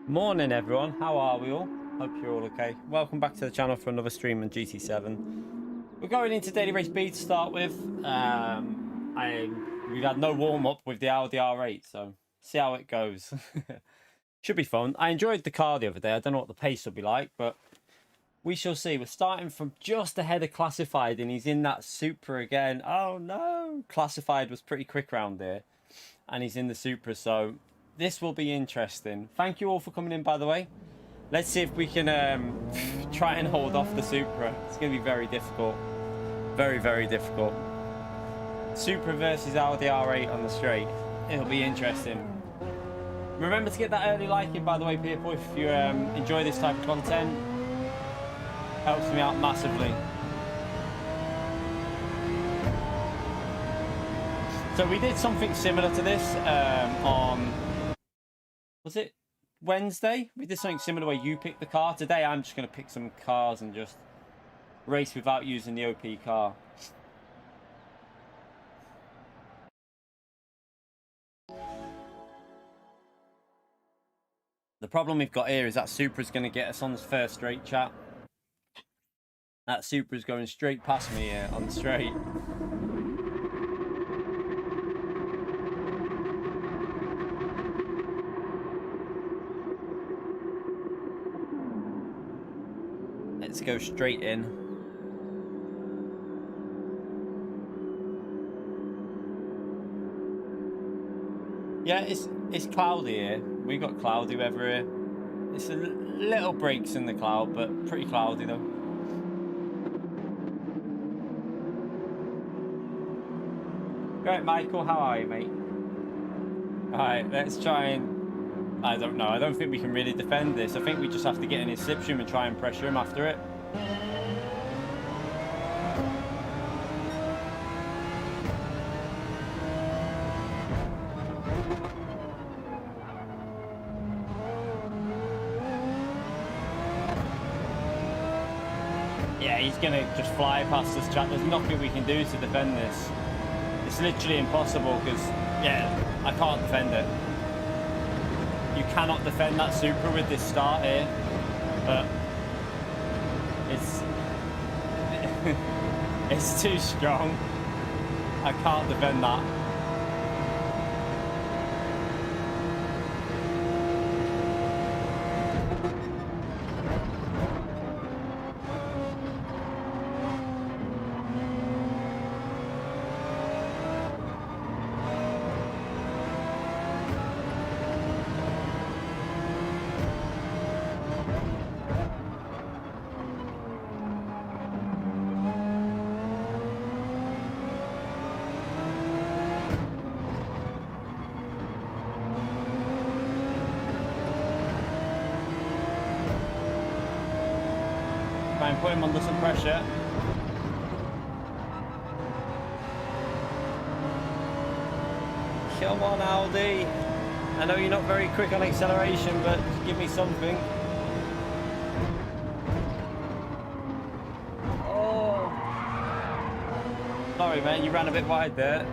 Morning everyone, how are we all? Hope you're all okay. Welcome back to the channel for another stream on GT7. We're going into Daily Race B to start with. We've had no warm-up with the Audi R8, so see how it goes. Should be fun. I enjoyed the car the other day. I don't know what the pace will be like, but we shall see. We're starting from just ahead of Classified, and he's in that Supra again. Oh no! Classified was pretty quick round there, and he's in the Supra, so this will be interesting. Thank you all for coming in, by the way. Let's see if we can try and hold off the Supra. It's going to be very difficult. Very, very difficult. Supra versus Audi R8 on the straight. It'll be interesting. Remember to get that early like in, by the way, people, if you enjoy this type of content. Helps me out massively. So we did something similar to this on... Was it Wednesday? We did something similar where you picked the car. Today I'm just going to pick some cars and just race without using the OP car. The problem we've got here is that Supra's going to get us on this first straight, chat. That Supra's going straight past me here on the straight. Let's go straight in. Yeah, it's cloudy here. We got cloudy weather here. It's a little breaks in the cloud, but pretty cloudy though. Right, Michael, how are you, mate? Alright, let's try and... I don't know. I don't think we can really defend this. I think we just have to get in his slipstream and try and pressure him after it. Yeah, he's going to just fly past us, chat. There's nothing we can do to defend this. It's literally impossible because, yeah, I can't defend it. You cannot defend that Supra with this start here, but it's too strong. I can't defend that. Put him under some pressure. Come on, Audi. I know you're not very quick on acceleration, but give me something. Oh. Sorry, man, you ran a bit wide there.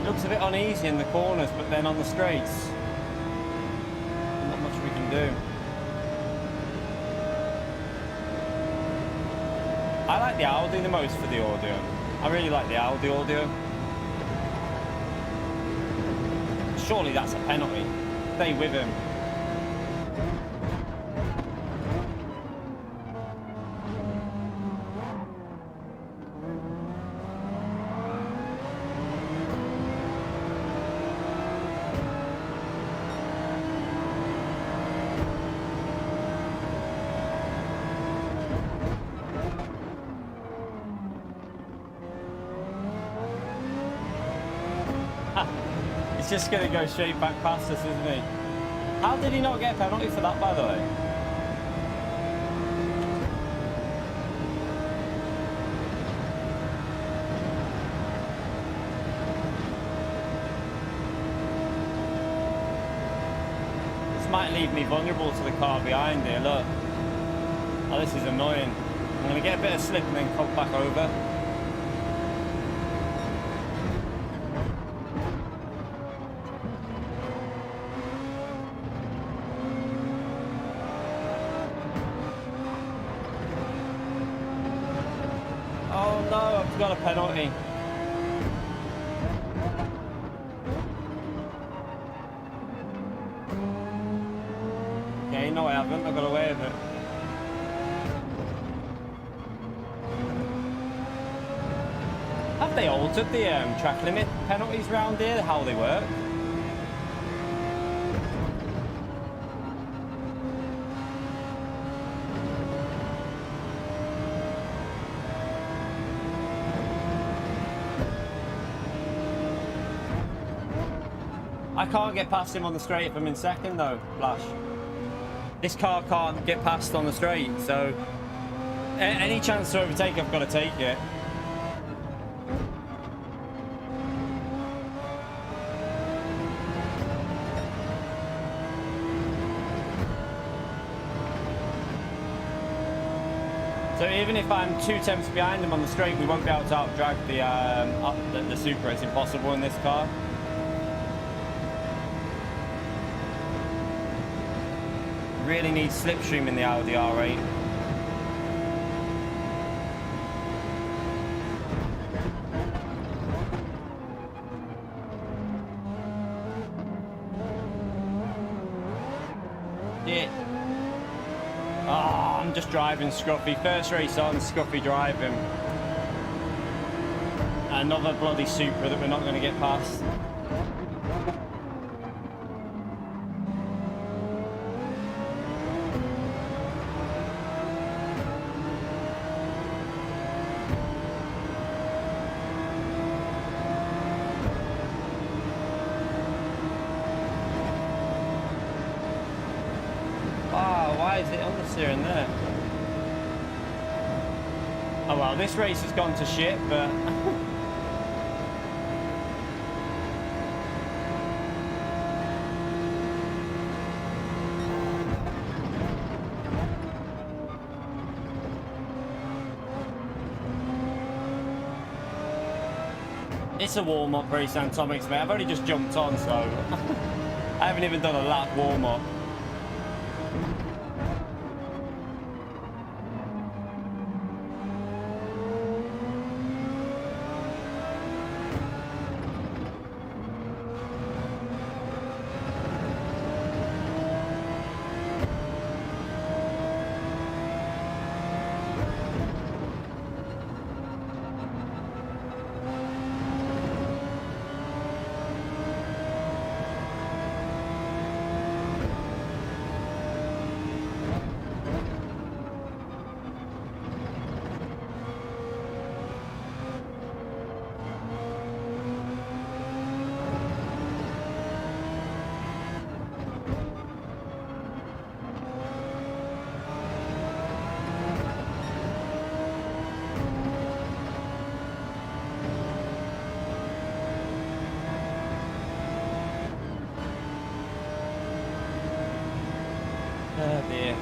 Looks a bit uneasy in the corners, but then on the straights, not much we can do. I like the Audi the most for the audio. I really like the Audi audio. Surely that's a penalty. Stay with him. He's just going to go straight back past us, isn't he? How did he not get a penalty for that, by the way? might leave me vulnerable to the car behind here. Look. Oh, this is annoying. I'm going to get a bit of slip and then come back over. Oh no, I've got a penalty. Okay, no I haven't. I got away with it. Have they altered the track limit penalties around here? How they work? I can't get past him on the straight if I'm in second though, Flash. This car can't get past on the straight, so any chance to overtake, I've got to take it. So even if I'm 2 tenths behind him on the straight, we won't be able to out-drag the Supra. It's impossible in this car. Really needs slipstream in the Audi R8. Yeah. Oh, I'm just driving Scruffy. First race on, Scruffy driving. Another bloody Supra that we're not going to get past. Here and there. Oh well, this race has gone to shit, but it's a warm-up race, Atomics, mate. I've only just jumped on, so I haven't even done a lap warm-up. Oh dear.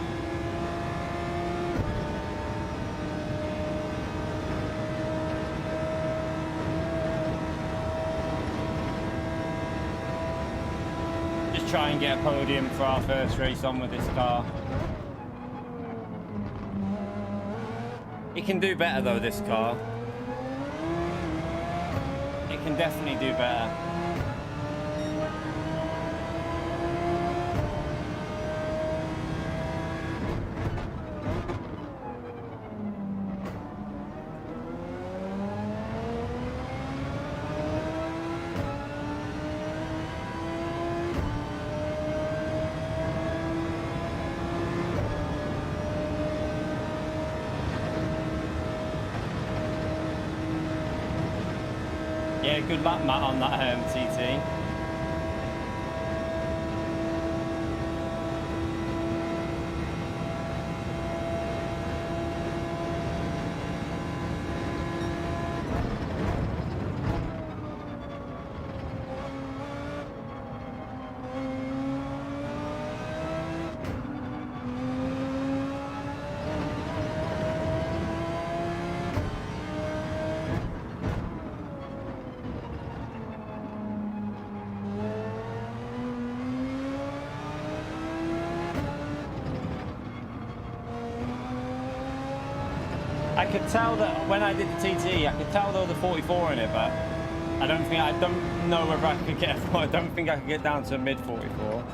Just try and get a podium for our first race on with this car. It can do better though, this car. It can definitely do better. Yeah, good lap mat on that TT. I could tell that when I did the TT, I could tell there was a 44 in it, but I don't know whether I could get. I don't think I could get down to a mid 44.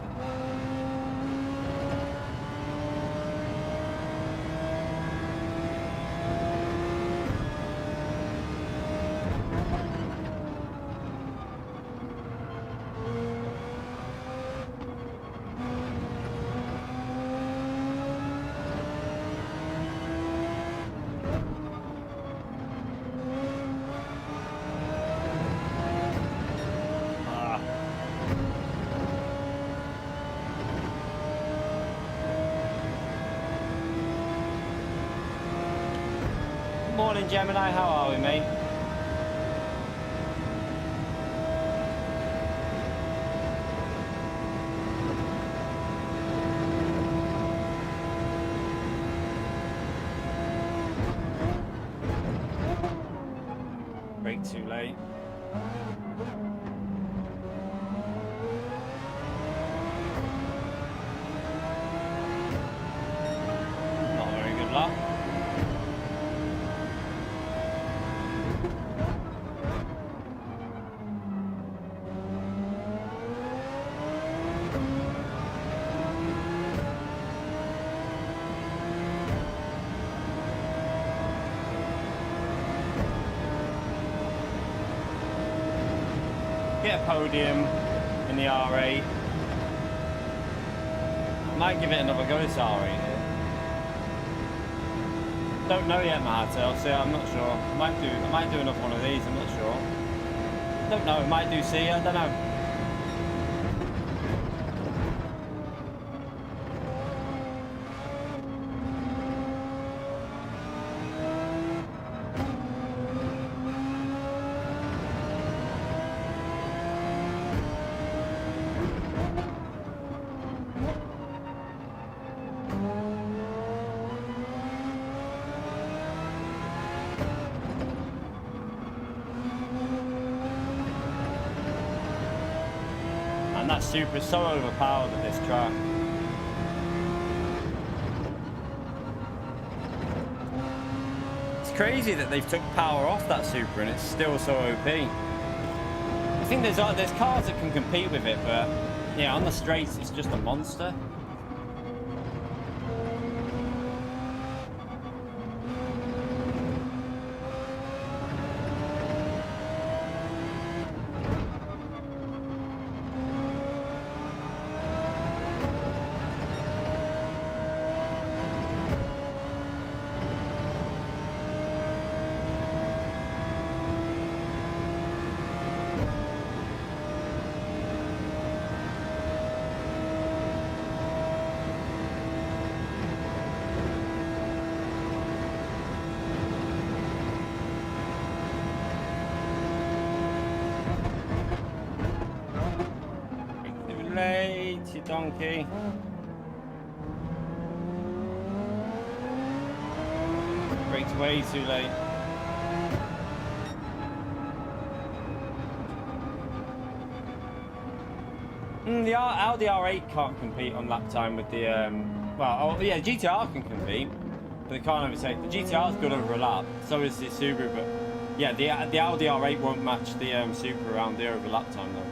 Morning, Gemini. How are we, mate? Brake too late. Not very good luck. Get a podium in the R8. Might give it another go this R8 here. Don't know yet, Marta. I'll say I'm not sure. I might do another one of these. I'm not sure. Don't know. I might do C. I don't know. And that Supra is so overpowered at this track. It's crazy that they've took power off that Supra and it's still so OP. I think there's cars that can compete with it, but yeah, on the straights it's just a monster. Late, you donkey. Brakes way too late. The Audi R8 can't compete on lap time with the well, oh, yeah, GTR can compete, but they can't overtake. The GTR is good over a lap, so is the Subaru, but yeah, the Audi R8 won't match the Supra around there over lap time though.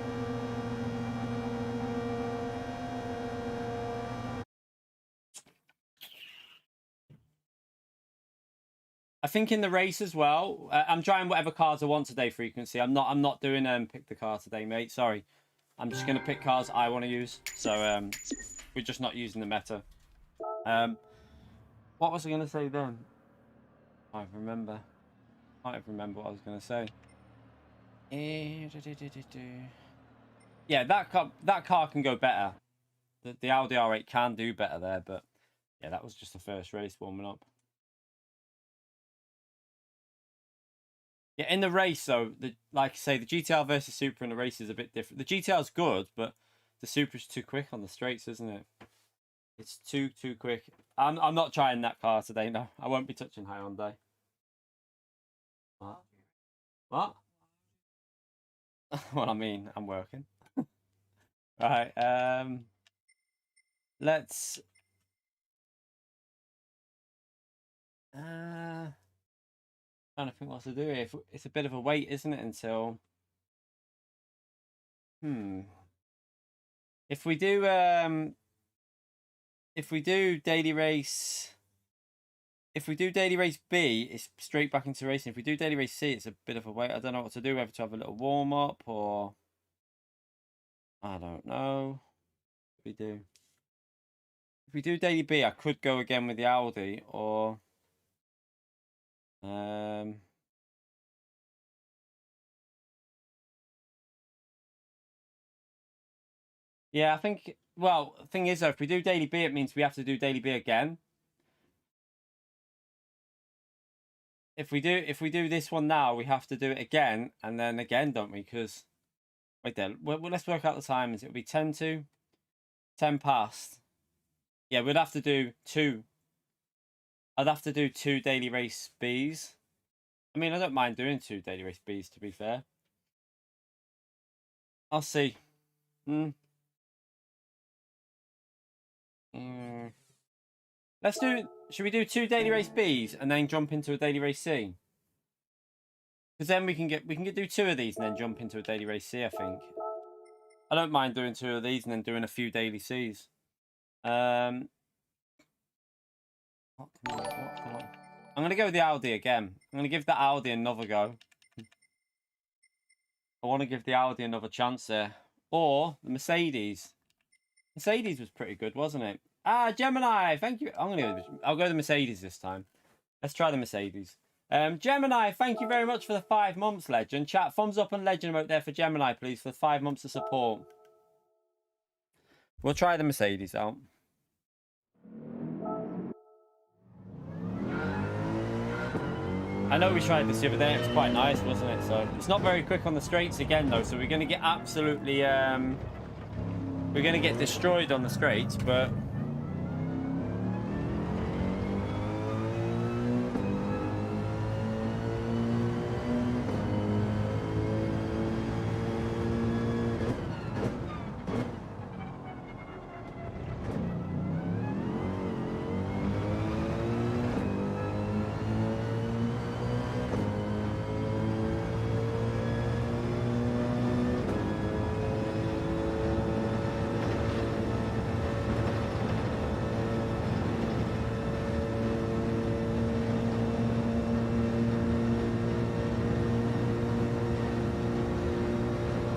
I think in the race as well. I'm trying whatever cars I want today, frequency. I'm not doing pick the car today, mate. Sorry, I'm just gonna pick cars I want to use. So we're just not using the meta. What was I gonna say then? I can't remember. I can't remember what I was gonna say. Yeah, that car can go better. The Audi R8 can do better there, but yeah, that was just the first race warming up. Yeah, in the race, though, like I say, the GTR versus Supra in the race is a bit different. The GTR's good, but the Supra's too quick on the straights, isn't it? It's too quick. I'm not trying that car today. No, I won't be touching Hyundai. What? What? Well, I mean, I'm working. Right. Let's. Trying to think what to do here. It's a bit of a wait, isn't it, until... If we do daily race... If we do daily race B, it's straight back into racing. If we do daily race C, it's a bit of a wait. I don't know what to do, whether to have a little warm-up or... I don't know. What we do? If we do daily B, I could go again with the Audi, or... Yeah, I think... Well, the thing is, though, if we do daily B, it means we have to do daily B again. If we do this one now, we have to do it again, and then again, don't we? Because... Wait there. Well, let's work out the timings. It'll be 10 to... 10 past. Yeah, we'd have to do 2. I'd have to do 2 daily race Bs. I mean, I don't mind doing 2 daily race Bs, to be fair. I'll see. Let's do... Should we do 2 daily race Bs and then jump into a daily race C? Because then we can do 2 of these and then jump into a daily race C, I think. I don't mind doing 2 of these and then doing a few daily Cs. I'm going to go with the Audi again. I'm going to give the Audi another go. I want to give the Audi another chance there. Or the Mercedes. Mercedes was pretty good, wasn't it? Ah, Gemini, thank you. I'll go the Mercedes this time. Let's try the Mercedes. Gemini, thank you very much for the 5 months, Legend. Chat, thumbs up and Legend out there for Gemini, please, for 5 months of support. We'll try the Mercedes out. I know we tried this the other day. It was quite nice, wasn't it? So it's not very quick on the straights again, though. So we're going to get absolutely... we're going to get destroyed on the straights, but...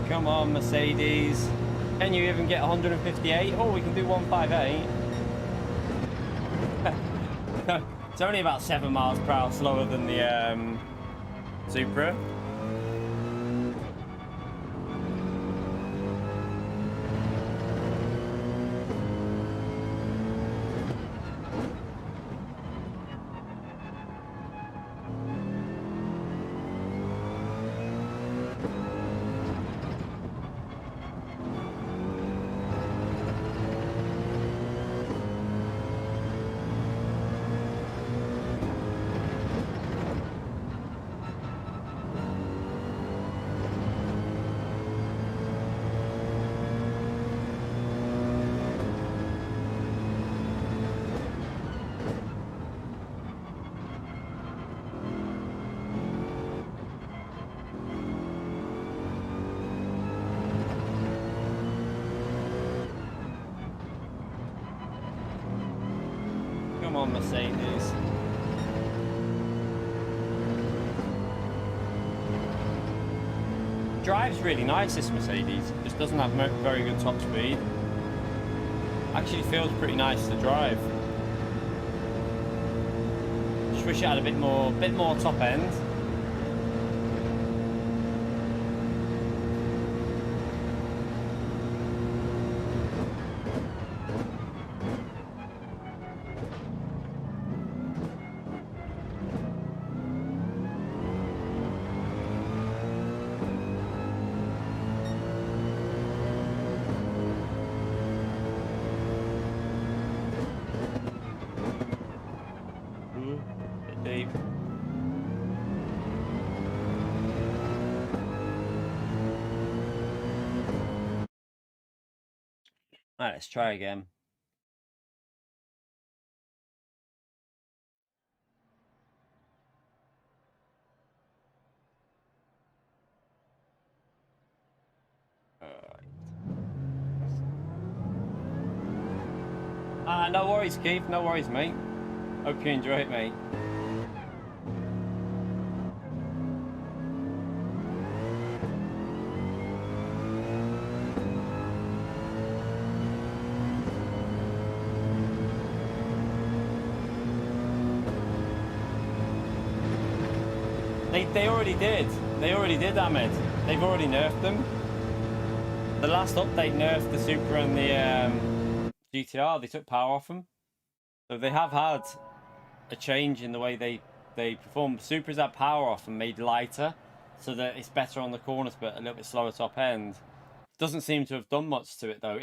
Come on, Mercedes. Can you even get 158? Oh, we can do 158. It's only about 7 miles per hour slower than the Supra. On Mercedes. Drives really nice, this Mercedes. Just doesn't have very good top speed. Actually feels pretty nice to drive. Just wish it had a bit more top end. Alright, let's try again. No worries, Keith. No worries, mate. Hope you enjoy it, mate. They already did. They already did, Ahmed. They've already nerfed them. The last update nerfed the Supra and the GTR. They took power off them. So they have had a change in the way they perform. Supras had power off and made lighter, so that it's better on the corners but a little bit slower top end. Doesn't seem to have done much to it though.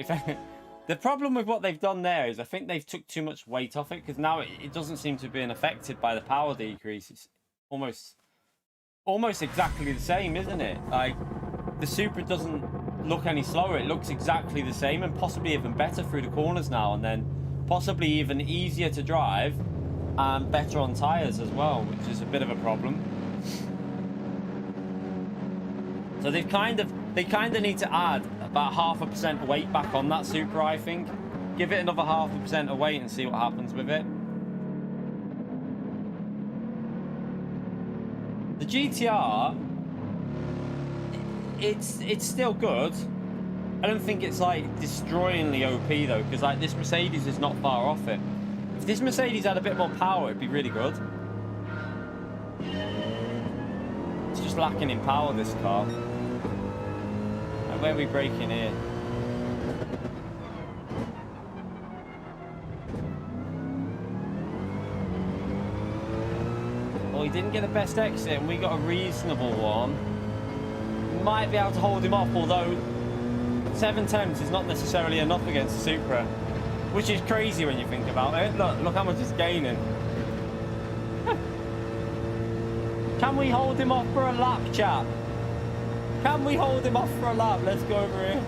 The problem with what they've done there is I think they've took too much weight off it, because now it doesn't seem to have been affected by the power decrease. It's almost exactly the same, isn't it? Like, the Supra doesn't look any slower. It looks exactly the same, and possibly even better through the corners now, and then possibly even easier to drive and better on tires as well, which is a bit of a problem. So they kind of need to add about 0.5% of weight back on that Supra, I think. Give it another 0.5% of weight and see what happens with it. The GTR, it's still good. I don't think it's like destroyingly OP though, because like this Mercedes is not far off it. If this Mercedes had a bit more power, it'd be really good. It's just lacking in power, this car. Like, where are we braking here? Well, he didn't get the best exit, and we got a reasonable one. Might be able to hold him off, although 7 temps is not necessarily enough against the Supra, which is crazy when you think about it. Look how much it's gaining. Can we hold him off for a lap, chap? Can we hold him off for a lap? Let's go over here.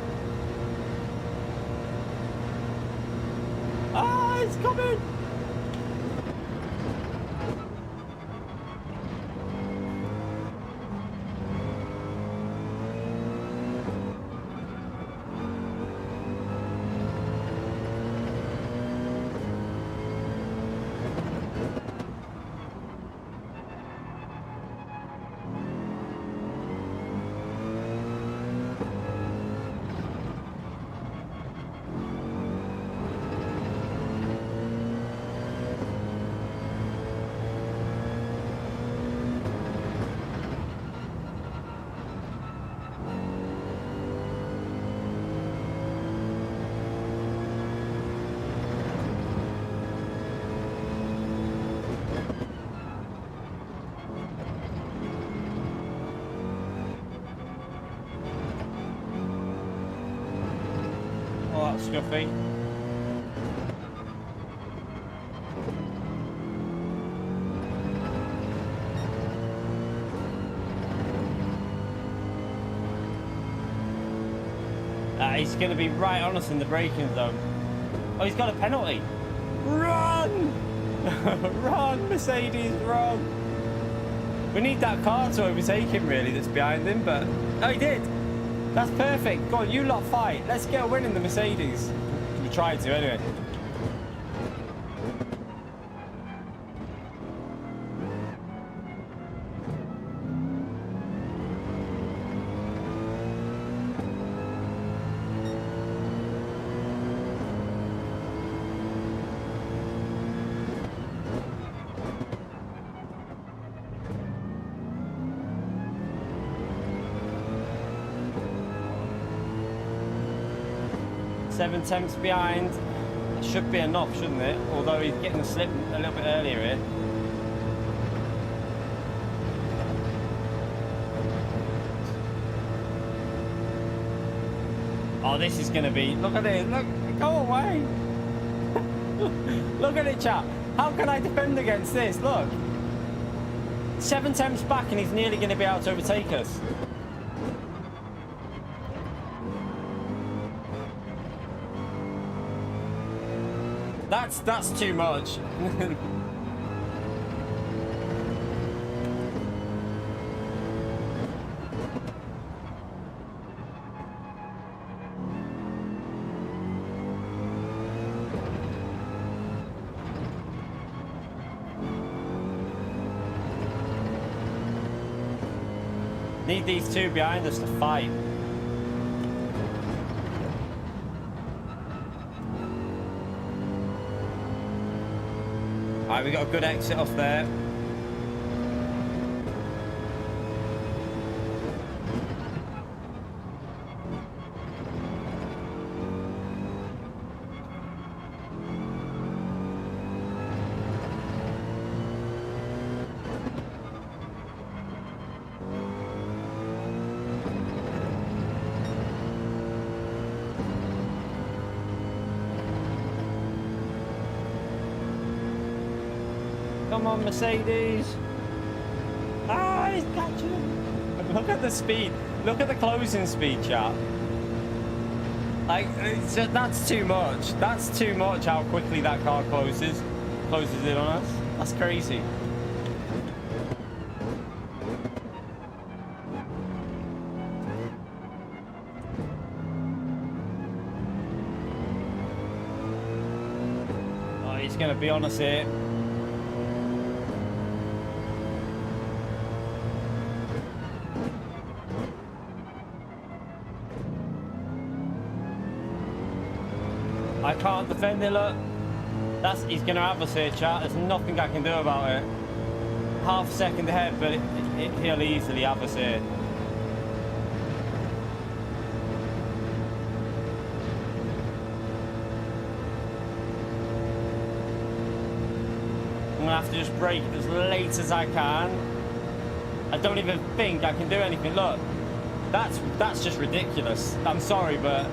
Ah, it's coming! Scuffy. He's going to be right on us in the braking zone. Oh, he's got a penalty. Run! Run, Mercedes, run! We need that car to overtake him, really, that's behind him, but... Oh, he did! That's perfect. Go on, you lot fight. Let's get a win in the Mercedes. We tried to, anyway. Seven temps behind. That should be enough, shouldn't it? Although he's getting the slip a little bit earlier here. Oh, this is going to be... Look at it. Look. Go away. Look at it, chap. How can I defend against this? Look. 7 temps back and he's nearly going to be able to overtake us. That's too much. Need these two behind us to fight. Alright, we got a good exit off there. Come on, Mercedes. Ah, he's catching him. Look at the speed. Look at the closing speed, chat. Like, that's too much. That's too much how quickly that car closes in on us. That's crazy. Oh, he's going to be on us here. I can't defend it, look. He's going to have us here, chat. There's nothing I can do about it. Half a second ahead, but he'll easily have us here. I'm going to have to just brake as late as I can. I don't even think I can do anything. Look, that's just ridiculous. I'm sorry, but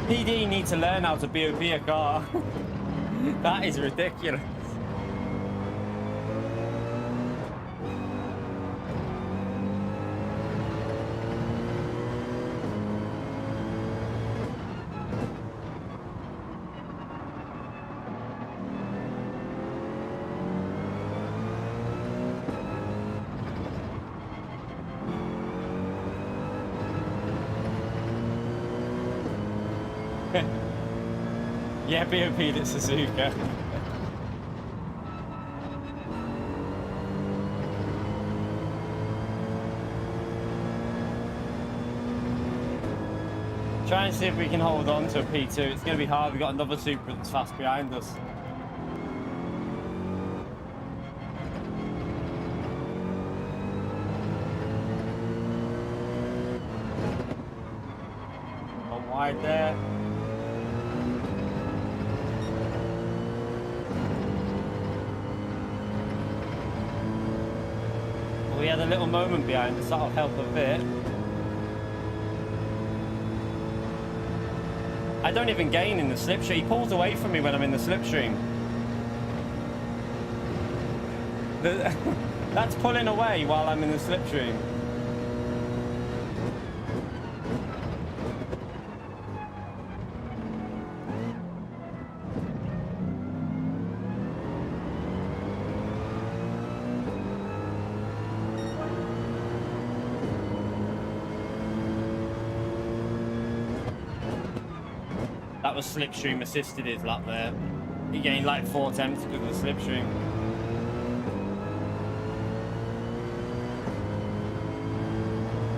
PD need to learn how to BOP a car. That is ridiculous. Yeah, BOP'd at Suzuka. Try and see if we can hold on to a P2. It's going to be hard. We've got another Supra that's fast behind us. Gone wide there. We had a little moment behind us, that'll help a bit. I don't even gain in the slipstream. He pulls away from me when I'm in the slipstream. That's pulling away while I'm in the slipstream. That was slipstream assisted his lap there. He gained like 4 attempts because of the slipstream.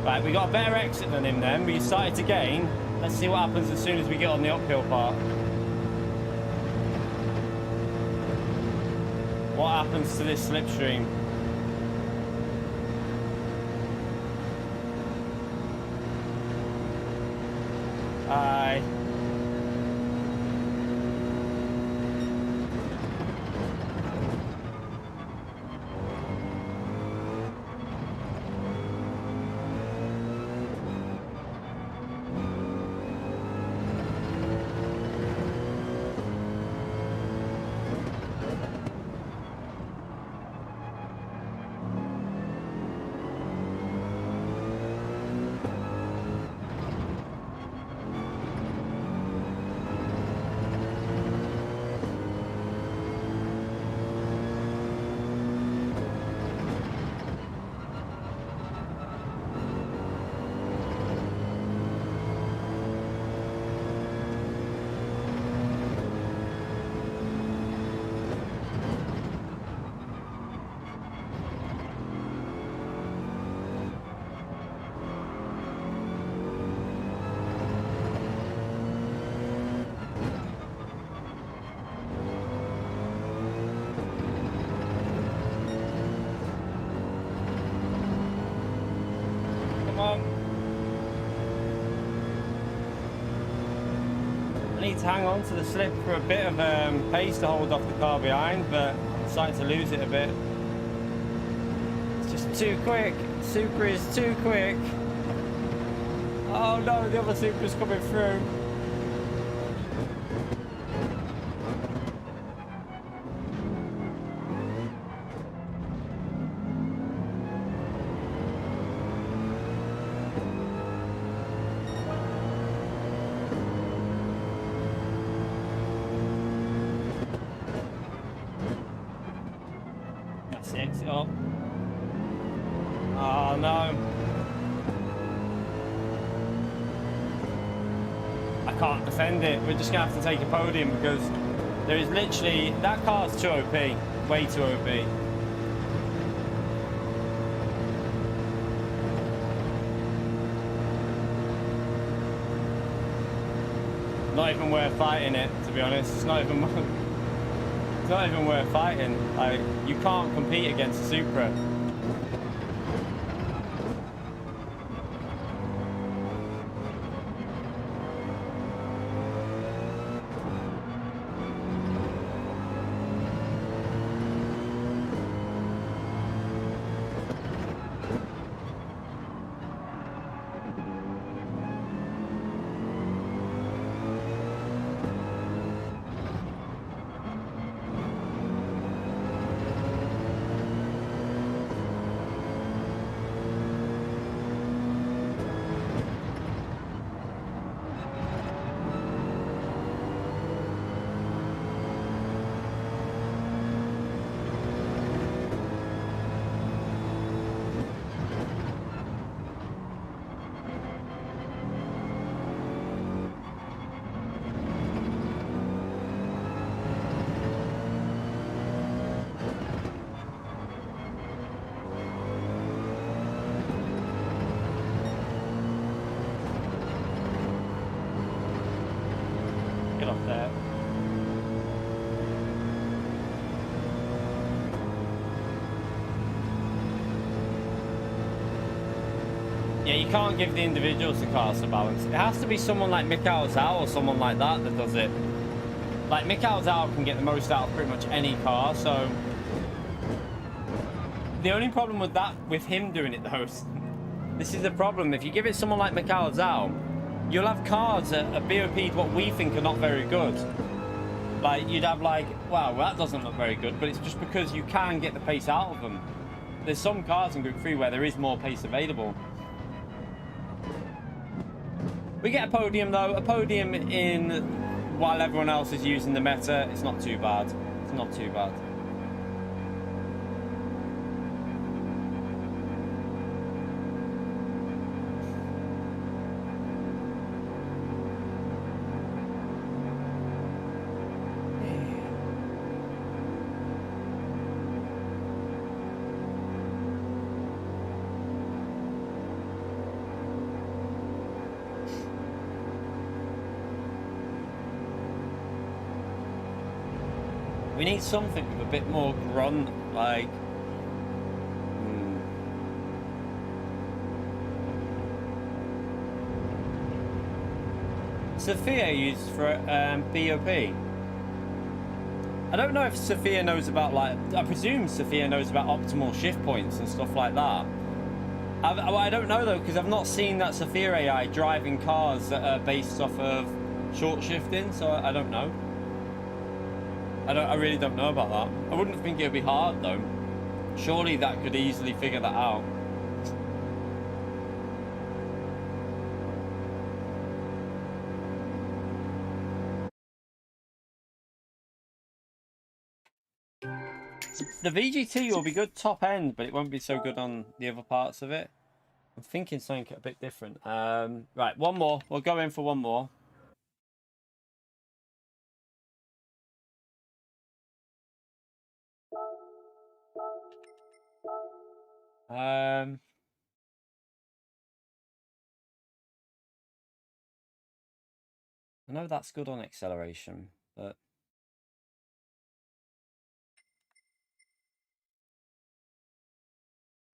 Right, we got a better exit than him then. We started to gain. Let's see what happens as soon as we get on the uphill part. What happens to this slipstream? Aye. need to hang on to the slip for a bit of pace to hold off the car behind, but I'm starting to lose it a bit. It's just too quick. Supra is too quick. Oh no, the other Supra's coming through. That's the exit up. Oh no. I can't defend it. We're just gonna have to take a podium because there is literally, that car's too OP, way too OP. Not even worth fighting it, to be honest. It's not even worth fighting. Like, you can't compete against a Supra. Get off there. Yeah, you can't give the individuals the cars to balance. It has to be someone like Michael Zhao or someone like that that does it. Like, Michael Zhao can get the most out of pretty much any car, so... The only problem with that, with him doing it though, this is the problem. If you give it someone like Michael Zhao, you'll have cars that are BOP'd what we think are not very good. Like, you'd have like, wow, that doesn't look very good, but it's just because you can get the pace out of them. There's some cars in Group 3 where there is more pace available. We get a podium though, a podium in while everyone else is using the meta. It's not too bad. It's not too bad. We need something with a bit more grunt, like... Sophia used for BOP. I don't know if Sophia knows about, like... I presume Sophia knows about optimal shift points and stuff like that. I don't know though, because I've not seen that Sophia AI driving cars that are based off of short shifting, so I don't know. I really don't know about that. I wouldn't think it would be hard though. Surely that could easily figure that out. The VGT will be good top end, but it won't be so good on the other parts of it. I'm thinking something a bit different. Right, one more. We'll go in for one more. I know that's good on acceleration, but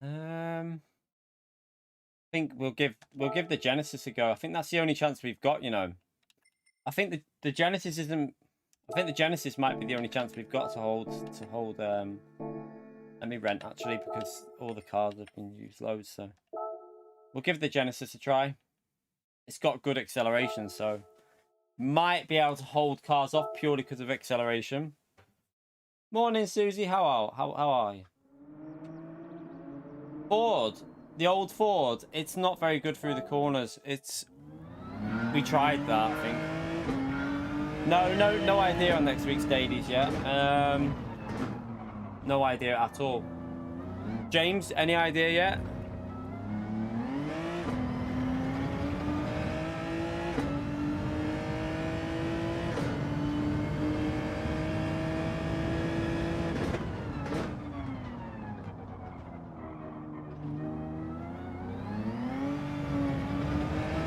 I think we'll give the Genesis a go. I think that's the only chance we've got, you know. I think the Genesis isn't. I think the Genesis might be the only chance we've got to hold. Let me rent actually, because all the cars have been used loads. So we'll give the Genesis a try. It's got good acceleration, so might be able to hold cars off purely because of acceleration. Morning, Susie. How are you? Ford, the old Ford. It's not very good through the corners. We tried that, I think. No idea on next week's dailies yet. No idea at all. James, any idea yet?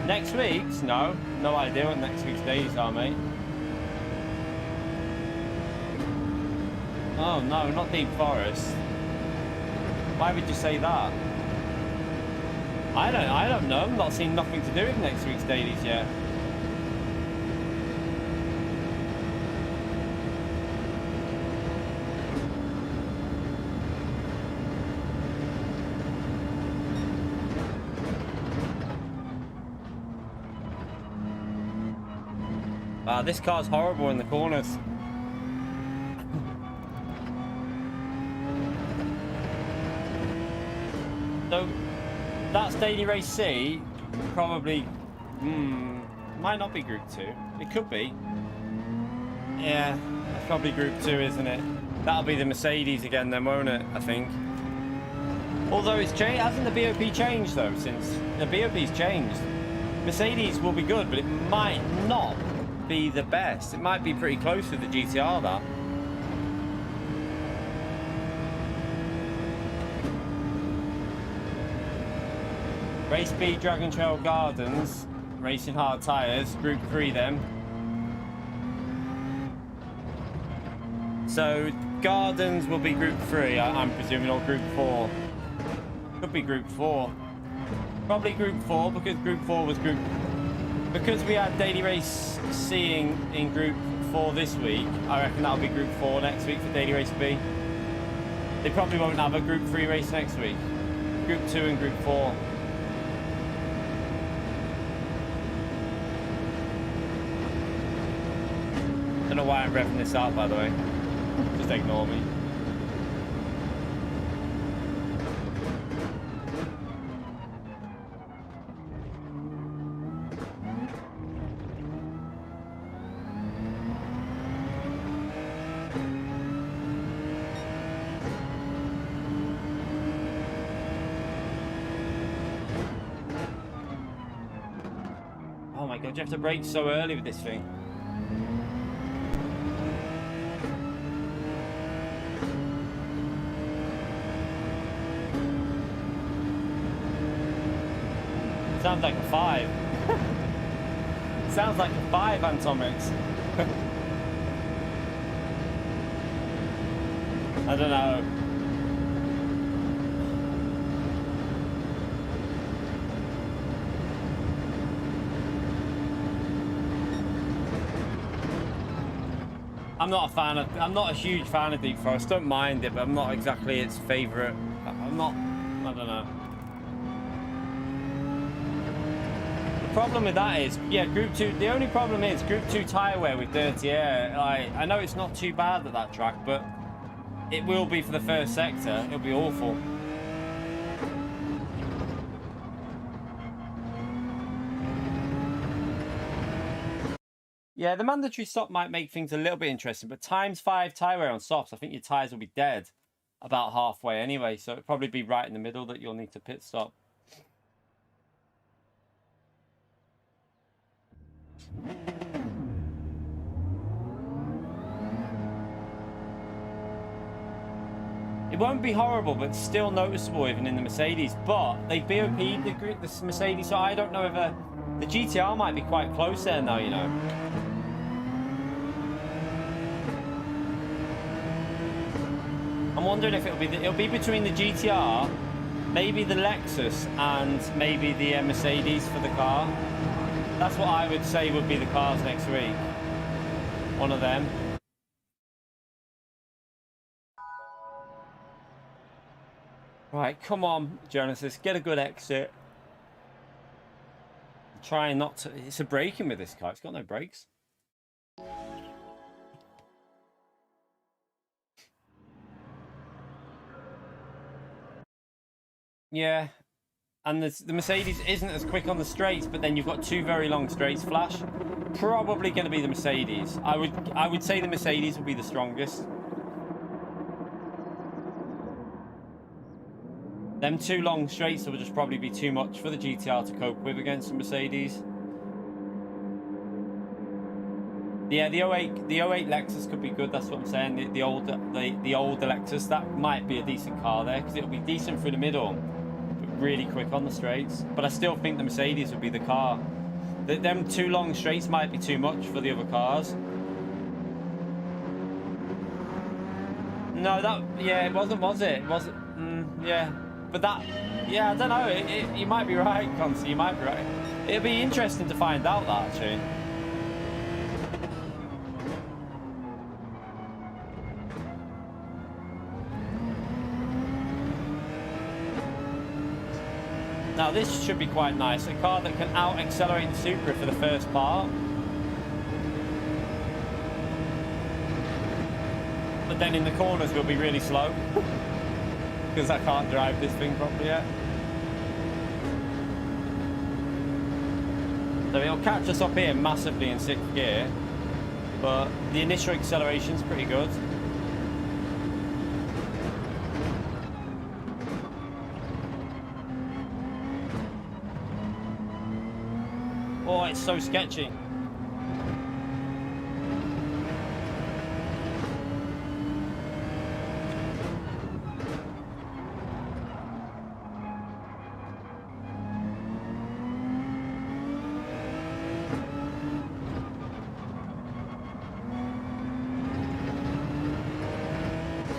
Next week's? No idea what next week's dailies are, mate. Oh no, not Deep Forest. Why would you say that? I don't know. I've not seen nothing to do with next week's dailies yet. This car's horrible in the corners. So that's Daily Race C. Probably might not be Group 2. It could be. Yeah, that's probably Group 2, isn't it? That'll be the Mercedes again then, won't it? I think. Although it's changed, hasn't the BOP changed though? Since the BOP's changed, Mercedes will be good, but it might not be the best. It might be pretty close to the GTR, that. Race B, Dragon Trail Gardens, Racing Hard Tyres, Group 3 then. So Gardens will be Group 3, I'm presuming, or Group 4. Could be Group 4. Probably Group 4, because Group 4 was Group... Because we had Daily Race C in Group 4 this week, I reckon that'll be Group 4 next week for Daily Race B. They probably won't have a Group 3 race next week. Group 2 and Group 4. Don't know why I'm revving this out, by the way. Just ignore me. Oh my god, you have to brake so early with this thing. Sounds like a 5. Sounds like a 5, Antomics. I don't know. I'm not a huge fan of Deep Forest. Don't mind it, but I'm not exactly its favourite. I don't know. The problem with that is, yeah, Group 2, the only problem is Group 2 tyre wear with dirty air. I know it's not too bad at that track, but it will be for the first sector. It'll be awful. Yeah, the mandatory stop might make things a little bit interesting, but ×5 tyre wear on softs, I think your tyres will be dead about halfway anyway, so it'll probably be right in the middle that you'll need to pit stop. It won't be horrible, but still noticeable even in the Mercedes. But they BOP'd the Mercedes, so I don't know if the GTR might be quite close there now, you know. I'm wondering if it'll be between the GTR, maybe the Lexus, and maybe the Mercedes for the car. That's what I would say would be the cars next week. One of them. Right, come on, Genesis, get a good exit. Trying not to... It's a braking with this car. It's got no brakes. Yeah. And the Mercedes isn't as quick on the straights, but then you've got two very long straights flash. Probably going to be the Mercedes. I would say the Mercedes will be the strongest. Them two long straights will just probably be too much for the GTR to cope with against the Mercedes. Yeah, the 08 Lexus could be good. That's what I'm saying. The older Lexus, that might be a decent car there because it'll be decent through the middle, but really quick on the straights. But I still think the Mercedes would be the car. Them two long straights might be too much for the other cars. No, it wasn't, was it? Was it? Yeah. But that, yeah, I don't know. You might be right, Concy. You might be right. It'll be interesting to find out that, actually. Now, this should be quite nice. A car that can out-accelerate the Supra for the first part. But then in the corners, we'll be really slow. Because I can't drive this thing properly yet. So it'll catch us up here massively in 6th gear, but the initial acceleration's pretty good. Oh, it's so sketchy.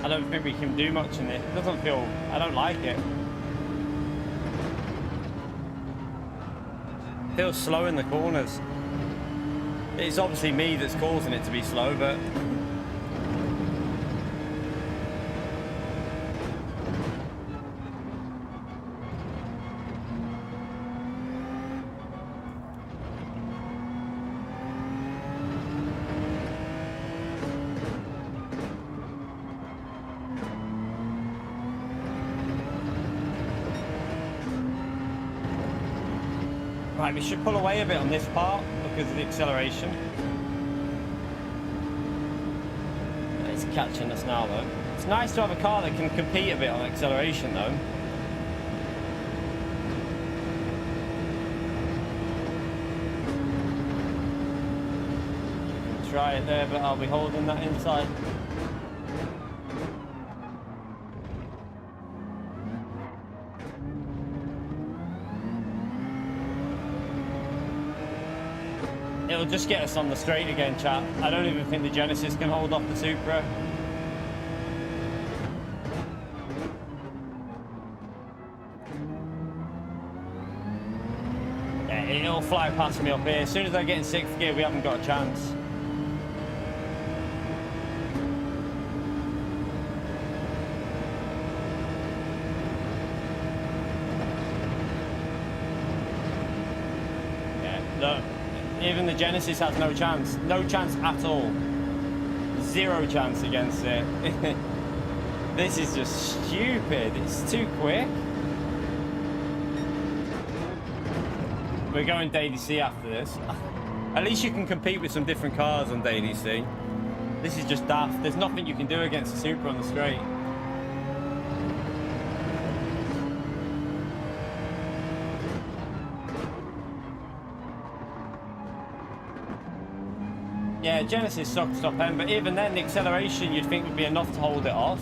I don't think we can do much in it. It doesn't feel... I don't like it. It feels slow in the corners. It's obviously me that's causing it to be slow, but... Right, we should pull away a bit on this part because of the acceleration. It's catching us now though. It's nice to have a car that can compete a bit on acceleration though. Try it there, but I'll be holding that inside. It'll just get us on the straight again, chat. I don't even think the Genesis can hold off the Supra. Yeah, it'll fly past me up here. As soon as I get in 6th gear, we haven't got a chance. Yeah, look. Even the Genesis has no chance. No chance at all. Zero chance against it. This is just stupid. It's too quick. We're going Daily C after this. At least you can compete with some different cars on Daily C. This is just daft. There's nothing you can do against the Supra on the straight. Yeah, Genesis sucked top end, but even then the acceleration you'd think would be enough to hold it off.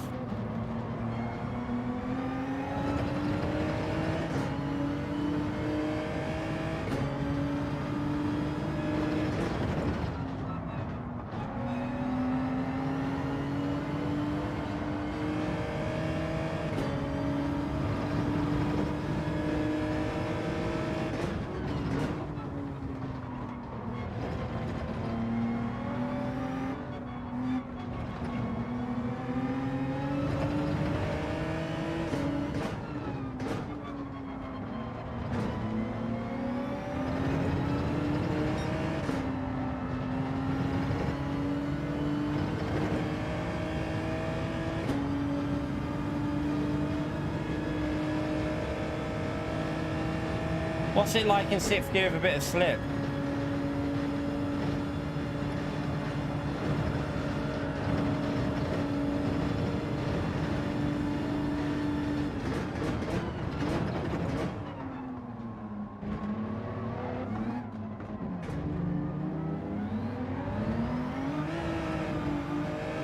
What's it like in 6th gear with a bit of slip?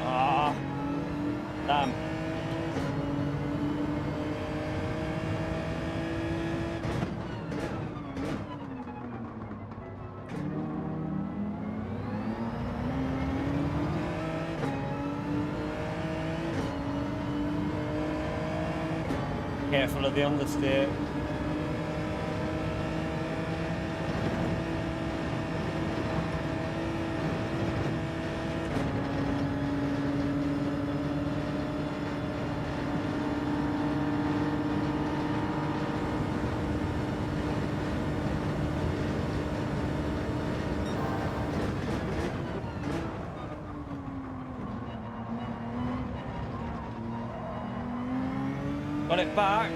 Ah, damn. Careful of the understeer. Got it back.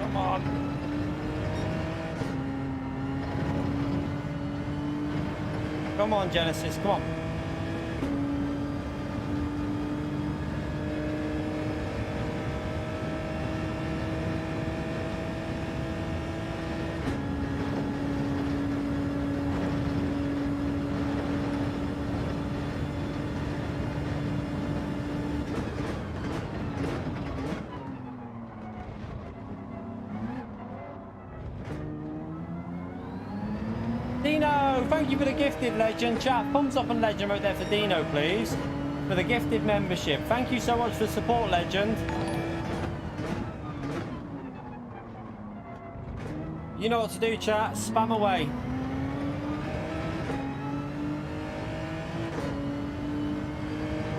Come on. Come on, Genesis, come on. Dino, thank you for the gifted legend. Chat, thumbs up and legend right there for Dino, please. For the gifted membership. Thank you so much for the support, legend. You know what to do, chat. Spam away.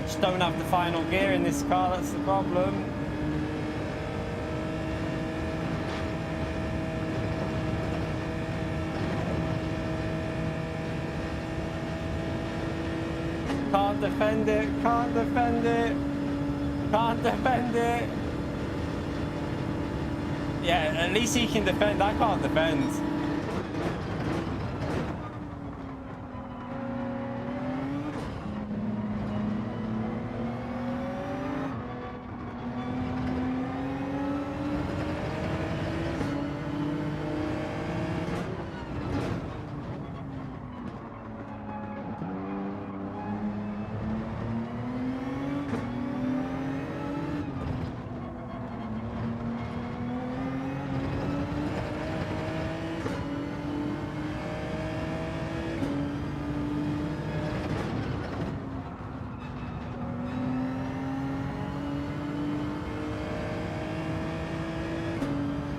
Just don't have the final gear in this car, that's the problem. Can't defend it, can't defend it, can't defend it. Yeah, at least he can defend, I can't defend.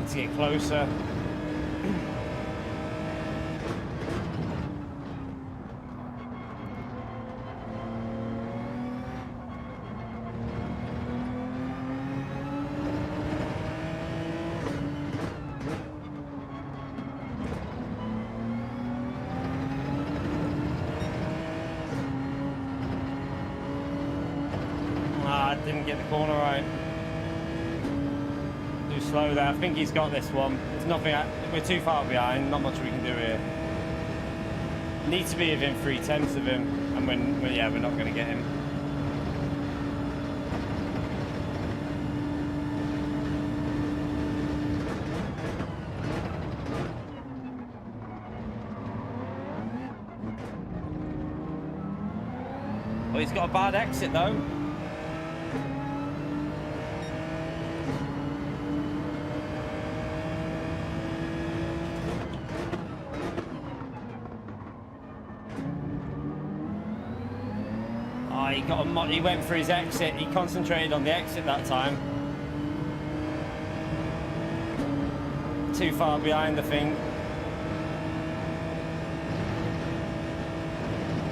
To get closer. I didn't get the corner right. Slow there. I think he's got this one. There's nothing. We're too far behind. Not much we can do here. Need to be within 3/10 of him, and yeah, we're not going to get him. Well, he's got a bad exit though. he went for his exit. He concentrated on the exit that time. Too far behind, I think.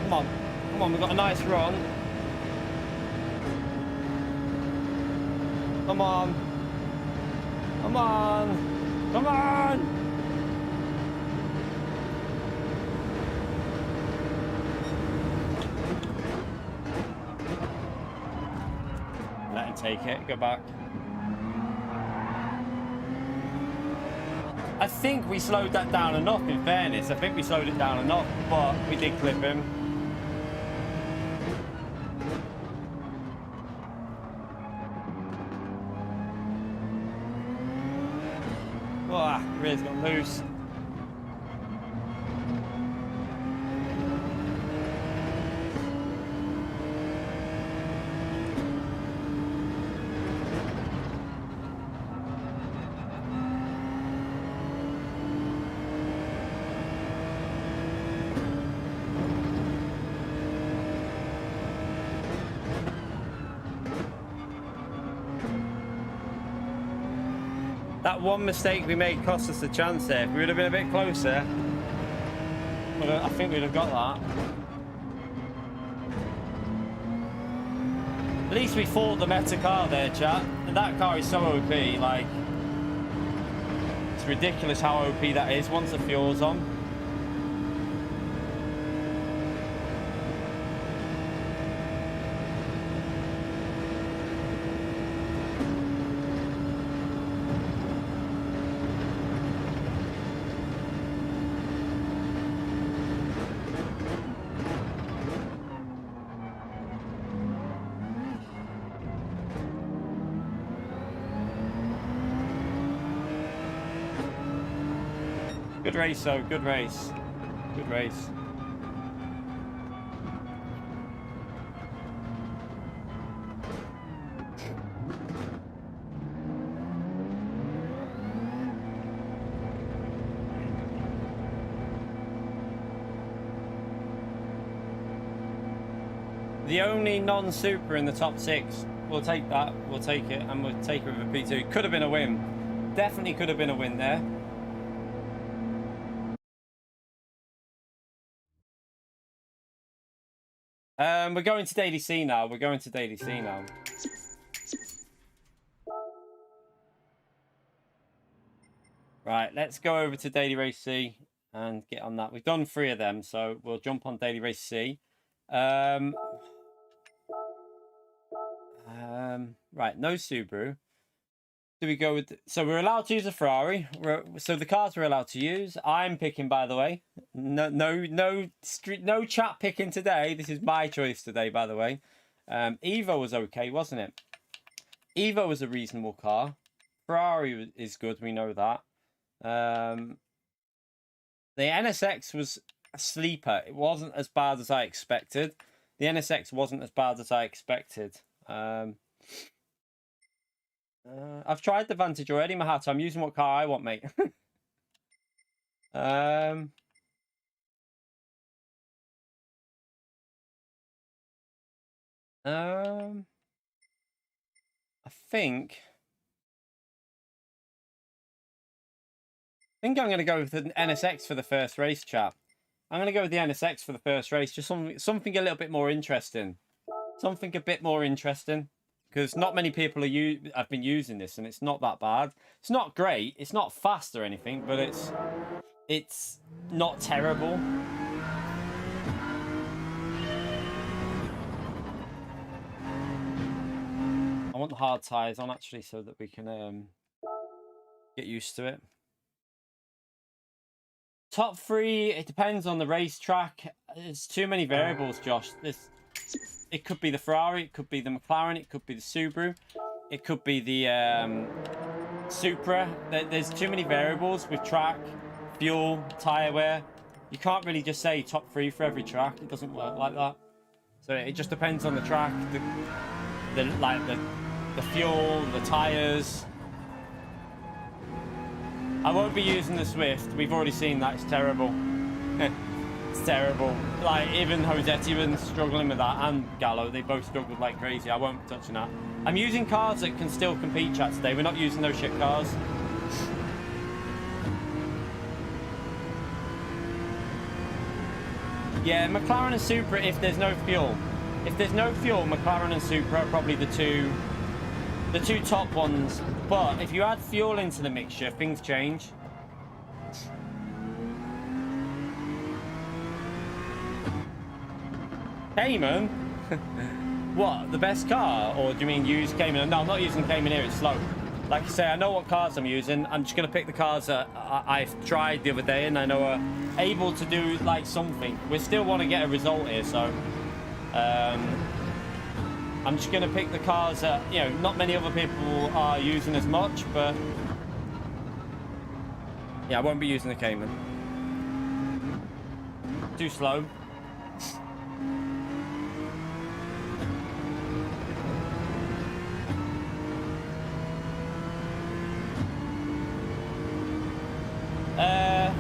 Come on, we've got a nice run. Come on. Come on. Come on. Let him take it. Go back. I think we slowed that down enough, in fairness. I think we slowed it down enough, but we did clip him. Oh, rear's got loose. That one mistake we made cost us a chance there. If we would have been a bit closer, I think we'd have got that. At least we fought the meta car there, chat. And that car is so OP, like... It's ridiculous how OP that is once the fuel's on. Good race, though. Good race. Good race. The only non-Supra in the top 6. We'll take that. We'll take it, and we'll take it with a P2. Could have been a win. Definitely could have been a win there. We're going to Daily C now. We're going to Daily C now. Right, let's go over to Daily Race C and get on that. We've done 3 of them, so we'll jump on Daily Race C. Right, no Subaru. Do we go with... So we're allowed to use a Ferrari. So the cars we're allowed to use. I'm picking, by the way. No chat picking today. This is my choice today, by the way. Evo was okay, wasn't it? Evo was a reasonable car. Ferrari is good. We know that. The NSX was a sleeper. It wasn't as bad as I expected. The NSX wasn't as bad as I expected. I've tried the Vantage already, Mahat. I'm using what car I want, mate. I think I'm going to go with the NSX for the first race, chap. I'm going to go with the NSX for the first race. Just something a little bit more interesting. Something a bit more interesting. Because not many people have been using this, and it's not that bad. It's not great. It's not fast or anything, but it's not terrible. I want the hard tyres on, actually, so that we can get used to it. Top 3, it depends on the racetrack. There's too many variables, Josh. It could be the Ferrari, it could be the McLaren, it could be the Subaru, it could be the Supra. There's too many variables with track, fuel, tyre wear. You can't really just say top 3 for every track. It doesn't work like that. So it just depends on the track, the fuel, the tyres. I won't be using the Swift. We've already seen that. It's terrible. It's terrible. Like, even Josetti was struggling with that, and Gallo, they both struggled like crazy. I won't be touching that. I'm using cards that can still compete, chat, today. We're not using those shit cars. Yeah, McLaren and Supra if there's no fuel. If there's no fuel, McLaren and Supra are probably the two top ones. But if you add fuel into the mixture, things change. Cayman? What, the best car? Or do you mean use Cayman? No, I'm not using Cayman here, it's slow. Like I say, I know what cars I'm using. I'm just going to pick the cars that I've tried the other day and I know are able to do like something. We still want to get a result here, so I'm just going to pick the cars that, you know, not many other people are using as much, but yeah, I won't be using the Cayman. Too slow.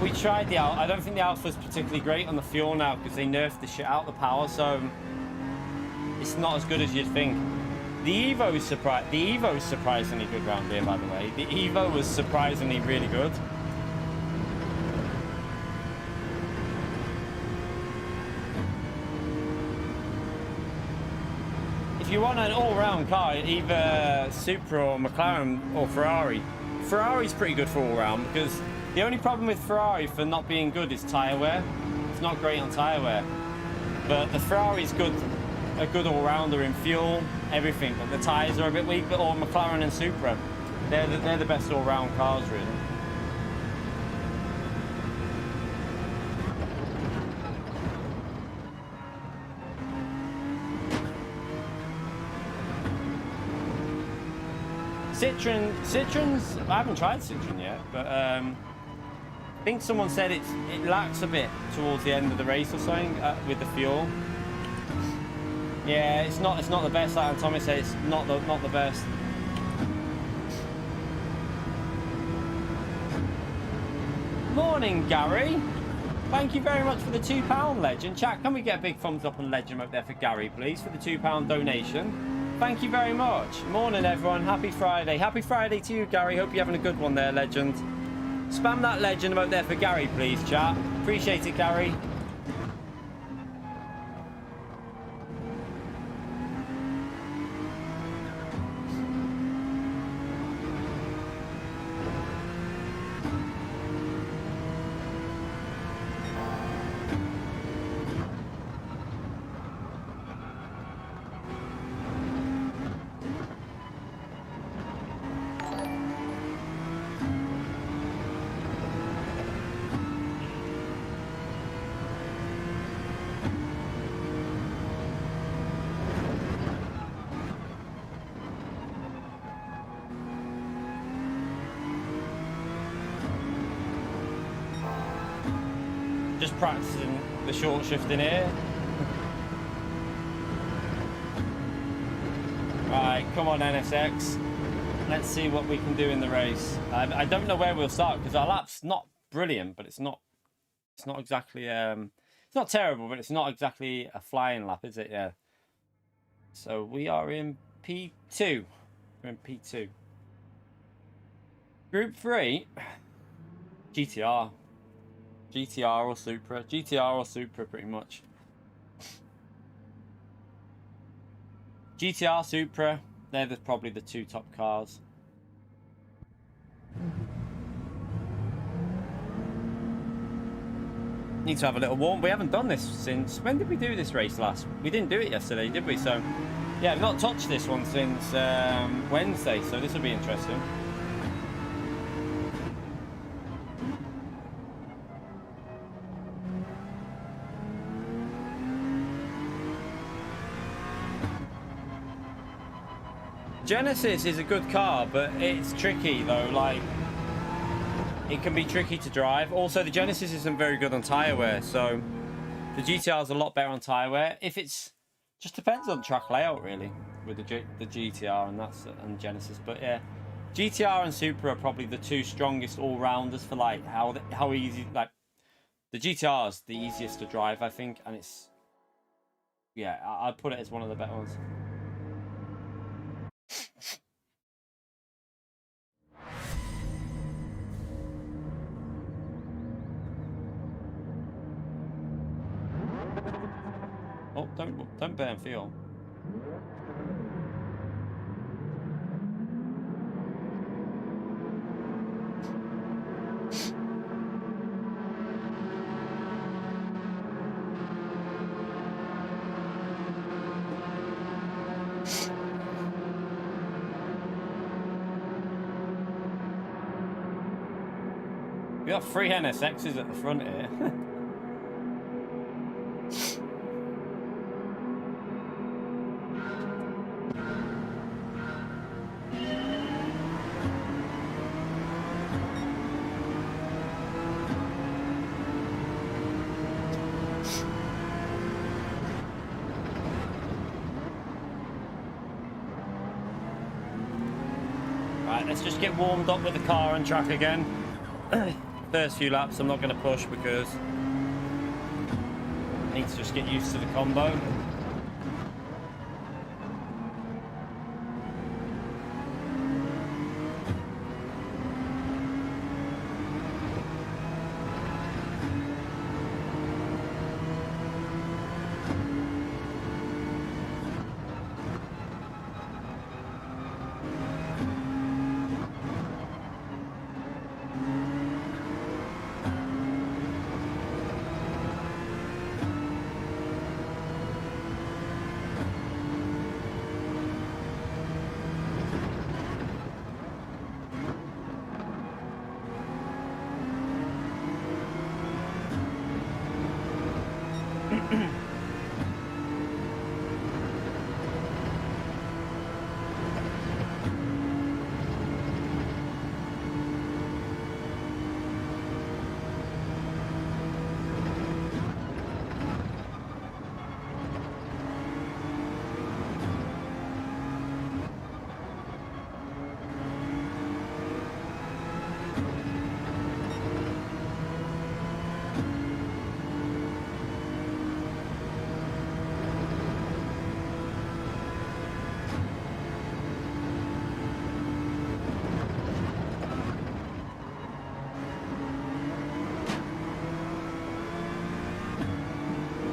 We tried the Alpha. I don't think the Alpha's particularly great on the fuel now because they nerfed the shit out of the power, so it's not as good as you'd think. The Evo is surprisingly good round here, by the way. The Evo was surprisingly really good. If you want an all-round car, either Supra or McLaren or Ferrari. Ferrari's pretty good for all-round because the only problem with Ferrari for not being good is tyre wear. It's not great on tyre wear. But the Ferrari's good, a good all-rounder in fuel, everything. But the tyres are a bit weak, or McLaren and Supra. They're the best all-round cars, really. Citroen's, I haven't tried Citroen yet, but I think someone said it lacks a bit towards the end of the race or something with the fuel. Yeah, it's not the best. Like Tommy said, it's not the best. Morning, Gary. Thank you very much for the £2 legend. Chat, can we get a big thumbs up and legend up there for Gary, please, for the £2 donation? Thank you very much. Morning, everyone. Happy Friday. Happy Friday to you, Gary. Hope you're having a good one there, legend. Spam that legend about there for Gary, please, chat. Appreciate it, Gary. Just practicing the short shift in here. Right, come on NSX. Let's see what we can do in the race. I don't know where we'll start because our lap's not brilliant, but it's not exactly it's not terrible, but it's not exactly a flying lap, is it? Yeah. So we are in P2. We're in P2. Group 3. GTR or Supra. GTR or Supra, pretty much. GTR, Supra, they're probably the two top cars. Need to have a little warm. We haven't done this since... When did we do this race last? We didn't do it yesterday, did we? So, yeah, I've not touched this one since Wednesday, so this will be interesting. Genesis is a good car, but it's tricky though. Like, it can be tricky to drive. Also, the Genesis isn't very good on tyre wear, so the GTR is a lot better on tyre wear. If it's just depends on track layout really with the GTR and Genesis. But yeah, GTR and Supra are probably the two strongest all rounders for like how easy, like The GTR is the easiest to drive, I think, and it's... Yeah, I'd put it as one of the better ones. Oh, don't burn fuel. We got 3 NSXs at the front here. Right, let's just get warmed up with the car and track again. First few laps I'm not going to push because I need to just get used to the combo.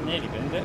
Nearly binned it.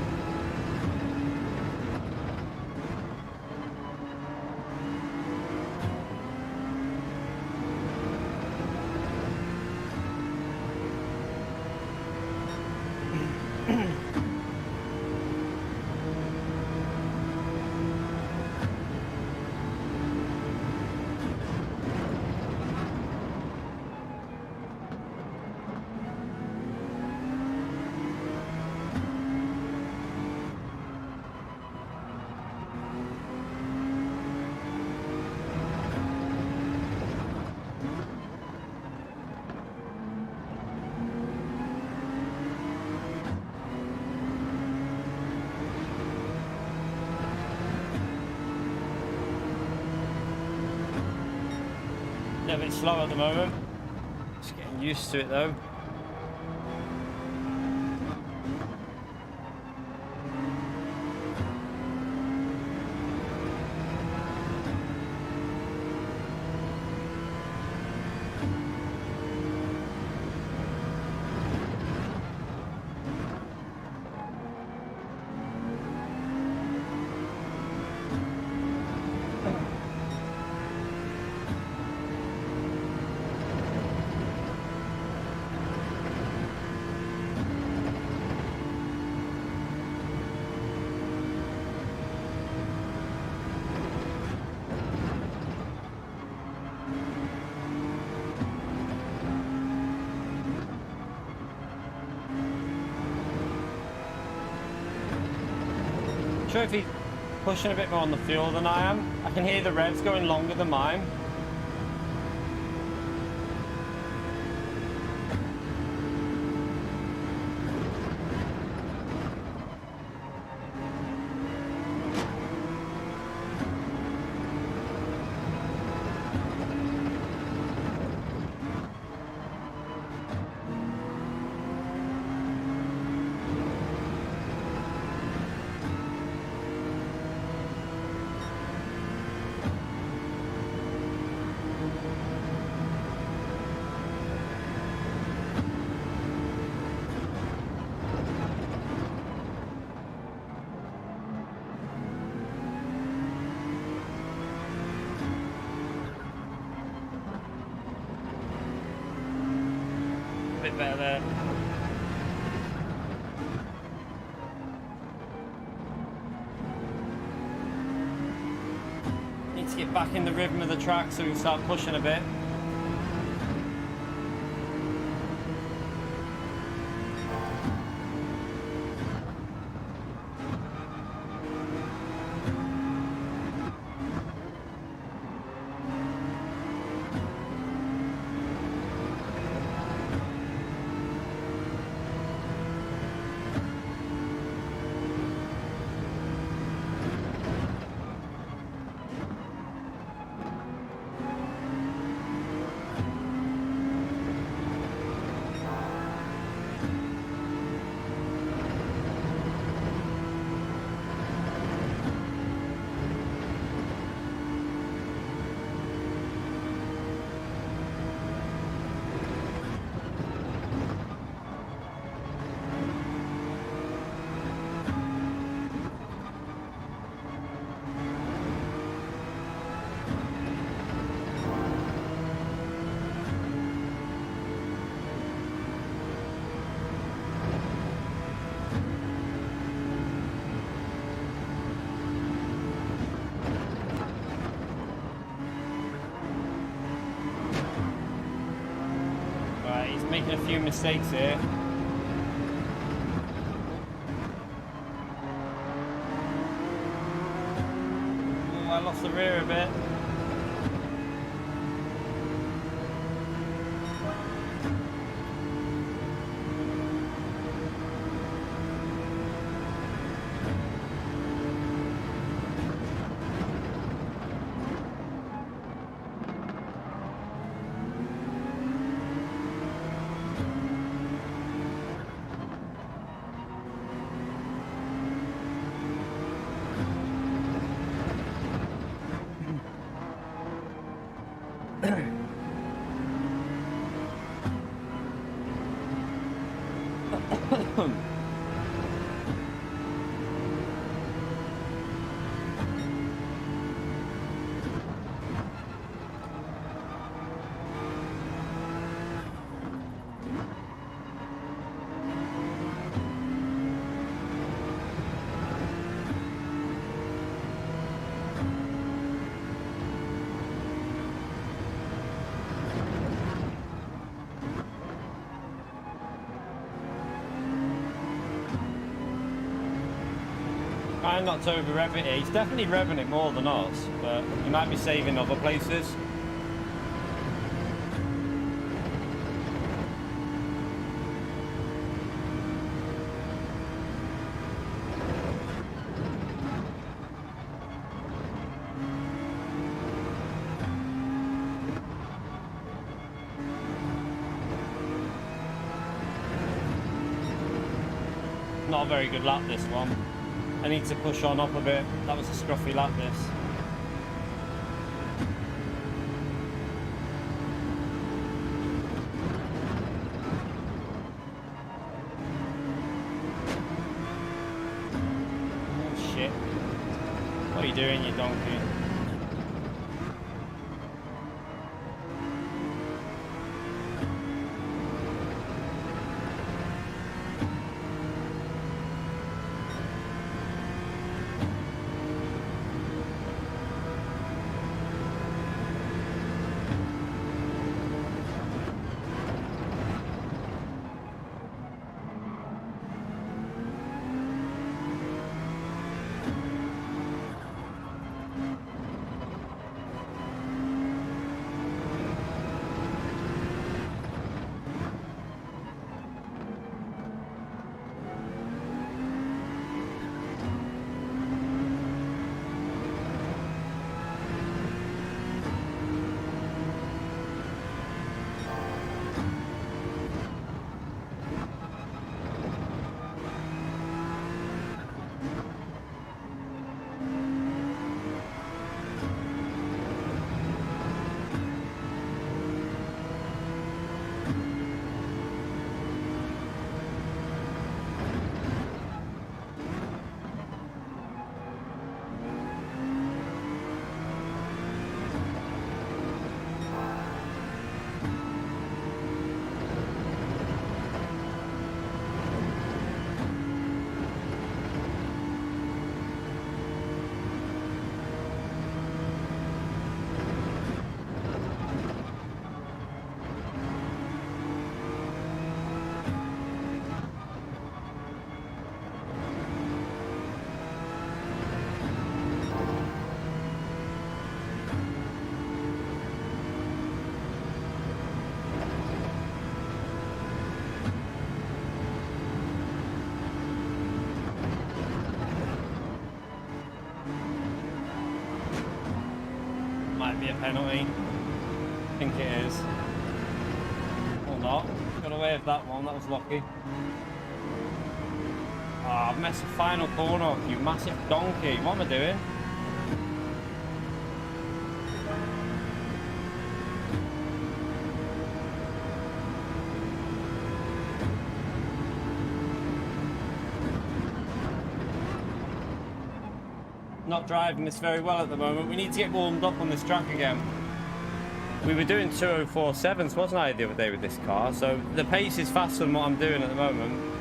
A bit slow at the moment. Just getting used to it though. Sure, if he's pushing a bit more on the fuel than I am. I can hear the revs going longer than mine. bit better there. Need to get back in the rhythm of the track so we can start pushing a bit. Making a few mistakes here. Oh, I lost the rear a bit. Trying not to over-rev it here. He's definitely revving it more than us, but he might be saving other places. Not a very good lap, this one. I need to push on up a bit. That was a scruffy lap, this. Oh shit. What are you doing, you donkey? be a penalty. I think it is. Or not. Got away with that one, that was lucky. Ah, I've messed the final corner up, you massive donkey. What am I doing? Not driving this very well at the moment. We need to get warmed up on this track again. We were doing 204.7s, wasn't I, the other day with this car? So the pace is faster than what I'm doing at the moment.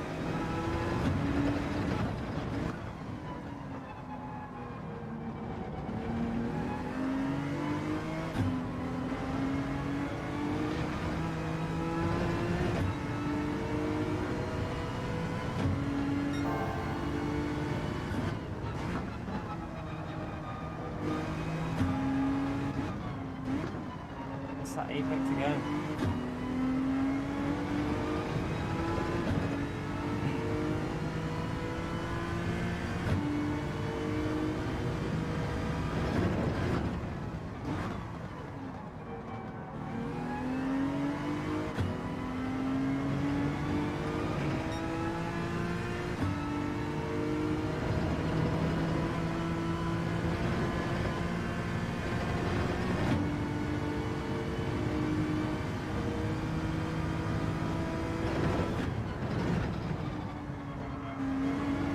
That apex again.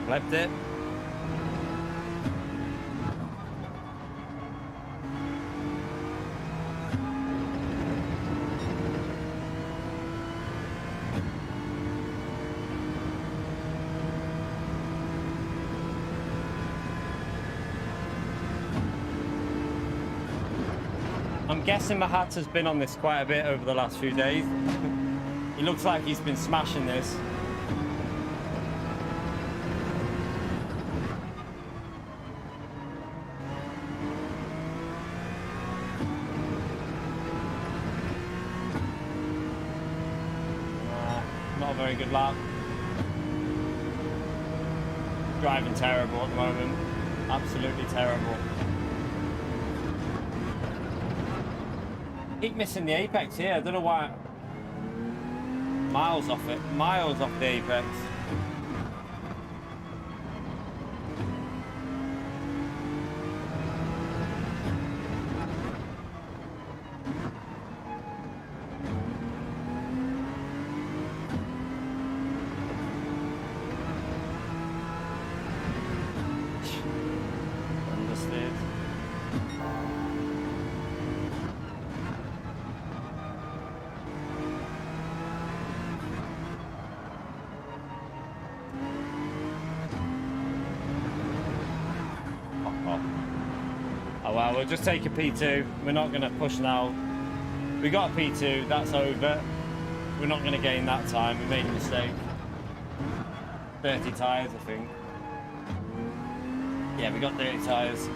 Left it. I'm guessing Mahat has been on this quite a bit over the last few days. He looks like he's been smashing this. Not a very good lap. Driving terrible at the moment. Absolutely terrible. Keep missing the apex here. I don't know why. Miles off it. Miles off the apex. Understood. Oh well, we'll just take a P2. We're not going to push now. We got a P2, that's over. We're not going to gain that time. We made a mistake. 30 tyres, I think. Yeah, we got 30 tyres.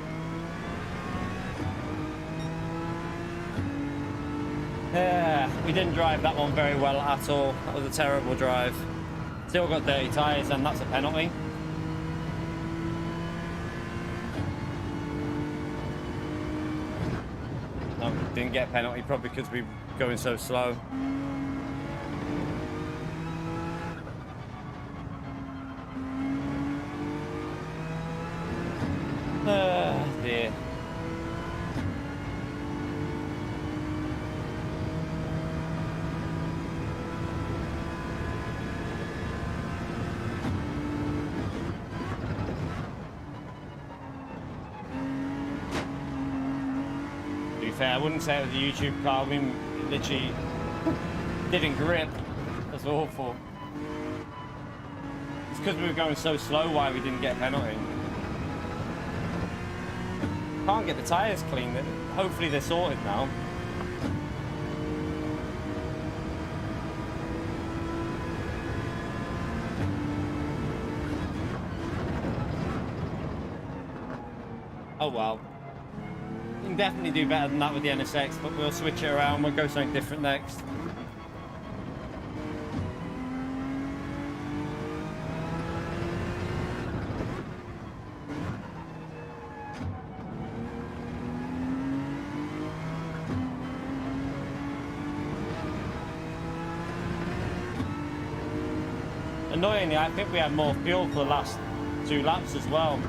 Yeah, we didn't drive that one very well at all. That was a terrible drive. Still got 30 tyres, and that's a penalty. No, didn't get a penalty, probably because we were going so slow. Dear. To be fair, I wouldn't say it was a YouTube car. I mean, it literally didn't grip. That's awful. It's because we were going so slow why we didn't get a penalty. Can't get the tyres clean. Hopefully they're sorted now. Oh well. You can definitely do better than that with the NSX, but we'll switch it around. We'll go something different next. Annoyingly, I think we had more fuel for the last 2 laps as well.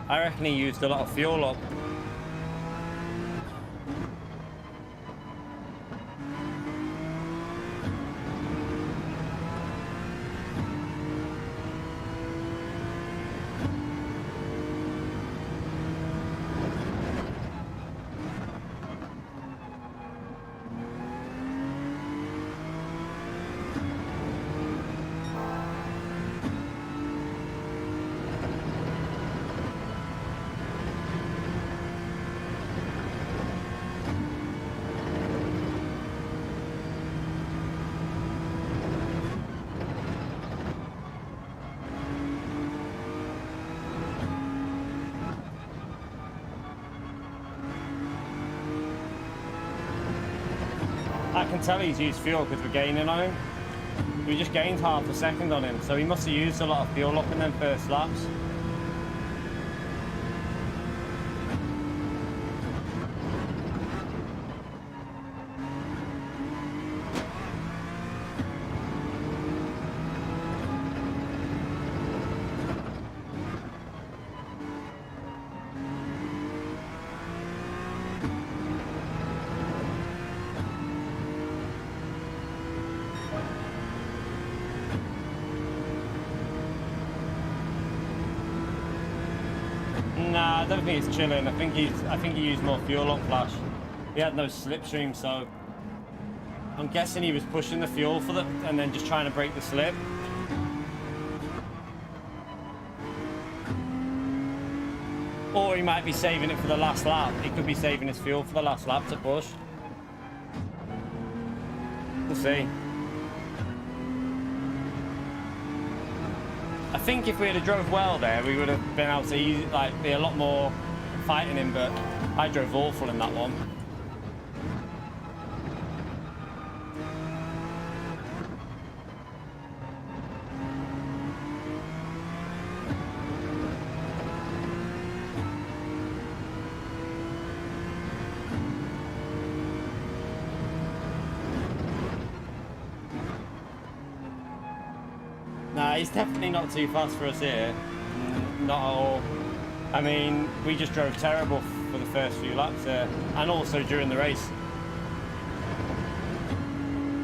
I reckon he used a lot of fuel up. I can tell he's used fuel because we're gaining on him. We just gained half a second on him, so he must have used a lot of fuel up in them first laps. Nah, I don't think he's chilling. I think he used more fuel up flash. He had no slipstream, so I'm guessing he was pushing the fuel for the and then just trying to break the slip. Or he might be saving it for the last lap. He could be saving his fuel for the last lap to push. We'll see. I think if we had drove well there, we would have been able to be a lot more fighting him, but I drove awful in that one. Nah, he's definitely not too fast for us here. Not at all. I mean, we just drove terrible for the first few laps there, and also during the race.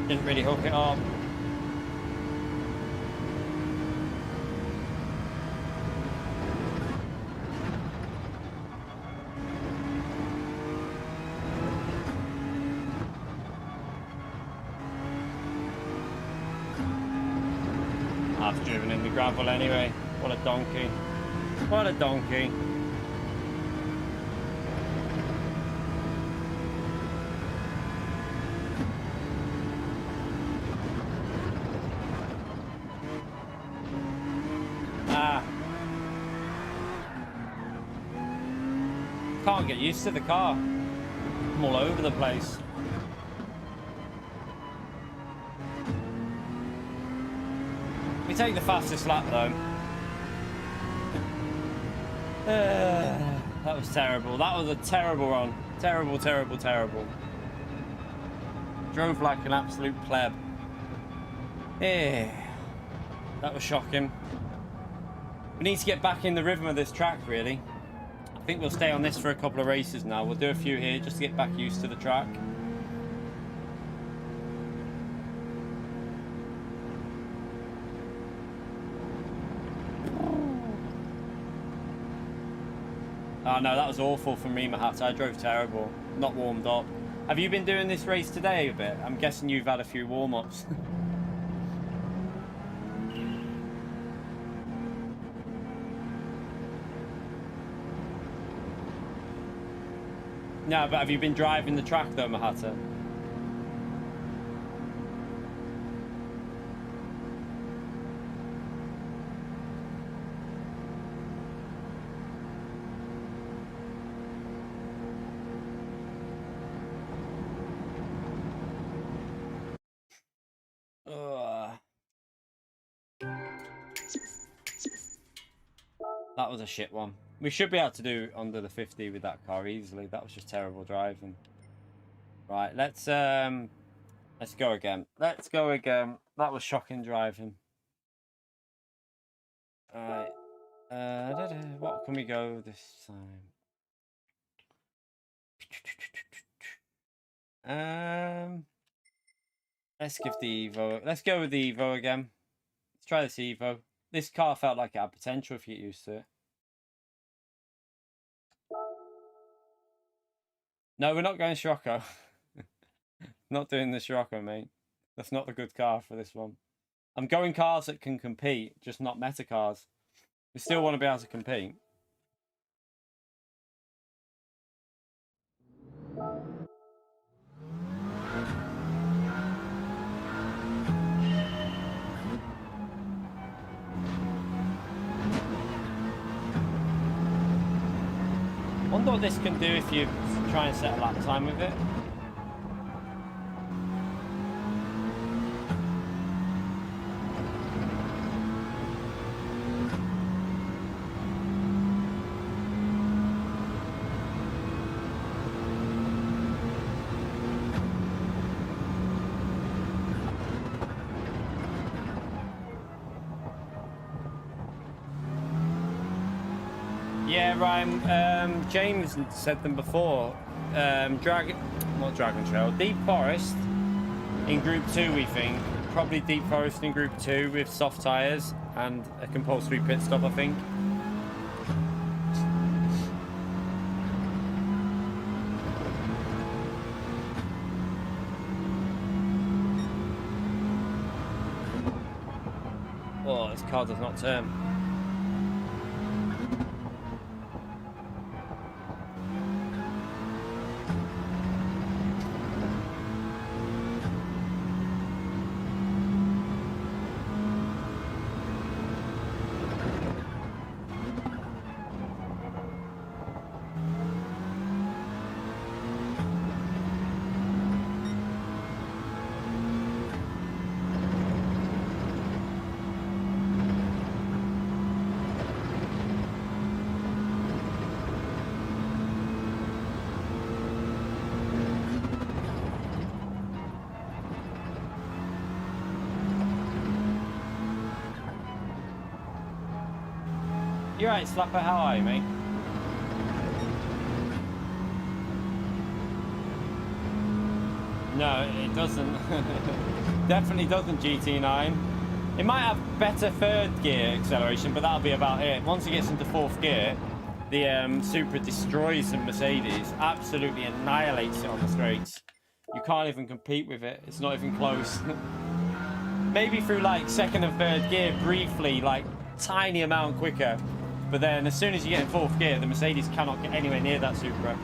Didn't really hook it up. I've driven in the gravel anyway. What a donkey. What a donkey. Can't get used to the car. I'm all over the place. We take the fastest lap though. That was terrible. That was a terrible run. Terrible, terrible, terrible. Drove like an absolute pleb. Yeah. That was shocking. We need to get back in the rhythm of this track, really. I think we'll stay on this for a couple of races now. We'll do a few here just to get back used to the track. Oh no, that was awful from me, Mahat. I drove terrible. Not warmed up. Have you been doing this race today a bit? I'm guessing you've had a few warm-ups. No, but have you been driving the track though, Mahata? That was a shit one. We should be able to do under the 50 with that car easily. That was just terrible driving. Right, let's go again. Let's go again. That was shocking driving. Alright. What can we go this time? Let's give the Evo. Let's go with the Evo again. Let's try this Evo. This car felt like it had potential if you get used to it. No, we're not going Scirocco. Not doing the Scirocco, mate. That's not the good car for this one. I'm going cars that can compete, just not meta cars. We still want to be able to compete. I wonder what this can do if you try and set a lap time with it. Yeah, Ryan, James said them before. Not Dragon Trail, Deep Forest in Group 2, we think. Probably Deep Forest in Group 2 with soft tyres and a compulsory pit stop, I think. Oh, this car does not turn. You're right, Slapper, how are you, mate? No, it doesn't. Definitely doesn't, GT9. It might have better third gear acceleration, but that'll be about it. Once it gets into fourth gear, the Supra destroys the Mercedes, absolutely annihilates it on the straights. You can't even compete with it. It's not even close. Maybe through like second and third gear briefly, like tiny amount quicker. But then as soon as you get in fourth gear, the Mercedes cannot get anywhere near that Supra.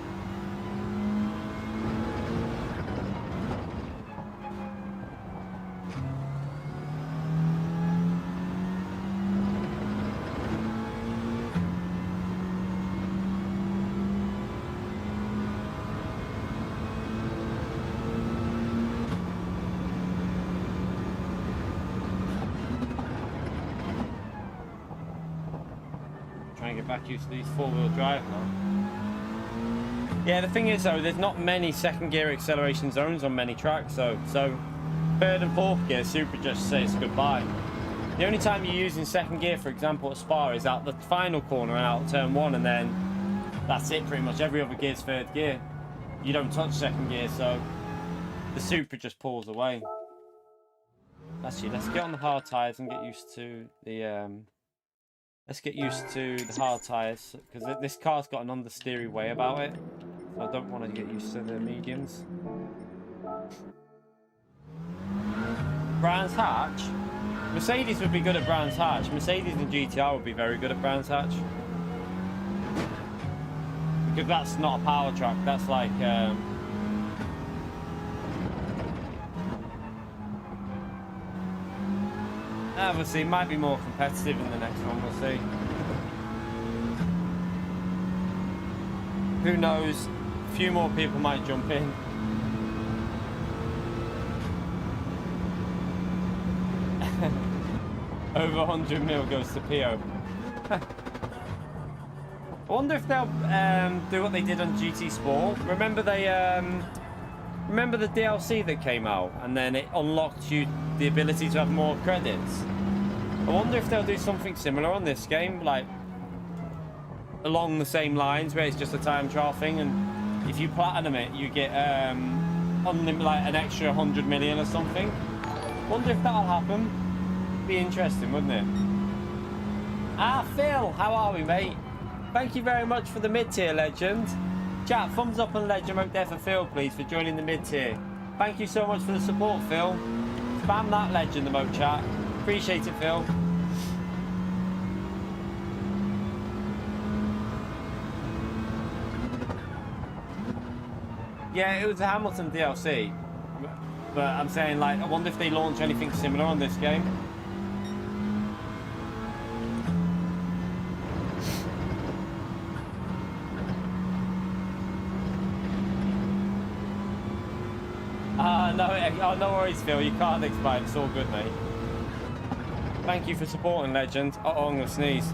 Back used to these four-wheel drive now. Yeah, the thing is though, there's not many second gear acceleration zones on many tracks, so third and fourth gear, Supra just says goodbye. The only time you're using second gear, for example, at Spa is out the final corner and out turn one, and then that's it pretty much. Every other gear's third gear. You don't touch second gear, so the Supra just pulls away. Actually, let's get on the hard tyres and get used to the let's get used to the hard tyres, because this car's got an understeery way about it. So I don't want to get used to the mediums. Brands Hatch? Mercedes would be good at Brands Hatch. Mercedes and GTR would be very good at Brands Hatch. Because that's not a power track, that's like... obviously, it might be more competitive in the next one, we'll see. Who knows? A few more people might jump in. Over 100 mil goes to PO. I wonder if they'll do what they did on GT Sport. Remember they remember the DLC that came out and then it unlocked you the ability to have more credits? I wonder if they'll do something similar on this game, like along the same lines, where it's just a time trial thing, and if you platinum it, you get like an extra 100 million or something. Wonder if that'll happen. Be interesting, wouldn't it? Ah, Phil, how are we, mate? Thank you very much for the mid-tier, legend. Chat, thumbs up and legend emote there for Phil, please, for joining the mid-tier. Thank you so much for the support, Phil. Spam that legend emote, chat. Appreciate it, Phil. Yeah, it was a Hamilton DLC. But I'm saying, like, I wonder if they launch anything similar on this game. No worries, Phil. You can't explain. It's all good, mate. Thank you for supporting, legend. Uh-oh, I'm gonna sneeze.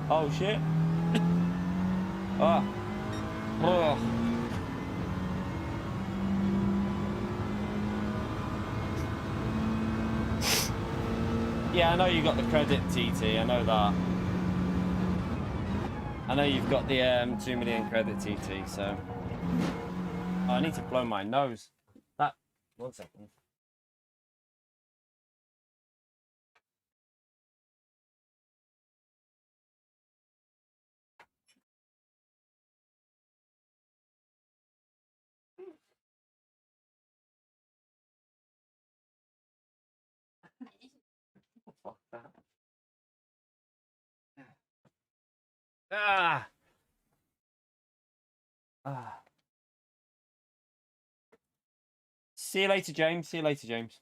Oh, shit. Oh. Oh. Yeah, I know you got the credit, TT. I know that. I know you've got the 2 million credit, TT, so... Oh, I need to blow my nose. That... 1 second. Fuck that. Ah! Ah. See you later, James. See you later, James.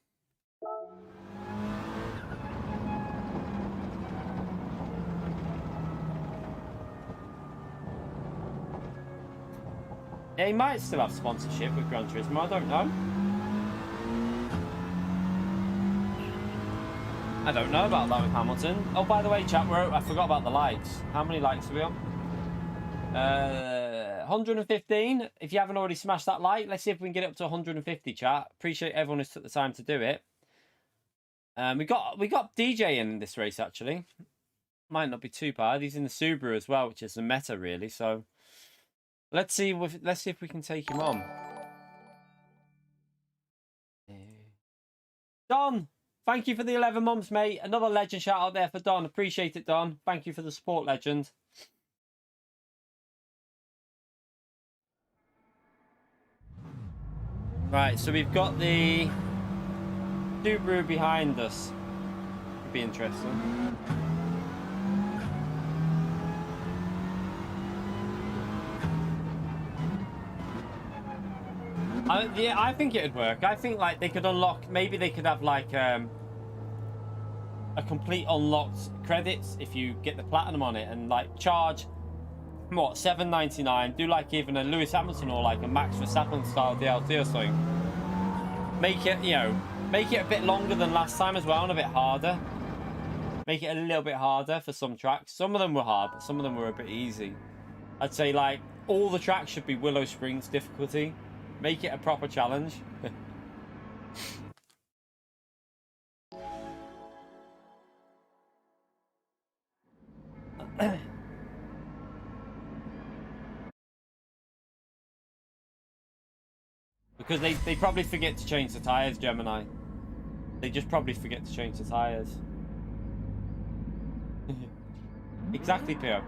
Yeah, he might still have sponsorship with Gran Turismo. I don't know. I don't know about that with Hamilton. Oh, by the way, chat, I forgot about the likes. How many likes are we on? 115. If you haven't already smashed that like, let's see if we can get it up to 150, chat. Appreciate everyone who's took the time to do it. We got DJ in this race, actually. Might not be too bad. He's in the Supra as well, which is the meta, really. So let's see if we can take him on. Don, thank you for the 11 months, mate. Another legend shout out there for Don. Appreciate it, Don. Thank you for the support, legend. Right, so we've got the Subaru behind us. Could be interesting. Yeah, I think it'd work. I think like they could unlock. Maybe they could have like a complete unlocked credits if you get the platinum on it, and like charge what $7.99. Do like even a Lewis Hamilton or like a Max Verstappen style DLC or something. Make it, make it a bit longer than last time as well, and a bit harder. Make it a little bit harder for some tracks. Some of them were hard, but some of them were a bit easy. I'd say like all the tracks should be Willow Springs difficulty. Make it a proper challenge. Because they probably forget to change the tyres, Gemini. They just probably forget to change the tyres. Exactly, Pio.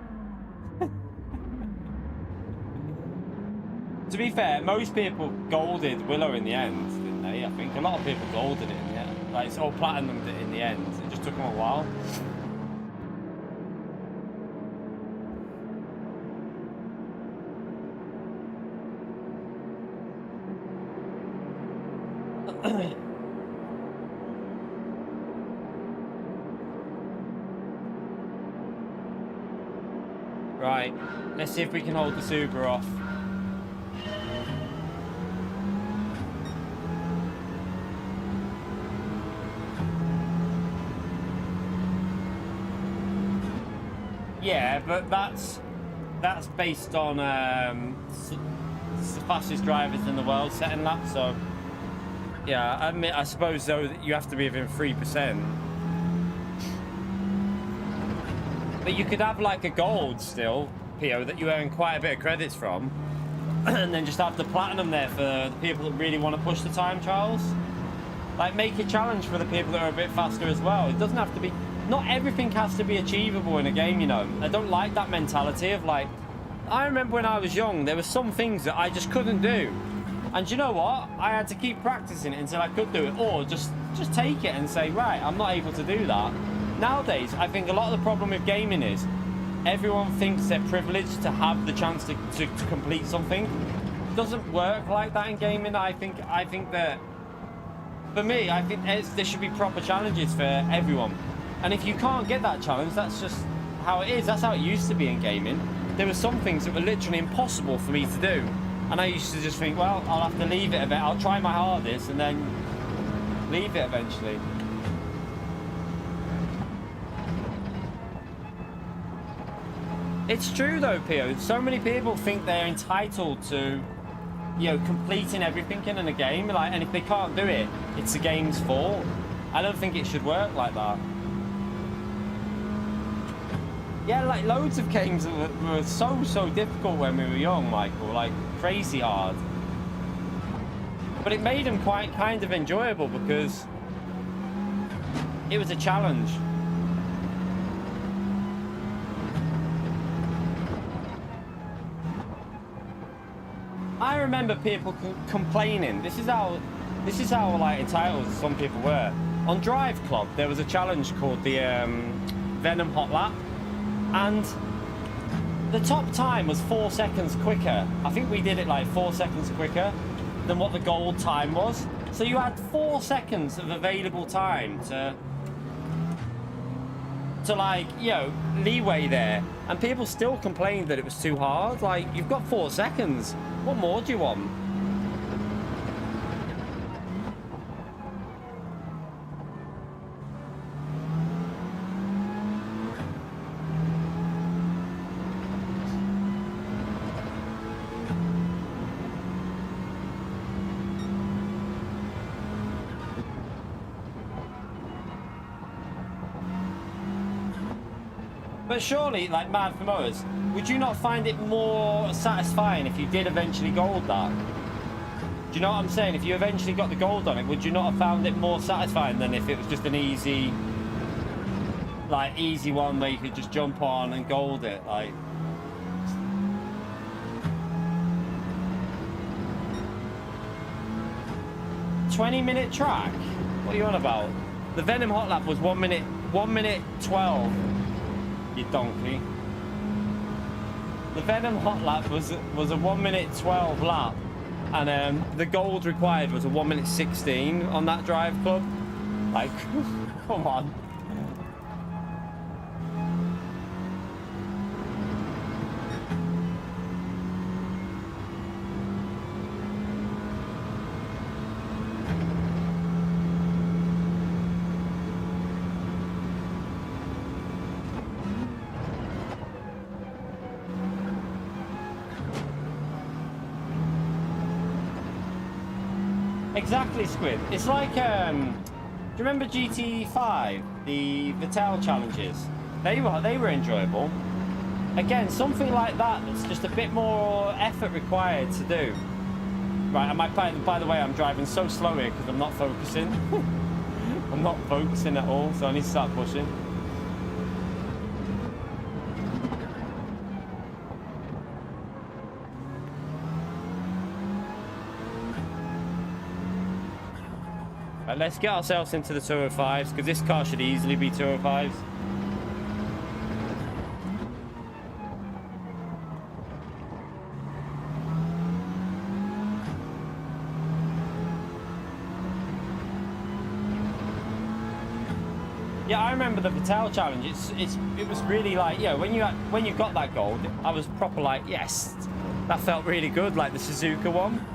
To be fair, most people golded Willow in the end, didn't they? I think a lot of people golded it in the end. Like, it's all platinumed it in the end. It just took them a while. Right, let's see if we can hold the Supra off. Yeah, but that's based on fastest drivers in the world setting laps. So yeah, I suppose though that you have to be within 3%. But you could have like a gold still, PO, that you earn quite a bit of credits from, and then just have the platinum there for the people that really want to push the time trials. Like, make a challenge for the people that are a bit faster as well. It doesn't have to be, not everything has to be achievable in a game, you know. I don't like that mentality of like, I remember when I was young, there were some things that I just couldn't do. And you know what? I had to keep practicing it until I could do it, or just take it and say, right, I'm not able to do that. Nowadays, I think a lot of the problem with gaming is everyone thinks they're privileged to have the chance to complete something. It doesn't work like that in gaming. I think that, for me, I think there should be proper challenges for everyone. And if you can't get that challenge, that's just how it is. That's how it used to be in gaming. There were some things that were literally impossible for me to do. And I used to just think, well, I'll have to leave it a bit. I'll try my hardest and then leave it eventually. It's true though, Pio. So many people think they're entitled to, you know, completing everything in a game. Like, and if they can't do it, it's the game's fault. I don't think it should work like that. Yeah, like loads of games were so difficult when we were young, Michael. Like crazy hard. But it made them quite kind of enjoyable because it was a challenge. I remember people complaining. This is how like entitled some people were. On Drive Club, there was a challenge called the Venom Hot Lap, and the top time was 4 seconds quicker. I think we did it like 4 seconds quicker than what the gold time was. So you had 4 seconds of available time to like, you know, leeway there, and people still complained that it was too hard. Like, you've got 4 seconds. What more do you want? But surely, like Mad for Motors, would you not find it more satisfying if you did eventually gold that? Do you know what I'm saying? If you eventually got the gold on it, would you not have found it more satisfying than if it was just an easy one where you could just jump on and gold it? Like, $20-minute track? What are you on about? The Venom Hot Lap was 1 minute 12. You donkey. The Venom Hot Lap was a 1 minute 12 lap, and the gold required was a 1 minute 16 on that Drive Club. Like, come on. Exactly, Squid. It's like, do you remember GT5, the Vittel challenges? They were enjoyable. Again, something like that that's just a bit more effort required to do. Right, by the way, I'm driving so slow here because I'm not focusing. I'm not focusing at all, so I need to start pushing. Right, let's get ourselves into the 205s, because this car should easily be 205s. Yeah, I remember the Vittel challenge. It was really like, yeah, when you got that gold, I was proper like, yes, that felt really good, like the Suzuka one.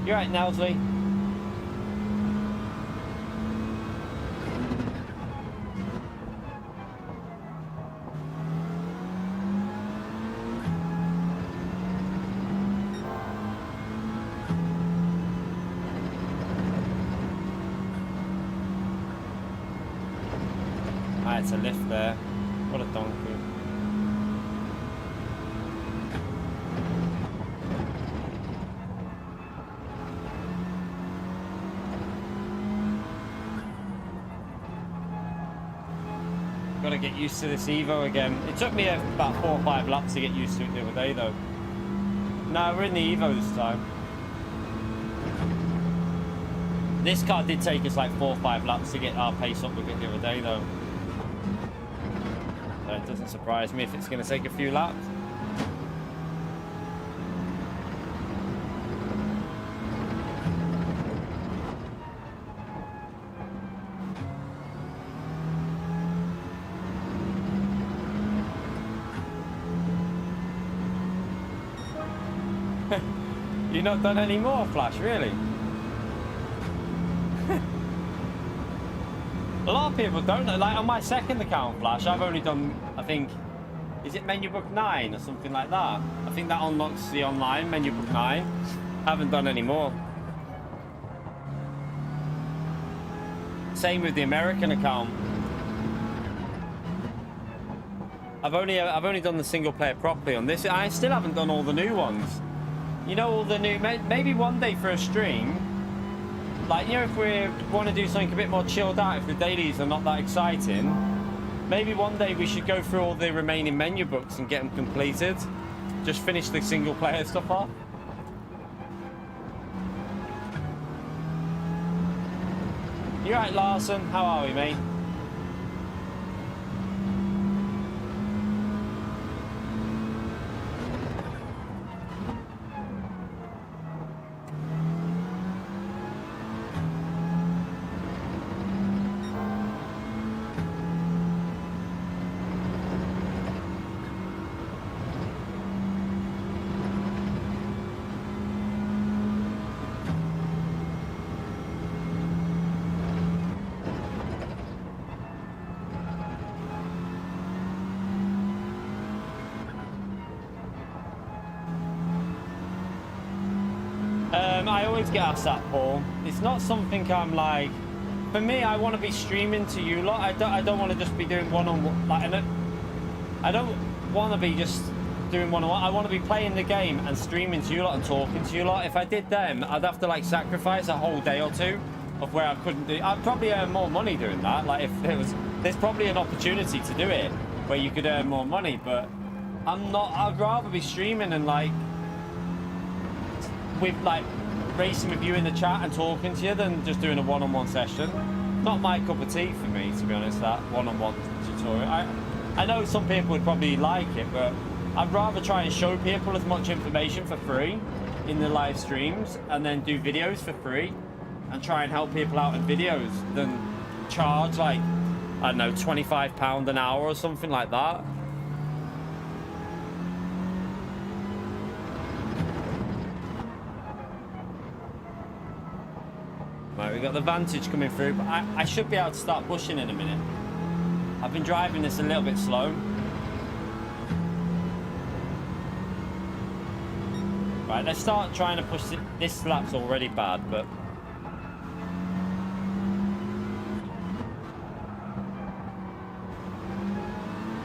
You're right, Nelsley. tried to lift there. What a donkey. Got to get used to this Evo again. It took me about 4 or 5 laps to get used to it the other day though. No, we're in the Evo this time. This car did take us like 4 or 5 laps to get our pace up with it the other day though. So it doesn't surprise me if it's going to take a few laps. You've not done any more, Flash, really? A lot of people don't know. Like on my second account, Flash, I've only done, I think, is it menu book 9 or something like that? I think that unlocks the online menu book 9. I haven't done any more. Same with the American account. I've only done the single player properly on this. I still haven't done all the new ones. You know, all the new, maybe one day for a stream, like, you know, if we want to do something a bit more chilled out, if the dailies are not that exciting, maybe one day we should go through all the remaining menu books and get them completed. Just finish the single player stuff off. You right, Larson? How are we, mate? I always get asked that, Paul. It's not something I'm like. For me, I want to be streaming to you lot. I don't want to just be doing one-on-one. Like, I don't want to be just doing one-on-one. I want to be playing the game and streaming to you lot and talking to you lot. If I did them, I'd have to like sacrifice a whole day or two of where I couldn't do. I'd probably earn more money doing that. Like if there was, there's probably an opportunity to do it where you could earn more money. But I'm not. I'd rather be streaming and like with like racing with you in the chat and talking to you than just doing a one-on-one session. Not my cup of tea for me, to be honest, that one-on-one tutorial. I know some people would probably like it, but I'd rather try and show people as much information for free in the live streams and then do videos for free and try and help people out in videos than charge like, I don't know, £25 an hour or something like that. Right, we got the Vantage coming through, but I should be able to start pushing in a minute. I've been driving this a little bit slow. Right, let's start trying to push it. This lap's already bad, but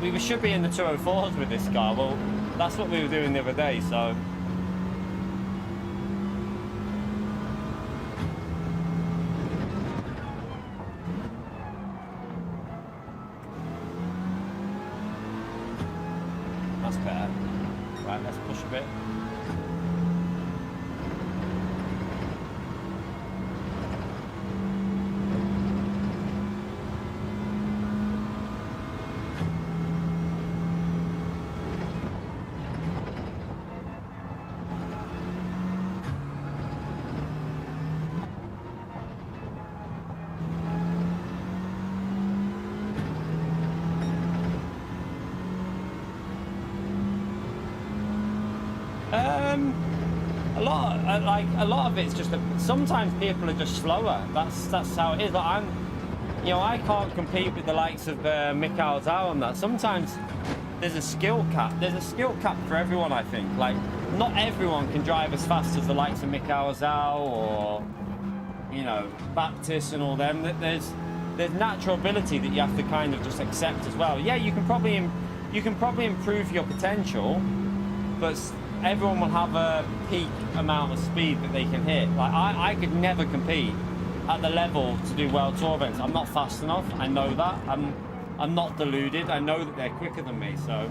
we should be in the 204s with this car. Well, that's what we were doing the other day, so. That's better. Right, let's push a bit. A lot of it's just sometimes people are just slower. That's how it is. Like I can't compete with the likes of Mikhail Zhao on that. Sometimes there's a skill cap. There's a skill cap for everyone, I think. Like not everyone can drive as fast as the likes of Mikhail Zhao or Baptist and all them. there's natural ability that you have to kind of just accept as well. Yeah, you can probably improve your potential, but everyone will have a peak amount of speed that they can hit. Like I could never compete at the level to do world tour events. I'm not fast enough. I know that. I'm not deluded. I know that they're quicker than me. So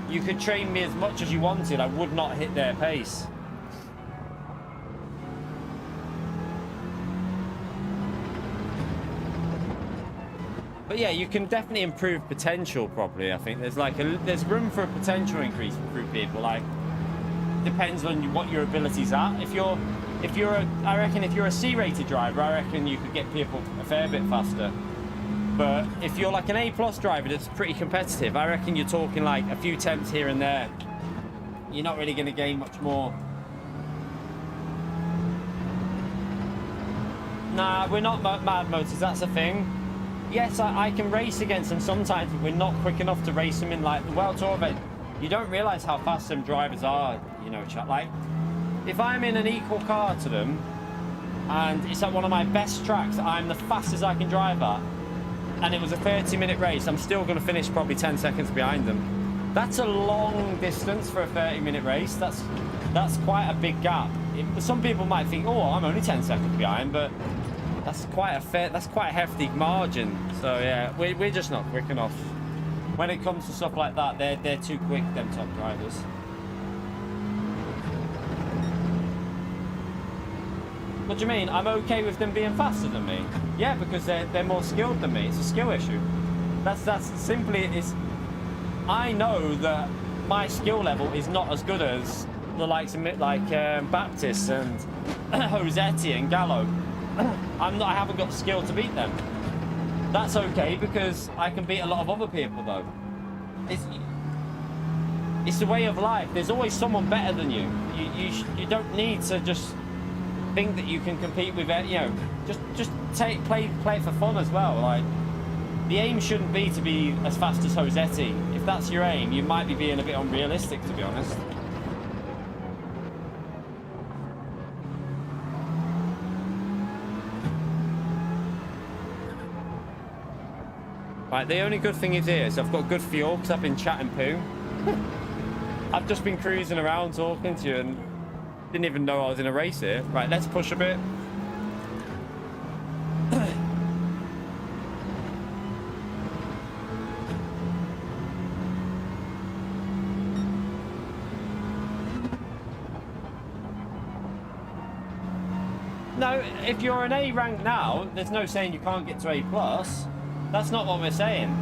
you could train me as much as you wanted. I would not hit their pace. But yeah, you can definitely improve potential properly. I think there's room for a potential increase through people. Like, depends on what your abilities are. I reckon if you're a C-rated driver, I reckon you could get people a fair bit faster. But if you're like an A+ driver that's pretty competitive, I reckon you're talking like a few temps here and there. You're not really going to gain much more. Nah, we're not mad motors, that's the thing. Yes, I can race against them sometimes, but we're not quick enough to race them in like the World Tour event. You don't realise how fast some drivers are, you know, chat. Like, if I'm in an equal car to them, and it's at one of my best tracks, I'm the fastest I can drive at, and it was a 30-minute race, I'm still going to finish probably 10 seconds behind them. That's a long distance for a 30-minute race. That's quite a big gap. Some people might think, oh, I'm only 10 seconds behind, but that's quite a hefty margin. So yeah, we're just not quick enough. When it comes to stuff like that, they're too quick, them top drivers. What do you mean? I'm okay with them being faster than me? Yeah, because they're more skilled than me. It's a skill issue. That's simply it's. I know that my skill level is not as good as the likes of Baptist and Rossetti and Gallo. I haven't got the skill to beat them. That's okay because I can beat a lot of other people though. It's the way of life. There's always someone better than you. You don't need to just think that you can compete with it. You know, just play it for fun as well. Like, the aim shouldn't be to be as fast as Rossetti. If that's your aim, you might be being a bit unrealistic, to be honest. Right, the only good thing is I've got good fuel because I've been chatting poo. I've just been cruising around talking to you and didn't even know I was in a race here. Right, let's push a bit. No, if you're an A rank now, there's no saying you can't get to A+. That's not what we're saying.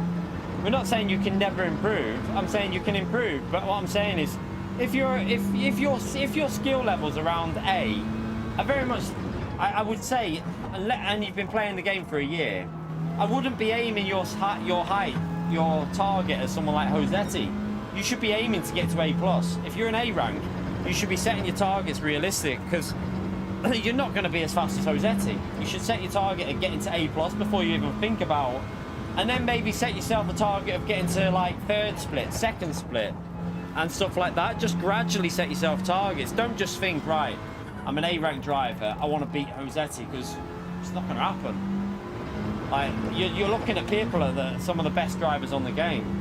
We're not saying you can never improve. I'm saying you can improve. But what I'm saying is, if your skill levels around A, I would say, and you've been playing the game for a year, I wouldn't be aiming your target as someone like Rossetti. You should be aiming to get to A+. If you're an A rank, you should be setting your targets realistic, because you're not going to be as fast as Rossetti. You should set your target at getting to A+ before you even think about, and then maybe set yourself a target of getting to like third split, second split, and stuff like that. Just gradually set yourself targets. Don't just think, right, I'm an A rank driver, I want to beat Rossetti, because it's not going to happen. Like, you're looking at people at some of the best drivers on the game.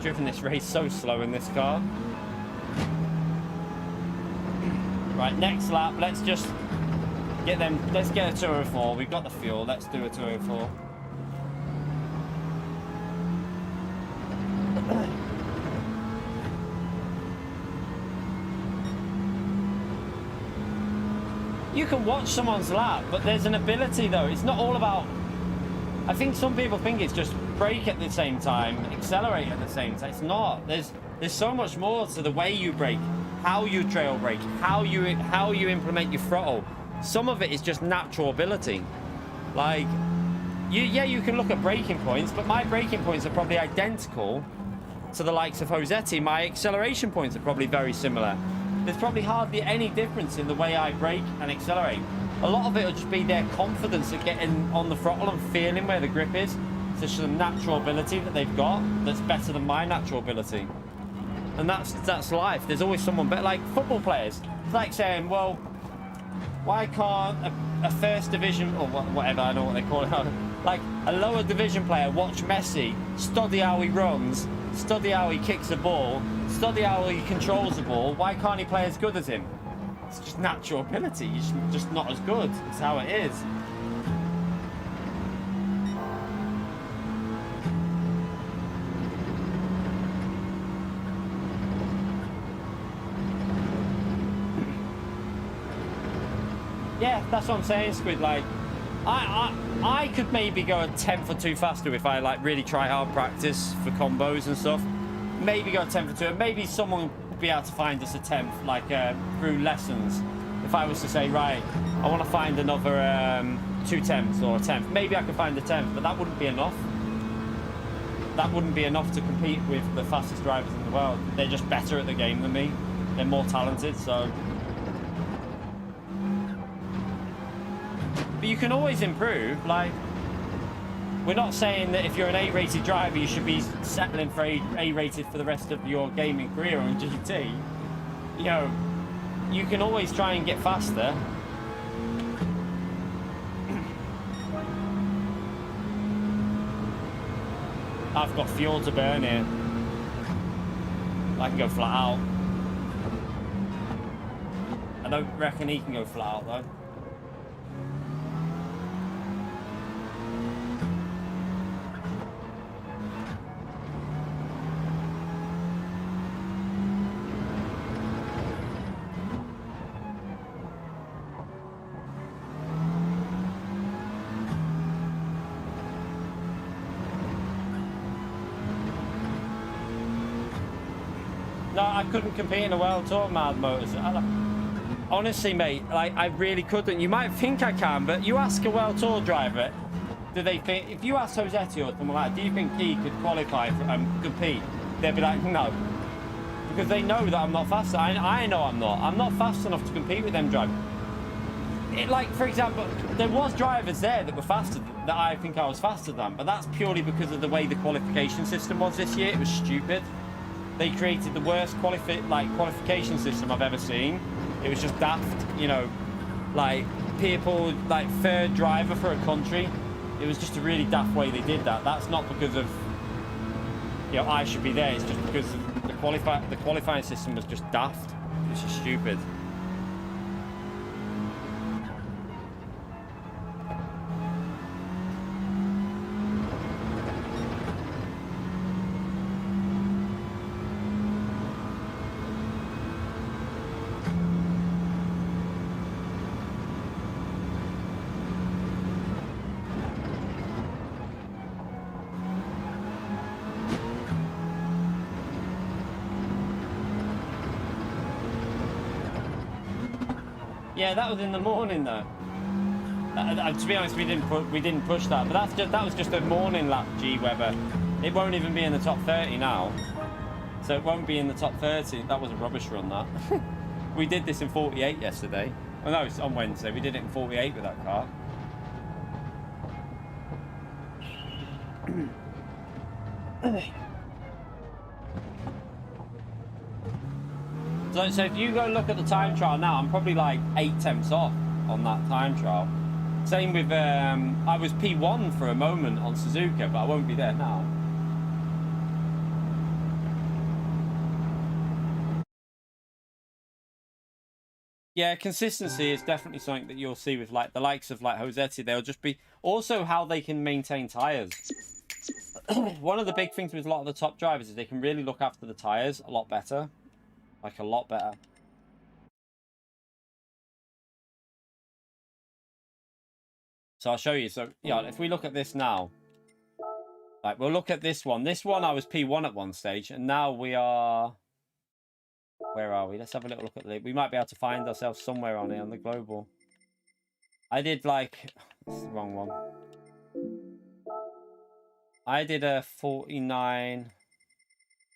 Driven this race so slow in this car. Right, next lap, let's just get them, let's get a 204. We've got the fuel, let's do a 204. You can watch someone's lap, but there's an ability though. It's not all about, I think some people think it's just brake at the same time, accelerate at the same time. It's not. There's so much more to the way you brake, how you trail brake, how you implement your throttle. Some of it is just natural ability. Like, you can look at braking points, but my braking points are probably identical to the likes of Rossetti. My acceleration points are probably very similar. There's probably hardly any difference in the way I brake and accelerate. A lot of it will just be their confidence at getting on the throttle and feeling where the grip is. It's just a natural ability that they've got that's better than my natural ability. And that's life. There's always someone better. Like football players. It's like saying, well, why can't a first division, or whatever, I know what they call it, like a lower division player watch Messi, study how he runs, study how he kicks the ball, study how he controls the ball? Why can't he play as good as him? It's just natural ability. You're just not as good. It's how it is. Yeah, that's what I'm saying, Squid. Like, I could maybe go a tenth or two faster if I like really try hard practice for combos and stuff. Maybe go a tenth or two, and maybe someone would be able to find us a tenth, like through lessons. If I was to say, right, I want to find another 2 tenths or a tenth, maybe I could find a tenth, but that wouldn't be enough. That wouldn't be enough to compete with the fastest drivers in the world. They're just better at the game than me. They're more talented, so. But you can always improve. Like, we're not saying that if you're an A-rated driver, you should be settling for A-rated for the rest of your gaming career on GT. You know, you can always try and get faster. I've got fuel to burn here. I can go flat out. I don't reckon he can go flat out though. No, I couldn't compete in a world tour, Mad Motors. Honestly, mate, like, I really couldn't. You might think I can, but you ask a world tour driver, do they think, if you ask Josetti or someone like that, do you think he could qualify for compete? They'd be like, no. Because they know that I'm not fast. I know I'm not. I'm not fast enough to compete with them drivers. Like, for example, there was drivers there that were faster, that I think I was faster than, but that's purely because of the way the qualification system was this year. It was stupid. They created the worst qualification system I've ever seen. It was just daft, you know, like people, like third driver for a country. It was just a really daft way they did that. That's not because of, you know, I should be there. It's just because the qualifying system was just daft. It was just stupid. Yeah, that was in the morning though. To be honest, we didn't push that, but that was just a morning lap G Weber. It won't even be in the top 30 now, so it won't be in the top 30. That was a rubbish run. That we did this in 48 yesterday. Oh no, it's on Wednesday. We did it in 48 with that car. So if you go look at the time trial now, I'm probably like 8 tenths off on that time trial. Same with, I was P1 for a moment on Suzuka, but I won't be there now. Yeah, consistency is definitely something that you'll see with like the likes of like Josetti. They'll just be, also how they can maintain tires. One of the big things with a lot of the top drivers is they can really look after the tires a lot better. Like a lot better. So I'll show you. So yeah, if we look at this now, like we'll look at this one. This one I was P1 at one stage, and now we are. Where are we? Let's have a little look at the. We might be able to find ourselves somewhere on here on the global. I did like. That's the wrong one. I did a 49.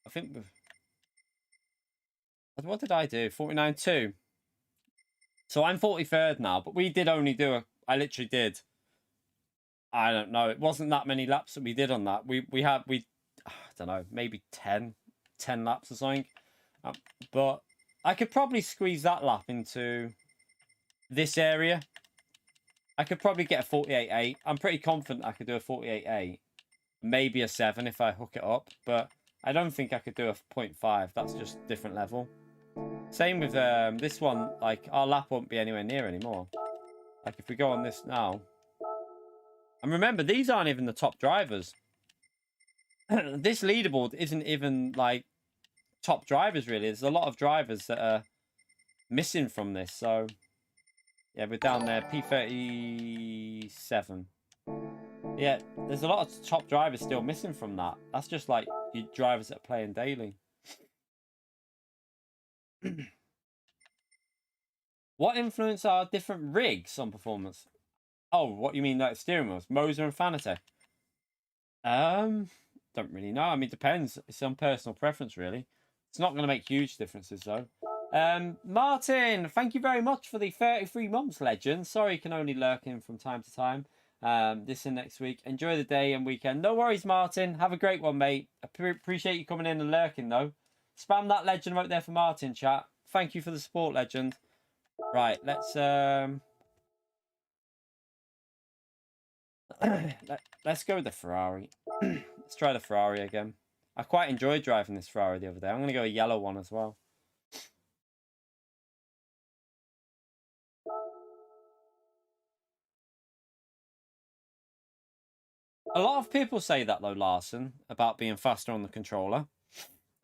I think. What did I do? 49.2. So I'm 43rd now, but we did only do a. I literally did. I don't know. It wasn't that many laps that we did on that. We I don't know, maybe 10 laps or something. But I could probably squeeze that lap into this area. I could probably get a 48.8. I'm pretty confident I could do a 48.8. Maybe a 7 if I hook it up. But I don't think I could do a 0.5. That's just different level. Same with this one. Like, our lap won't be anywhere near anymore. Like, if we go on this now. And remember, these aren't even the top drivers. This leaderboard isn't even, like, top drivers, really. There's a lot of drivers that are missing from this. So, yeah, we're down there. P37. Yeah, there's a lot of top drivers still missing from that. That's just, like, your drivers that are playing daily. What influence are different rigs on performance? Oh, what you mean, like steering wheels? Moser and Fanatec? Don't really know. I mean, it depends. It's on personal preference, really. It's not going to make huge differences, though. Martin, thank you very much for the 33 months, legend. Sorry you can only lurk in from time to time. This and next week. Enjoy the day and weekend. No worries, Martin. Have a great one, mate. Appreciate you coming in and lurking, though. Spam that legend right there for Martin, chat. Thank you for the support, legend. Right, let's go with the Ferrari. Let's try the Ferrari again. I quite enjoyed driving this Ferrari the other day. I'm going to go a yellow one as well. A lot of people say that, though, Larson, about being faster on the controller.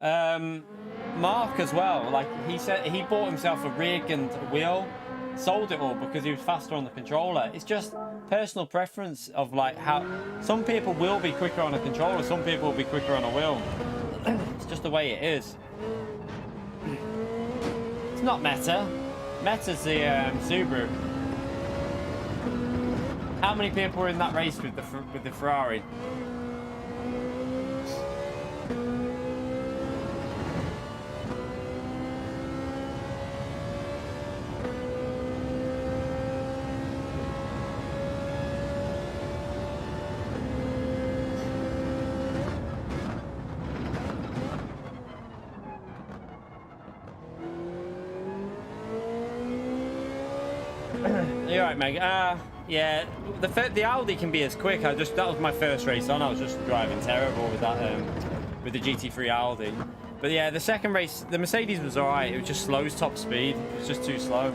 Mark as well, like he said, he bought himself a rig and a wheel, sold it all because he was faster on the controller. It's just personal preference of like how some people will be quicker on a controller, some people will be quicker on a wheel. It's just the way it is. It's not Meta. Meta's the Subaru. How many people were in that race with the Ferrari? You're right, Meg. Yeah, the Audi can be as quick. That was my first race on. I was just driving terrible with that with the GT3 Audi. But yeah, the second race, the Mercedes was alright. It was just slow top speed. It was just too slow.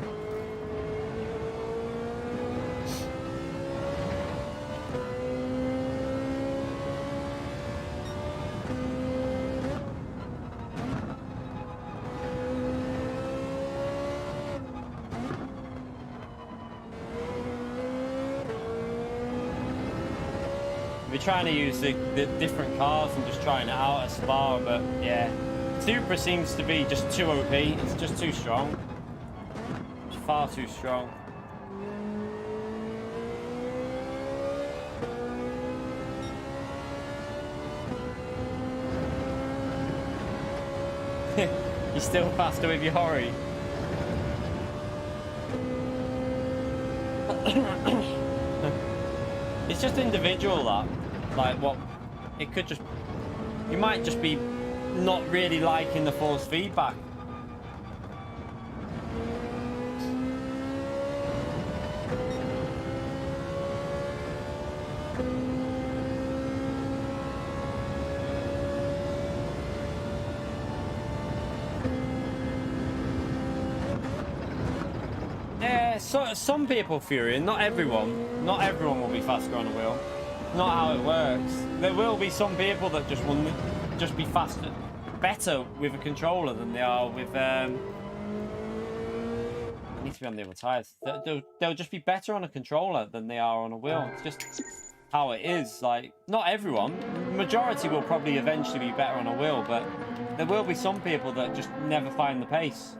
Trying to use the different cars and just trying it out at Spa, but yeah, Supra seems to be just too OP. It's just too strong. It's far too strong. You're still faster with your Hori. It's just individual, that. Like, what it could just, you might just be not really liking the force feedback. Yeah, so some people, Fury, not everyone will be faster on a wheel. Not how it works. There will be some people that just will just be faster, better with a controller than they are with. It needs to be on the other tires. They'll just be better on a controller than they are on a wheel. It's just how it is. Like, not everyone. Majority will probably eventually be better on a wheel, but there will be some people that just never find the pace.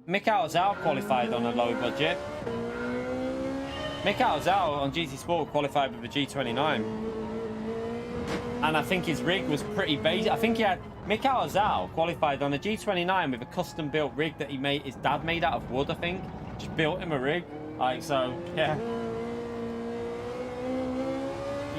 Mikao Zhao qualified on a low budget. Mikao Zhao on GT Sport qualified with a G29. And I think his rig was pretty basic. I think he had... Mikao Zhao qualified on a G29 with a custom built rig that his dad made out of wood, I think. Just built him a rig. Like, so, yeah.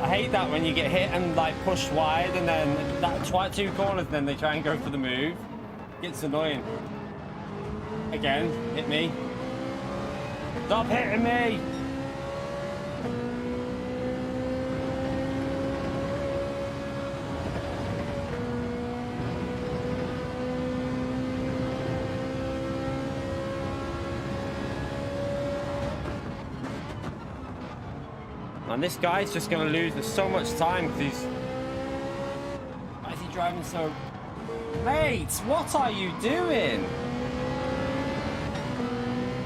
I hate that when you get hit and like pushed wide and then that try 2 corners and then they try and go for the move. It's annoying. Again, hit me. Stop hitting me! And this guy's just going to lose so much time because he's... Why is he driving so... Mate, what are you doing?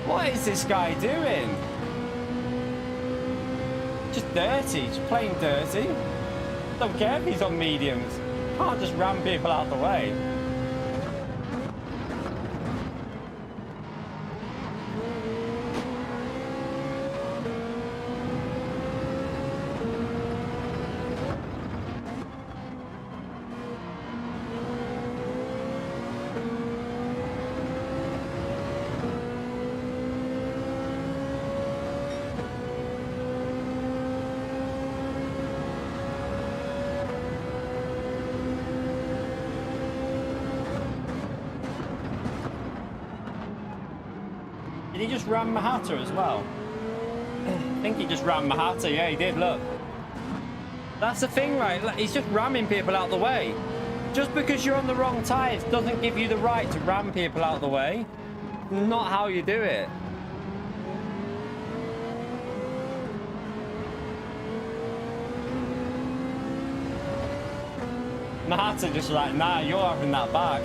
What is this guy doing? Just dirty, just plain dirty. Don't care if he's on mediums. Can't just ram people out of the way. Did he just ram Mahata as well? I think he just rammed Mahata. Yeah, he did, look. That's the thing, right? He's just ramming people out the way. Just because you're on the wrong tyres doesn't give you the right to ram people out the way. Not how you do it. Mahata just like, nah, you're having that back.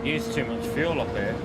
Use too much fuel up here.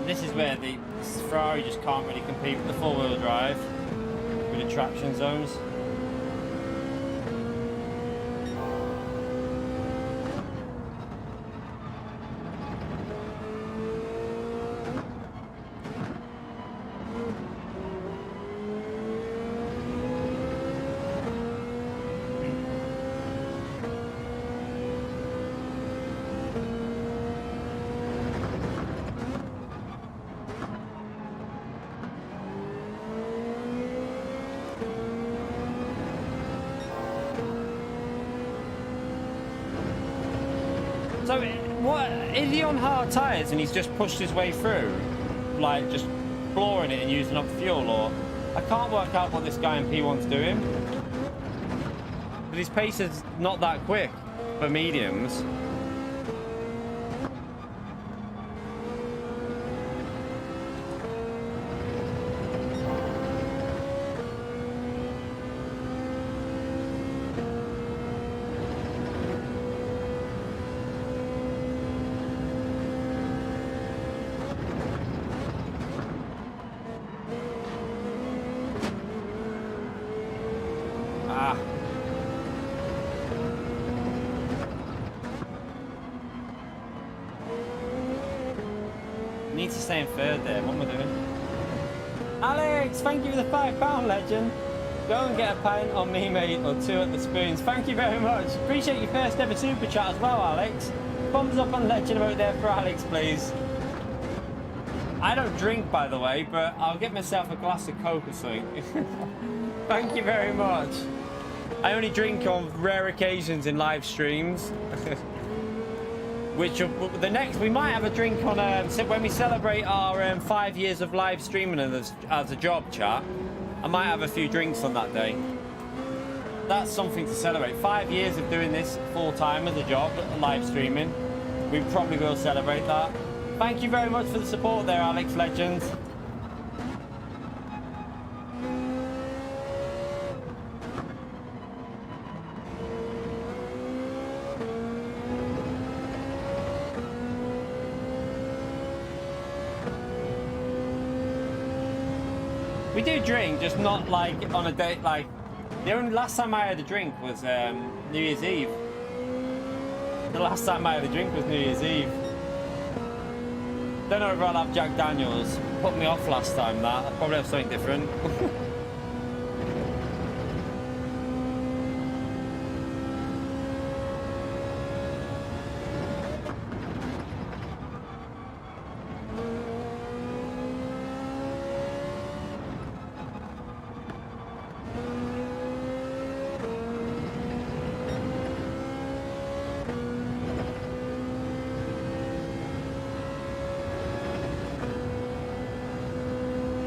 This is where the Ferrari just can't really compete with the four-wheel drive with the traction zones. So, what, is he on hard tyres and he's just pushed his way through? Like, just flooring it and using up fuel? Or, I can't work out what this guy in P1's doing. But his pace is not that quick for mediums. need to stay in third there. What am I doing? Alex, thank you for the £5 legend. Go and get a pint on me, mate, or 2 at the spoons. Thank you very much. Appreciate your first ever super chat as well, Alex. Thumbs up on legend about there for Alex, please. I don't drink, by the way, but I'll get myself a glass of Coke or something. Thank you very much. I only drink on rare occasions in live streams. Which the next, we might have a drink on when we celebrate our 5 years of live streaming as a job chat. I might have a few drinks on that day. That's something to celebrate. 5 years of doing this full time as a job, live streaming. We probably will celebrate that. Thank you very much for the support there, Alex Legends. We do drink, just not like on a date. Like the only last time I had a drink was New Year's Eve. The last time I had a drink was New Year's Eve. Don't know if I'll have Jack Daniels. Put me off last time. That I'll probably have something different.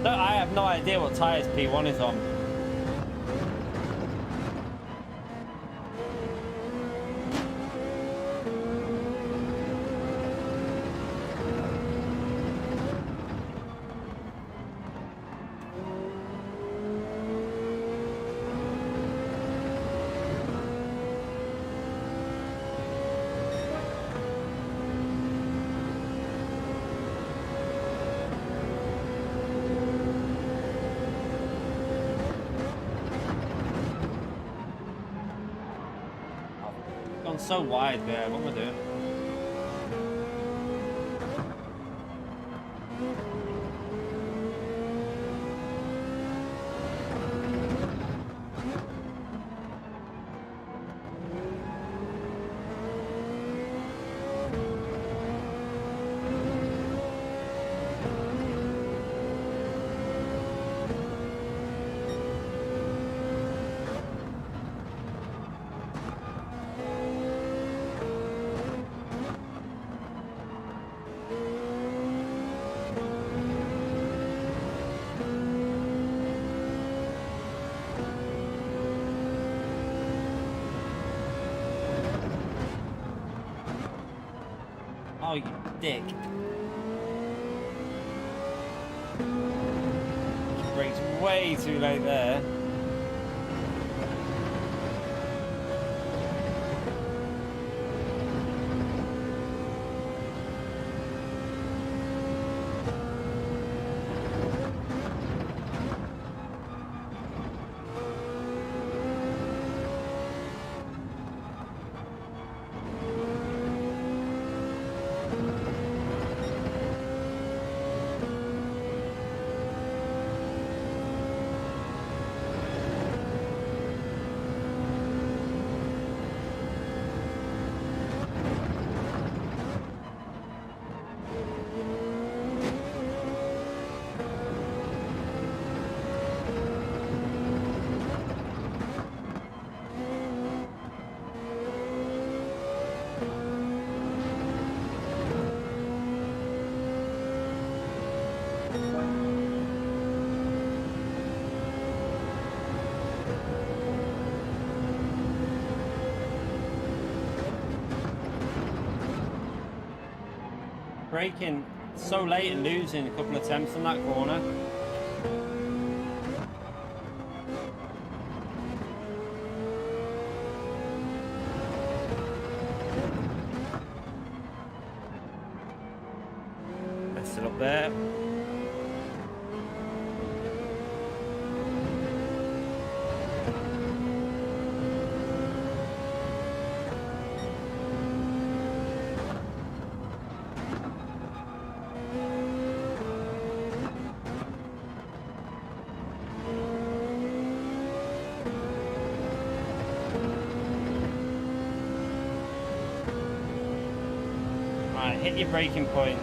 I have no idea what tyres P1 is on. So wide there, what am I doing? Oh, you dick. Brakes way too late there. Braking so late and losing a couple of attempts on that corner. Messed it up there. Alright, hit your braking point.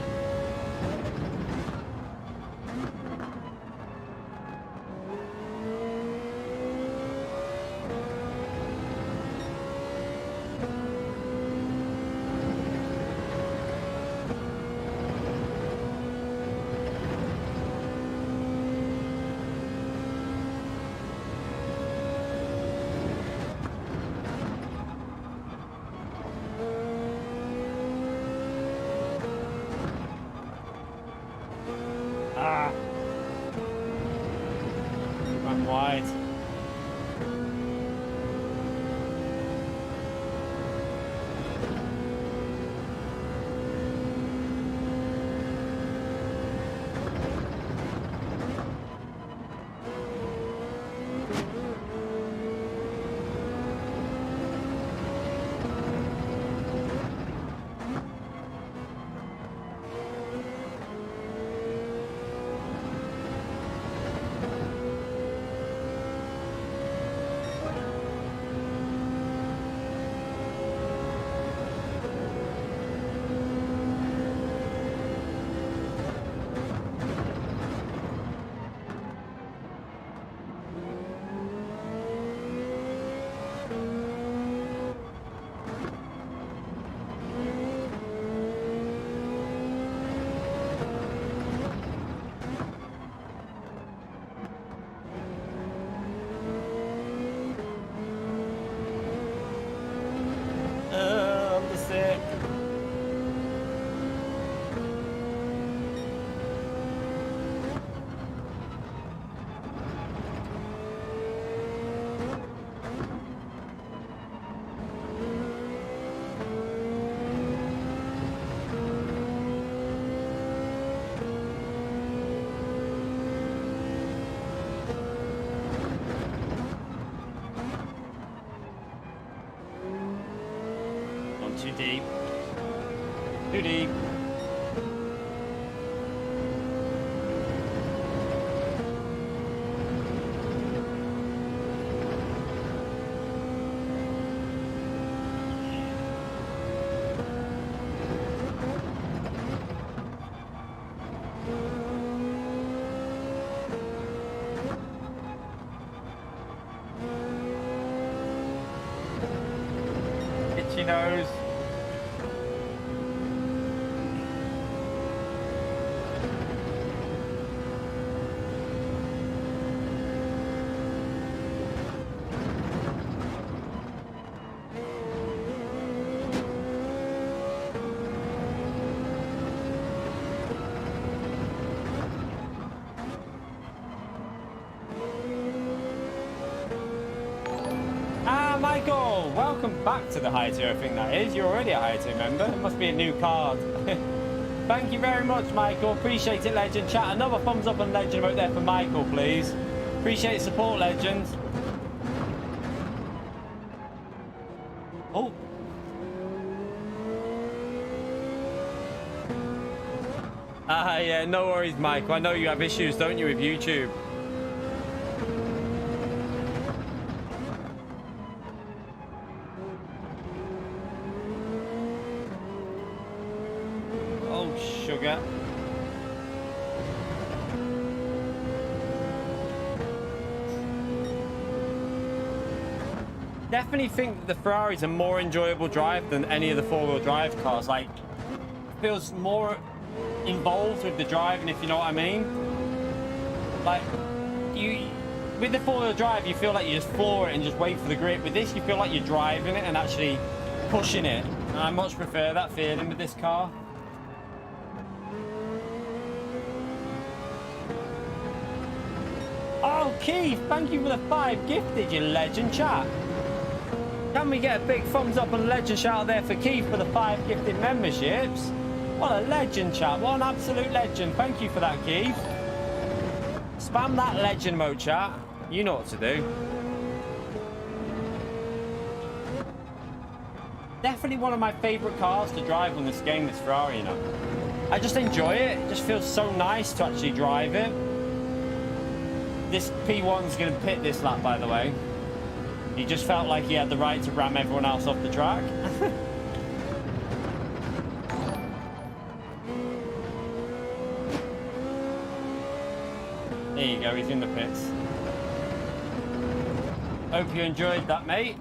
Run wide. I'm sick. Too deep. Too deep. Itchy nose. Michael, welcome back to the high tier. I think that is. You're already a high tier member. It must be a new card. Thank you very much, Michael. Appreciate it, Legend. Chat, another thumbs up and Legend out there for Michael, please. Appreciate the support, Legend. Oh. Yeah, no worries, Michael. I know you have issues, don't you, with YouTube? Sugar. Definitely think that the Ferrari's a more enjoyable drive than any of the four-wheel drive cars. Like, feels more involved with the driving, if you know what I mean. Like, with the four-wheel drive, you feel like you just floor it and just wait for the grip. With this, you feel like you're driving it and actually pushing it. And I much prefer that feeling with this car. Oh, Keith, thank you for the 5 gifted, you legend. Chat, can we get a big thumbs up and legend shout out there for Keith for the 5 gifted memberships? What a legend, chat. What an absolute legend. Thank you for that, Keith. Spam that legend mode, chat. You know what to do. Definitely one of my favourite cars to drive on this game, this Ferrari, you know. I just enjoy it. It just feels so nice to actually drive it. This P1's going to pit this lap, by the way. He just felt like he had the right to ram everyone else off the track. There you go, he's in the pits. Hope you enjoyed that, mate.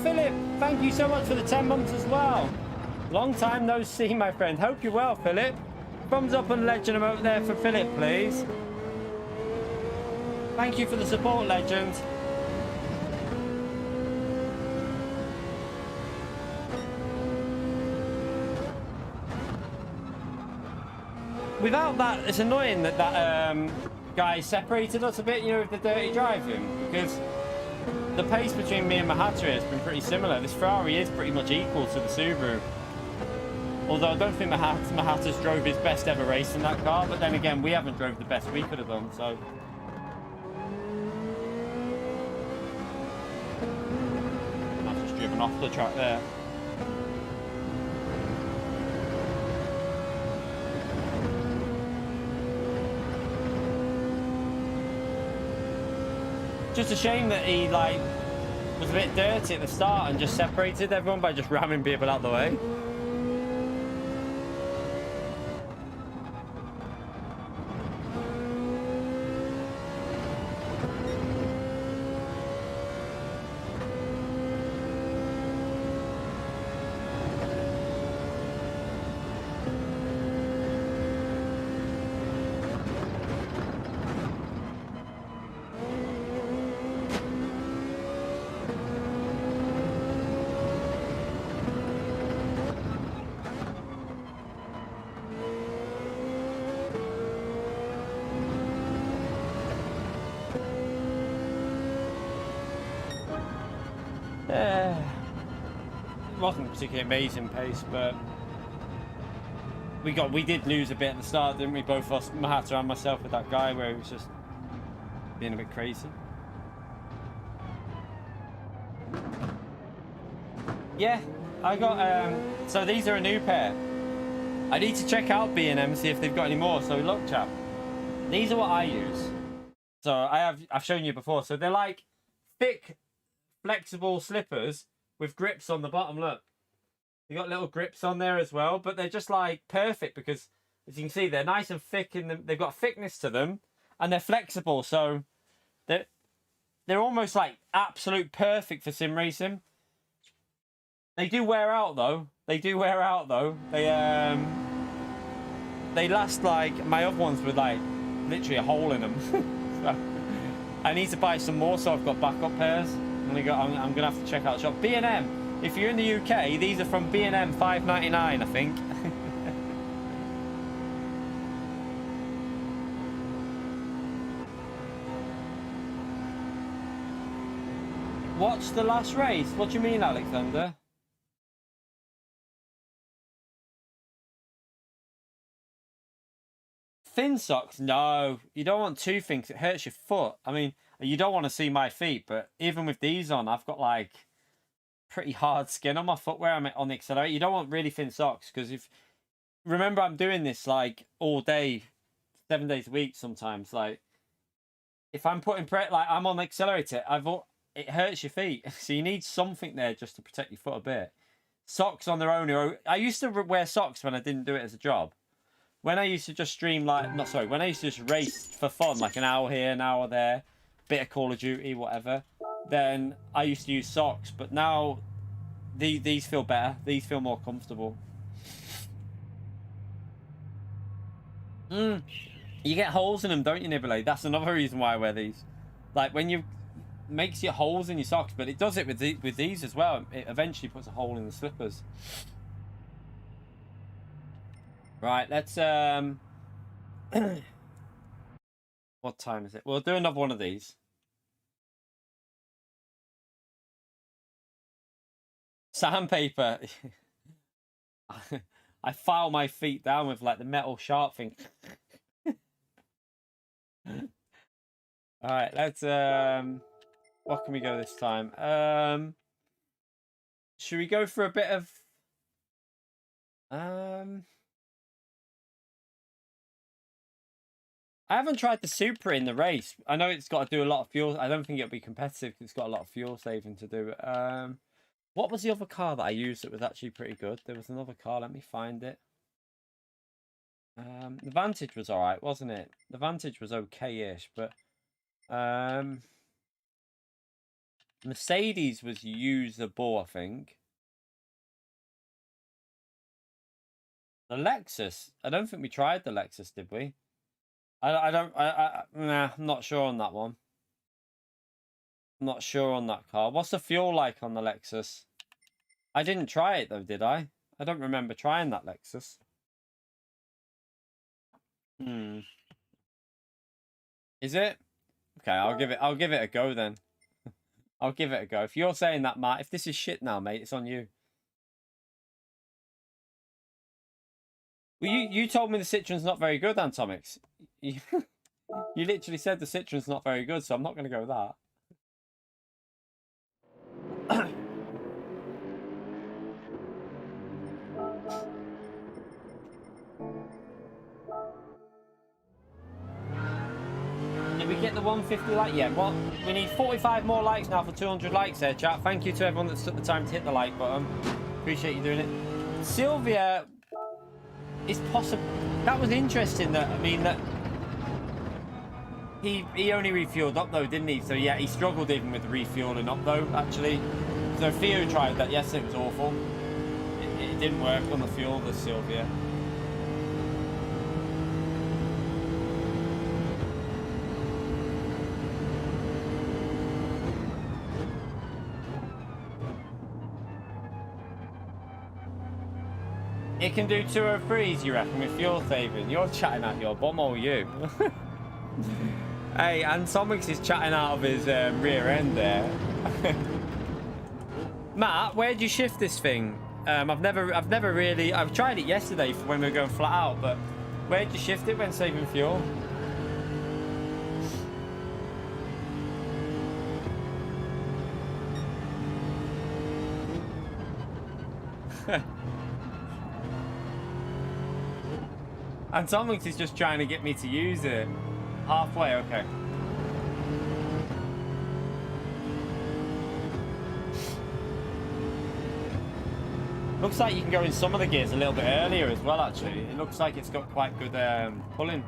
Philip, thank you so much for the 10 months as well. Long time no see, my friend. Hope you're well, Philip. Thumbs up and legend emote there for Philip, please. Thank you for the support, legend. Without that, it's annoying that that guy separated us a bit, you know, with the dirty driving, because the pace between me and Mahatra has been pretty similar. This Ferrari is pretty much equal to the Subaru. Although I don't think Mahata's drove his best ever race in that car, but then again, we haven't drove the best we could have done, so. I've just driven off the track there. Just a shame that he like was a bit dirty at the start and just separated everyone by just ramming people out the way. It wasn't a particularly amazing pace, but we did lose a bit at the start, didn't we? Both us, Mahata and myself, with that guy where he was just being a bit crazy. Yeah, I got so these are a new pair. I need to check out B&M, see if they've got any more. So look, chap, these are what I use. So I've shown you before. So they're like thick, flexible slippers with grips on the bottom. Look, you got little grips on there as well, but they're just like perfect because, as you can see, they're nice and thick in them. They've got thickness to them and they're flexible, so they're almost like absolute perfect for sim racing. They do wear out though. They last like my other ones with like literally a hole in them. So I need to buy some more, so I've got backup pairs. I'm gonna have to check out the shop. B&M, if you're in the UK, these are from B&M, $5.99, I think. Watch the last race? What do you mean, Alexander? Thin socks? No, you don't want too thin, 'cause it hurts your foot. I mean, you don't want to see my feet, but even with these on, I've got like pretty hard skin on my foot where I'm on the accelerator. You don't want really thin socks, because if remember, I'm doing this like all day, 7 days a week sometimes. Like if I'm putting like I'm on the accelerator, it hurts your feet, so you need something there just to protect your foot a bit. Socks on their own. I used to wear socks when I didn't do it as a job. When I used to just stream when I used to just race for fun, like an hour here, an hour there, bit of Call of Duty, whatever, then I used to use socks. But now these feel better. These feel more comfortable. You get holes in them, don't you, Nibble? That's another reason why I wear these. Like when you makes your holes in your socks, but it does it with these as well. It eventually puts a hole in the slippers. Right, let's what time is it? We'll do another one of these. Sandpaper. I file my feet down with like the metal sharp thing. All right, let's what can we go this time? Should we go for a bit of I haven't tried the Supra in the race. I know it's got to do a lot of fuel. I don't think it'll be competitive because it's got a lot of fuel saving to do. What was the other car that I used that was actually pretty good? There was another car. Let me find it. The Vantage was all right, wasn't it? The Vantage was okay-ish, but Mercedes was usable, I think. The Lexus. I don't think we tried the Lexus, did we? Nah, I'm not sure on that one. I'm not sure on that car. What's the fuel like on the Lexus? I didn't try it though, did I? I don't remember trying that Lexus. Is it? Okay, I'll give it a go then. I'll give it a go. If you're saying that, Matt, if this is shit now, mate, it's on you. Well, you told me the Citroen's not very good, Antomix. You literally said the Citroen's not very good, so I'm not going to go with that. Did we get the 150 like? Yeah, well, we need 45 more likes now for 200 likes there, chat. Thank you to everyone that took the time to hit the like button. Appreciate you doing it. Sylvia is possible. That was interesting that, I mean, that he only refueled up though, didn't he? So yeah, he struggled even with refueling up though, actually. So Theo tried that. Yes, it was awful. It didn't work on the fuel, the Sylvia. It can do 203s, you reckon, with fuel saving? You're chatting out your bum, or you? Hey, and Somix is chatting out of his rear end there. Matt, where'd you shift this thing? I've never really. I've tried it yesterday for when we were going flat out, but where'd you shift it when saving fuel? And Somix is just trying to get me to use it. Halfway, okay. Looks like you can go in some of the gears a little bit earlier as well, actually. It looks like it's got quite good pulling.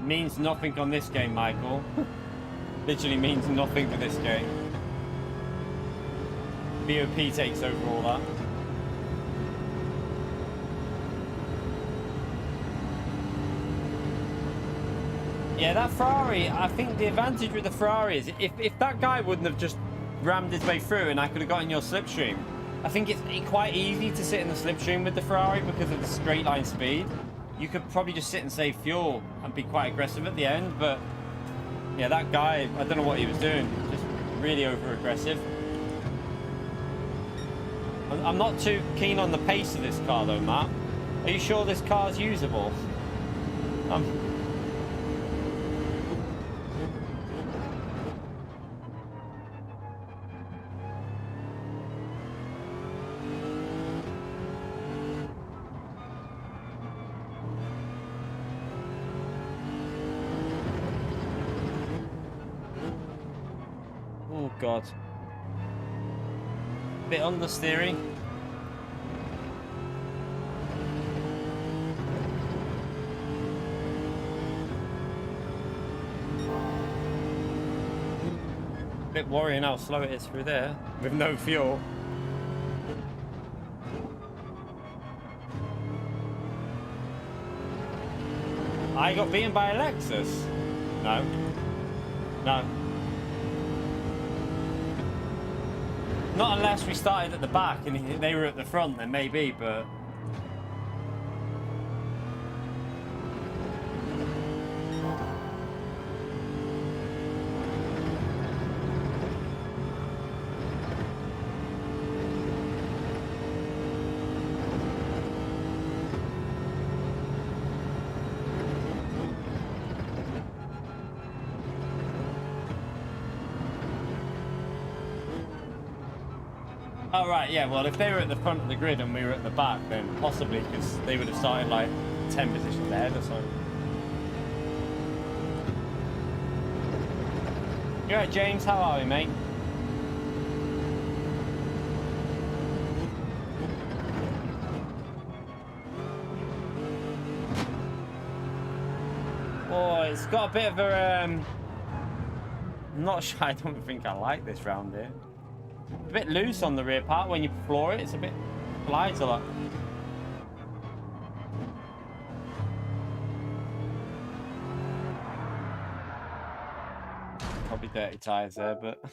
Means nothing on this game, Michael. Literally means nothing for this game. BOP takes over all that. Yeah, that Ferrari, I think the advantage with the Ferrari is if that guy wouldn't have just rammed his way through and I could have got in your slipstream, I think it's quite easy to sit in the slipstream with the Ferrari because of the straight line speed. You could probably just sit and save fuel and be quite aggressive at the end, but yeah, that guy, I don't know what he was doing, just really over aggressive. I'm not too keen on the pace of this car though, Matt. Are you sure this car's usable? God. Bit understeering. Bit worrying how slow it is through there with no fuel. I got beaten by a Lexus. No. No. Not unless we started at the back and they were at the front, then maybe, but... Oh, right, yeah, well, if they were at the front of the grid and we were at the back, then possibly, because they would have started, like, 10 positions ahead or something. You alright, James? How are we, mate? Oh, it's got a bit of a, I'm not sure, I don't think I like this round here. A bit loose on the rear part when you floor it. It's a bit glides a lot. Probably dirty tires there, but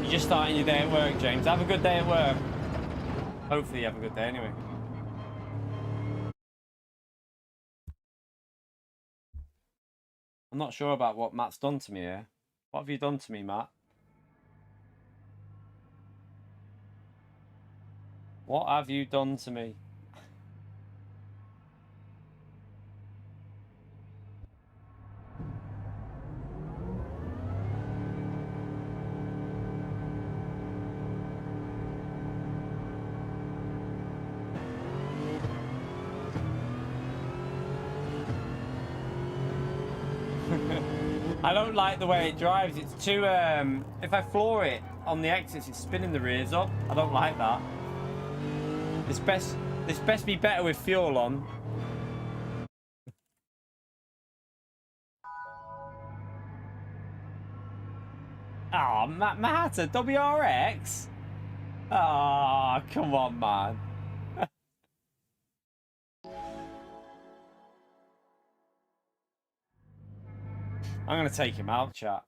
you're just starting your day at work, James. Have a good day at work. Hopefully you have a good day anyway. I'm not sure about what Matt's done to me here. What have you done to me, Matt? What have you done to me? I don't like the way it drives. It's too, if I floor it on the exits, it's spinning the rears up. I don't like that. This best be better with fuel on. Oh, Matt, a WRX? Oh, come on, man. I'm going to take him out, chat.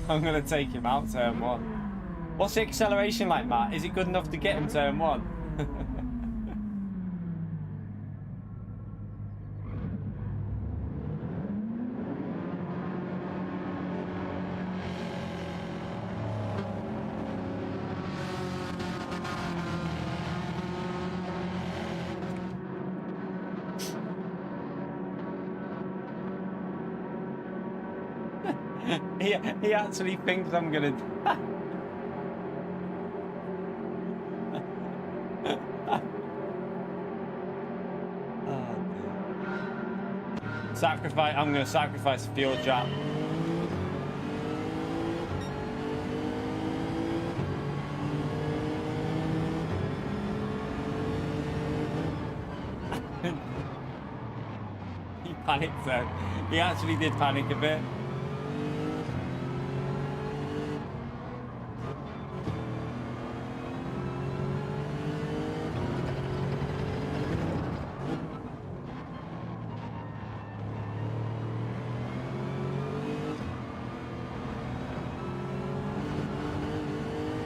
I'm going to take him out turn one. What's the acceleration like, Matt? Is it good enough to get him turn one? He actually thinks I'm gonna. Sacrifice. I'm gonna sacrifice the fuel jump. He panicked though. He actually did panic a bit.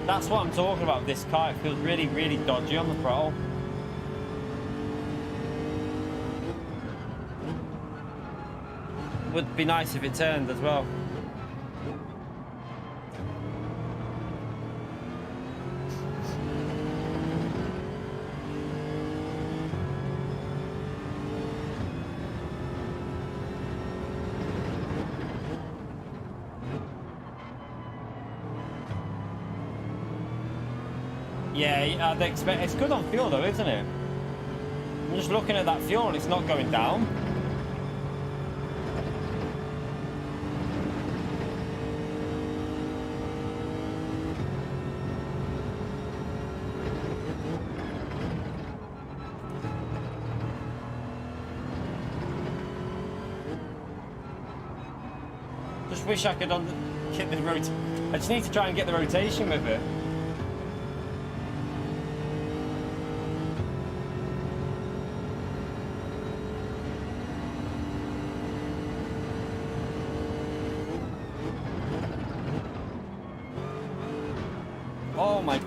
That's what I'm talking about with this car. It feels really, really dodgy on the throttle. Would be nice if it turned as well. Yeah, I'd expect it's good on fuel though, isn't it? I'm just looking at that fuel and it's not going down. Just wish I could get the rotation. I just need to try and get the rotation with it.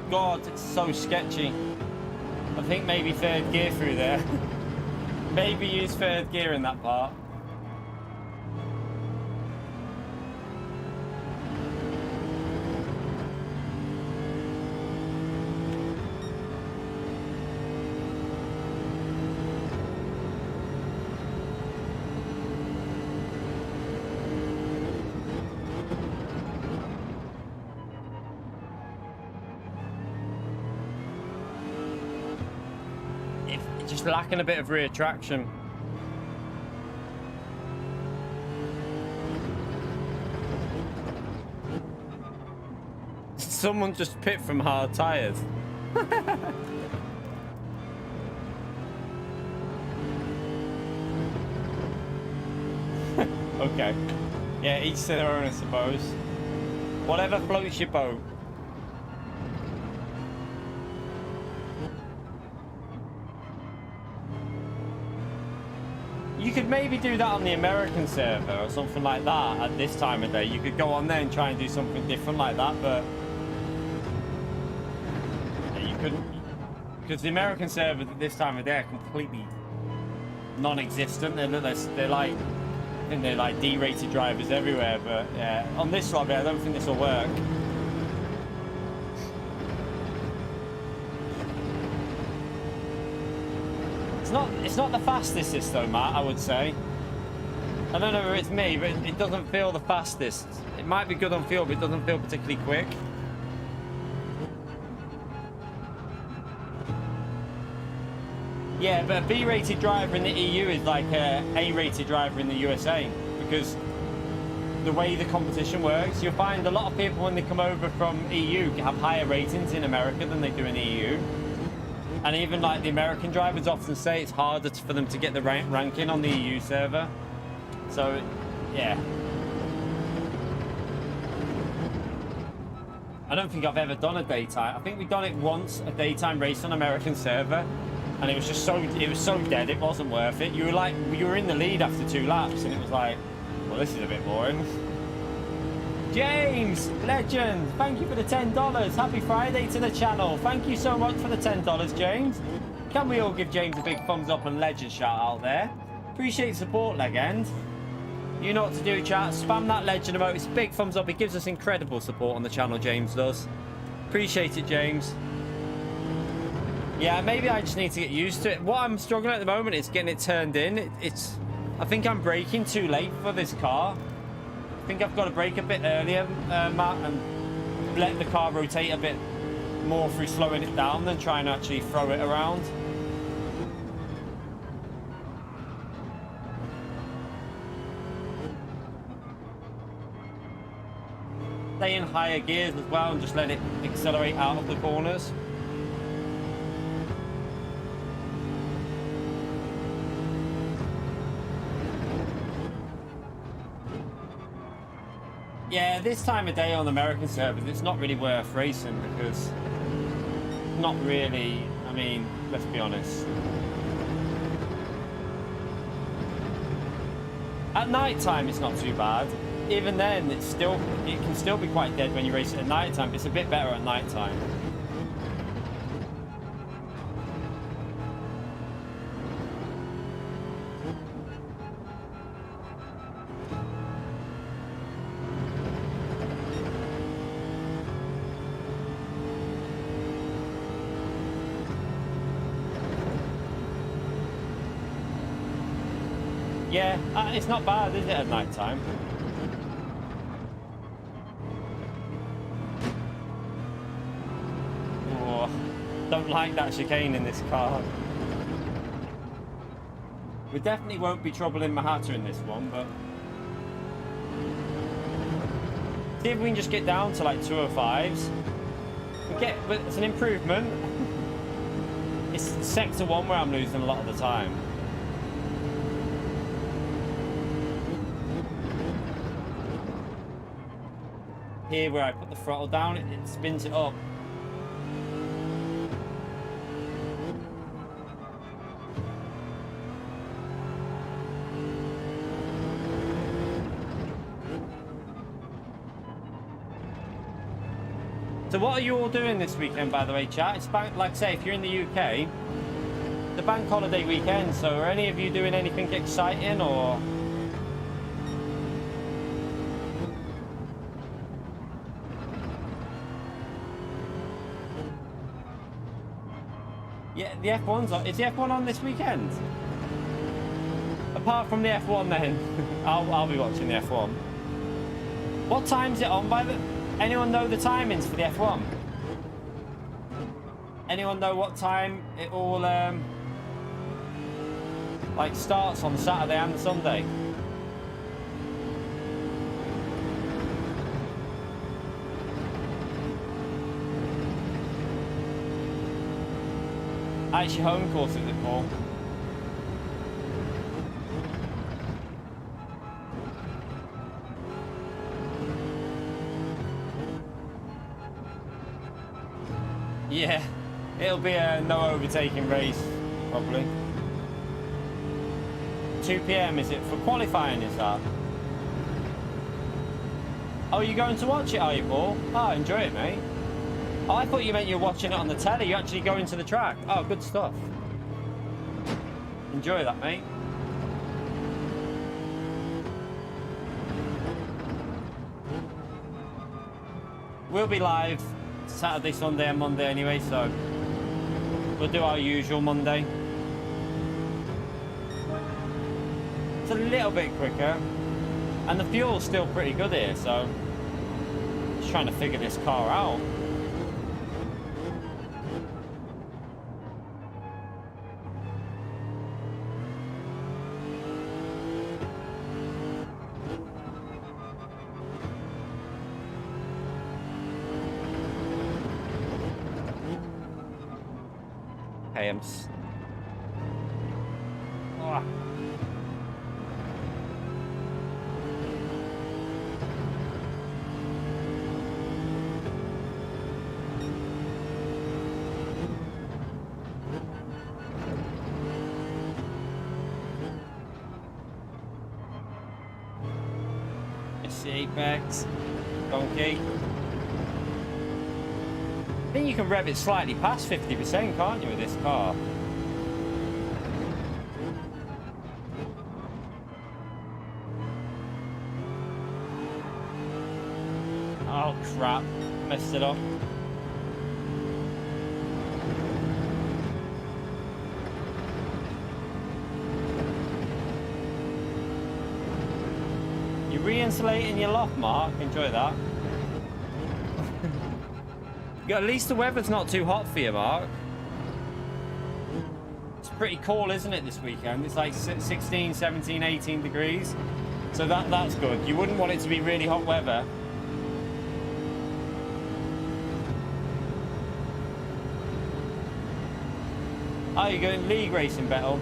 God, it's so sketchy. I think maybe third gear through there. Maybe use third gear in that part. Just lacking a bit of rear traction. Someone just pit from hard tires. Okay. Yeah, each to their own, I suppose. Whatever floats your boat. You could maybe do that on the American server or something like that at this time of day. You could go on there and try and do something different like that, but you couldn't, because the American servers at this time of day are completely non-existent. They're like, I think they're like D-rated drivers everywhere. But yeah, on this lobby, I don't think this will work. It's not the fastest this though, Matt, I would say. I don't know if it's me, but it doesn't feel the fastest. It might be good on fuel, but it doesn't feel particularly quick. Yeah, but a B-rated driver in the EU is like a A-rated driver in the USA, because the way the competition works, you'll find a lot of people when they come over from EU have higher ratings in America than they do in the EU. And even like the American drivers often say it's harder for them to get the ranking on the EU server. So, yeah. I don't think I've ever done a daytime. I think we've done it once, a daytime race on American server, and it was just so dead. It wasn't worth it. You were in the lead after 2 laps, and it was like, well, this is a bit boring. James, legend, thank you for the $10. Happy Friday to the channel. Thank you so much for the $10, James. Can we all give James a big thumbs up and legend shout out there? Appreciate the support, legend. You know what to do, chat. Spam that legend emote. It's a big thumbs up. It gives us incredible support on the channel, James does. Appreciate it, James. Yeah, maybe I just need to get used to it. What I'm struggling at the moment is getting it turned in. I think I'm braking too late for this car. I think I've got to brake a bit earlier, Matt, and let the car rotate a bit more through slowing it down than trying to actually throw it around. Stay in higher gears as well and just let it accelerate out of the corners. Yeah, this time of day on American servers, it's not really worth racing because not really, I mean, let's be honest. At night time, it's not too bad. Even then, it can still be quite dead when you race it at night time. It's a bit better at night time. Yeah, it's not bad, is it, at night time? Oh, don't like that chicane in this car. We definitely won't be troubling Mahata in this one, but see if we can just get down to like 205s. But it's an improvement. It's sector 1 where I'm losing a lot of the time. Here where I put the throttle down, it spins it up. So what are you all doing this weekend, by the way, chat? It's bank, like I say, if you're in the UK, the bank holiday weekend. So are any of you doing anything exciting or? Yeah, the F1's on. Is the F1 on this weekend? Apart from the F1 then, I'll be watching the F1. What time's it on by the... Anyone know the timings for the F1? Anyone know what time it all like starts on Saturday and Sunday? It's your home course, is it, Paul? Yeah, it'll be a no overtaking race, probably. 2 PM, is it? For qualifying, is that? Oh, you're going to watch it, are you, Paul? Oh, enjoy it, mate. Oh, I thought you meant you're watching it on the telly. You're actually going to the track. Oh, good stuff. Enjoy that, mate. We'll be live Saturday, Sunday and Monday anyway, so we'll do our usual Monday. It's a little bit quicker. And the fuel's still pretty good here, so just trying to figure this car out. Oh. It's the Apex donkey. I think you can rev it slightly past 50%, can't you, with this car? Oh crap, messed it up. You're re-insulating your loft, Mark. Enjoy that. At least the weather's not too hot for you, Mark. It's pretty cool, isn't it, this weekend? It's like 16, 17, 18 degrees. So that's good. You wouldn't want it to be really hot weather. Oh, you're going league racing, Bettel?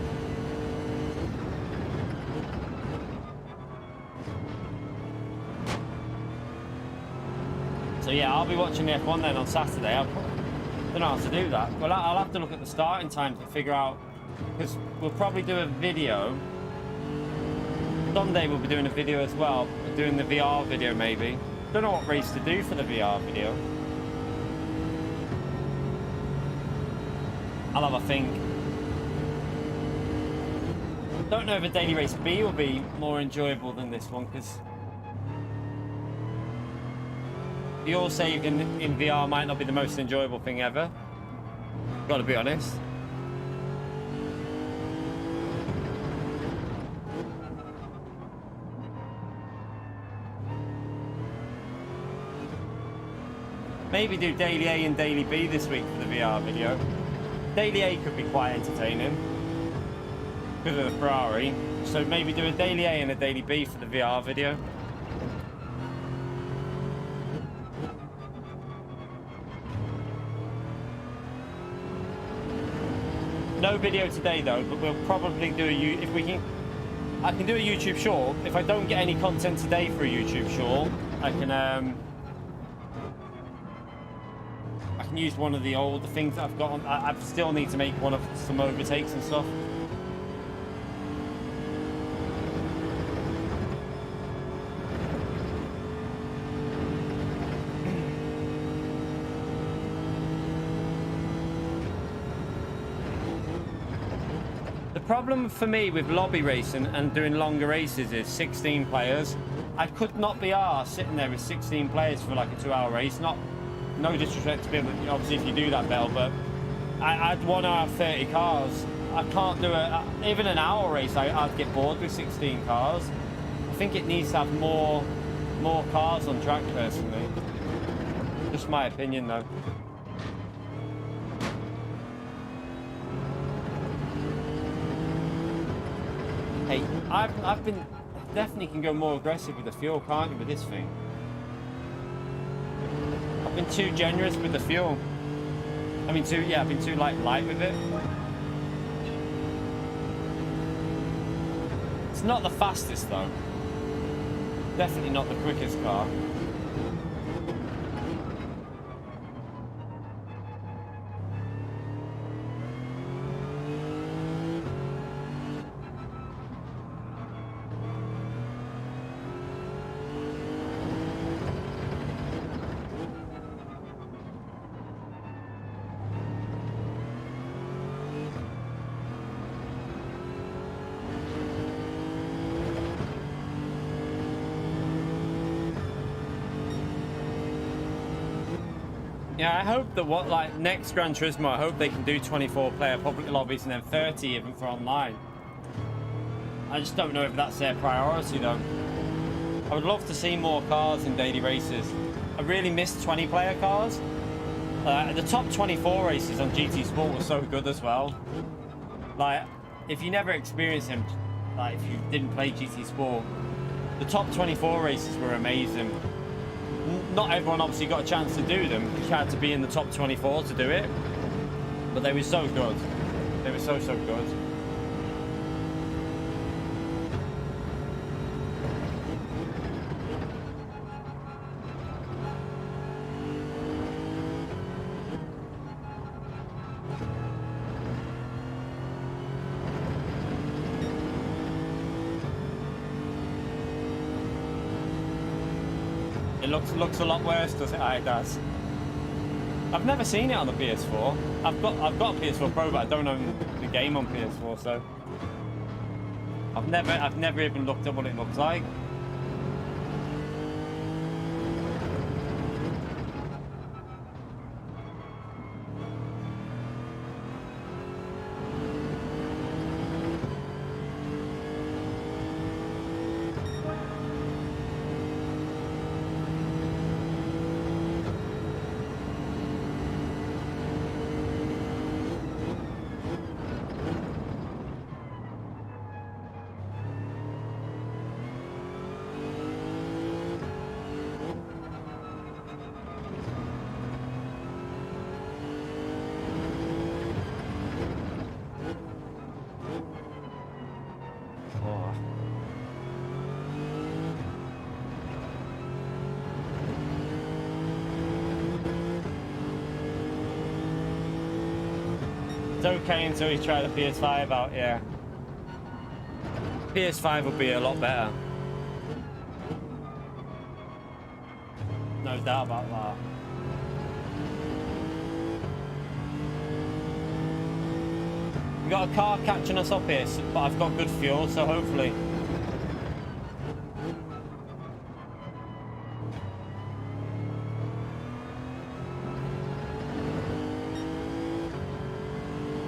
So yeah, I'll be watching the F1 then on Saturday. I don't know how to do that. Well, I'll have to look at the starting time to figure out, because we'll probably do a video. Sunday we'll be doing a video as well, doing the VR video maybe. Don't know what race to do for the VR video. I'll have a think. Don't know if a daily race B will be more enjoyable than this one, because the all saved in VR might not be the most enjoyable thing ever. Gotta be honest. Maybe do daily A and daily B this week for the VR video. Daily A could be quite entertaining because of the Ferrari. So maybe do a daily A and a daily B for the VR video. No video today though, but we'll probably do if we can. I can do a YouTube short. If I don't get any content today for a YouTube short, I can use one of the older things that I've got on. I still need to make one of some overtakes and stuff. problem for me with lobby racing and doing longer races is 16 players. I could not be arsed sitting there with 16 players for like a 2-hour race. No disrespect to people, obviously, if you do that, Bell, but I'd want to have 30 cars. I can't do even an hour race. I'd get bored with 16 cars. I think it needs to have more cars on track, personally. Just my opinion, though. Hey, I've been definitely can go more aggressive with the fuel, can't you, with this thing? I've been too generous with the fuel. I mean, I've been too light with it. It's not the fastest though. Definitely not the quickest car. Yeah, I hope that next Gran Turismo, I hope they can do 24-player public lobbies and then 30 even for online. I just don't know if that's their priority though. I would love to see more cars in daily races. I really miss 20-player cars. The top 24 races on GT Sport were so good as well. Like, if you never experienced them, like if you didn't play GT Sport, the top 24 races were amazing. Not everyone obviously got a chance to do them. You had to be in the top 24 to do it. But they were so good. They were so good. It looks a lot worse, does it? It does. I've never seen it on the PS4. I've got a PS4 Pro, but I don't own the game on PS4, so I've never even looked up what it looks like. It's okay until you try the PS5 out, yeah. PS5 will be a lot better. No doubt about that. We got a car catching us up here, but I've got good fuel, so hopefully.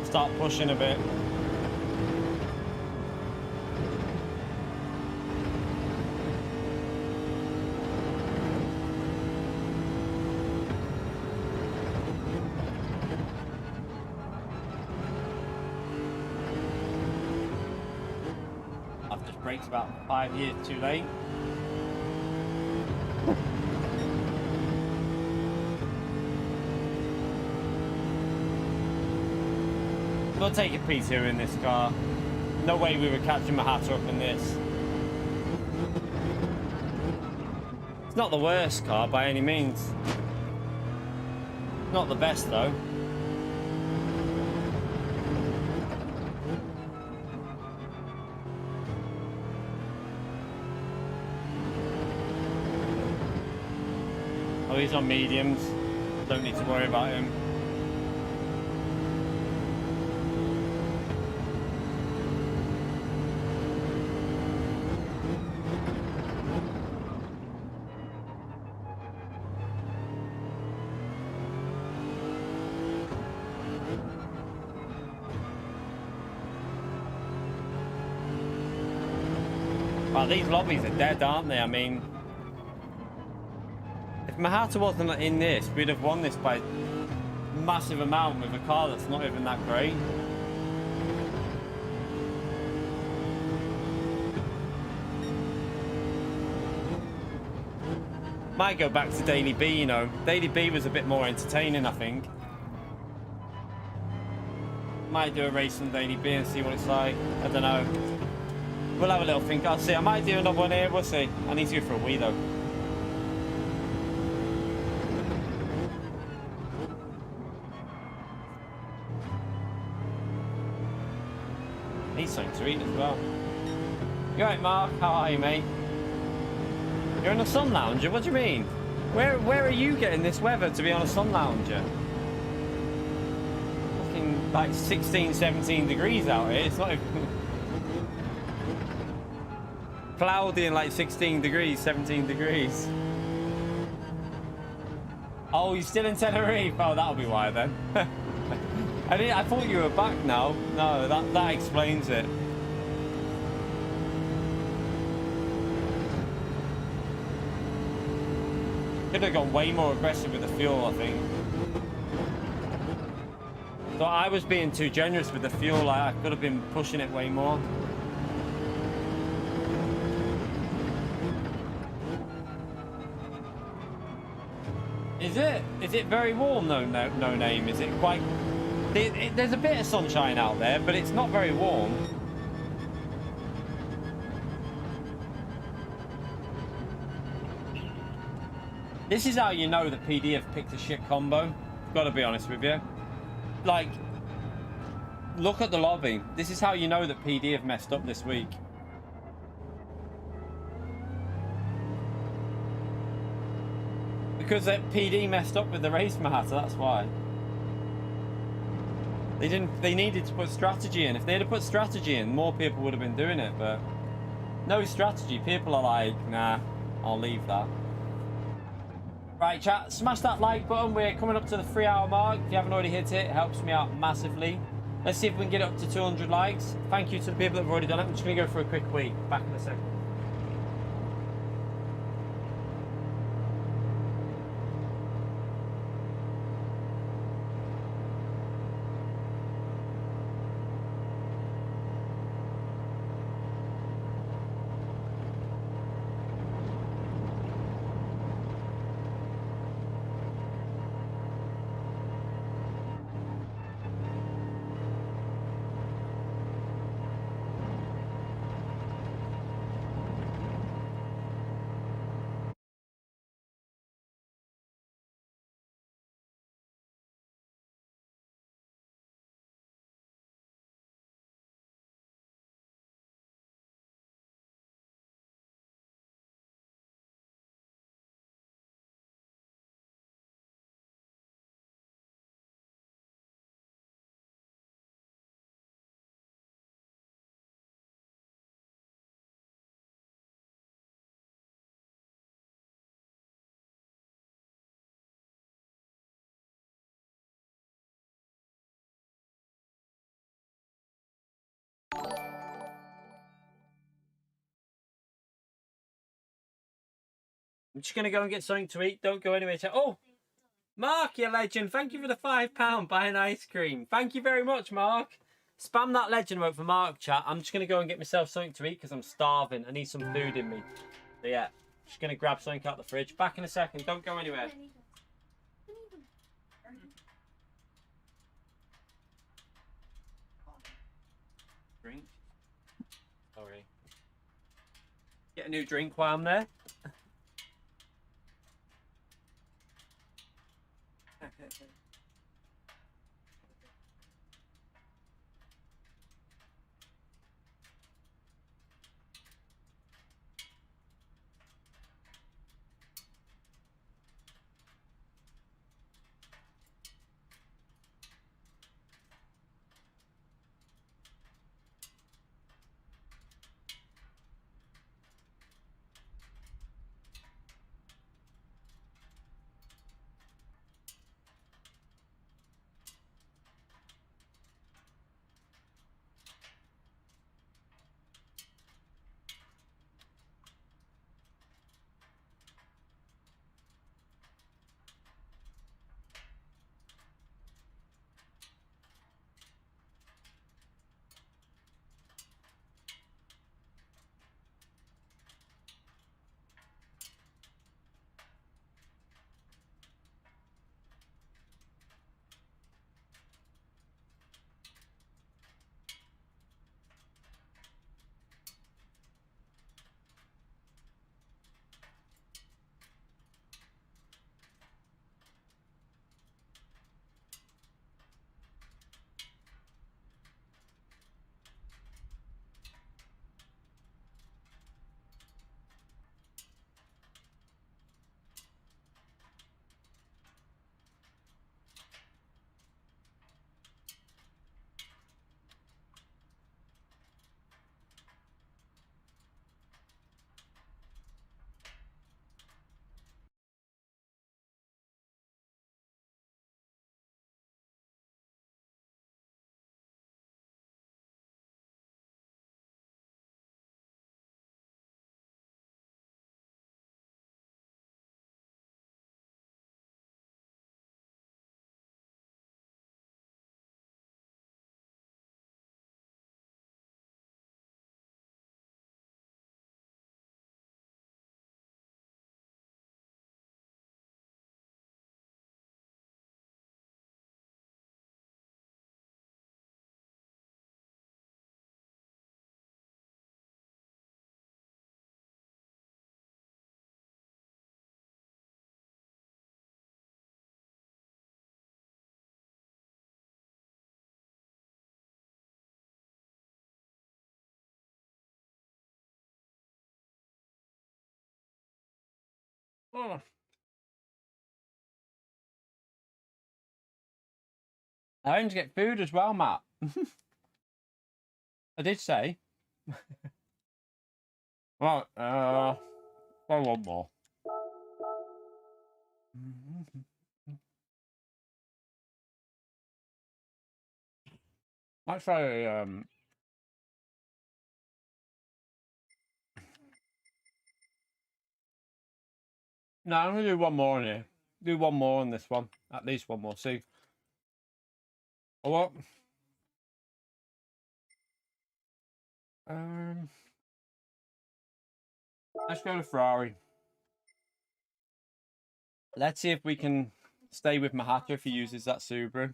Start pushing a bit. I've just braked about 5 years too late. We'll take a P2 in this car. No way we were catching Mahata up in this. It's not the worst car by any means. Not the best though. Oh, he's on mediums. Don't need to worry about him. Oh, these lobbies are dead, aren't they? I mean, if Mahata wasn't in this, we'd have won this by a massive amount with a car that's not even that great. Might go back to Daily B, you know. Daily B was a bit more entertaining, I think. Might do a race on Daily B and see what it's like. I don't know. We'll have a little think. I'll see. I might do another one here. We'll see. I need to go for a wee, though. Need something to eat as well. You alright, Mark? How are you, mate? You're in a sun lounger? What do you mean? Where are you getting this weather to be on a sun lounger? Fucking like 16, 17 degrees out here. It's not even... cloudy and like 16 degrees, 17 degrees. Oh, you're still in Tenerife? Oh, that'll be why then. I thought you were back now. No, that explains it. Could have gone way more aggressive with the fuel, I think. So I was being too generous with the fuel. Like, I could have been pushing it way more. Is it very warm? No name. Is it quite... there's a bit of sunshine out there, but it's not very warm. This is how you know that PD have picked a shit combo. Gotta be honest with you. Like, look at the lobby. This is how you know that PD have messed up this week. Because PD messed up with the race Mahata, that's why. They needed to put strategy in. If they had put strategy in, more people would have been doing it, but no strategy. People are like, nah, I'll leave that. Right, chat, smash that like button. We're coming up to the 3-hour mark. If you haven't already hit it, it helps me out massively. Let's see if we can get up to 200 likes. Thank you to the people that have already done it. I'm just going to go for a quick wee. Back in a second. I'm just going to go and get something to eat. Don't go anywhere. Oh, Mark, you legend. Thank you for the £5 buying ice cream. Thank you very much, Mark. Spam that legend vote for Mark, chat. I'm just going to go and get myself something to eat because I'm starving. I need some food in me. So, yeah, just going to grab something out the fridge. Back in a second. Don't go anywhere. Drink. Sorry. Get a new drink while I'm there. Oh. I aim to get food as well, Matt. I did say. Right, I want more. Might try no, I'm gonna do one more in here. Do one more on this one. At least one more. See. Oh what? Let's go to Ferrari. Let's see if we can stay with Mahato if he uses that Subaru.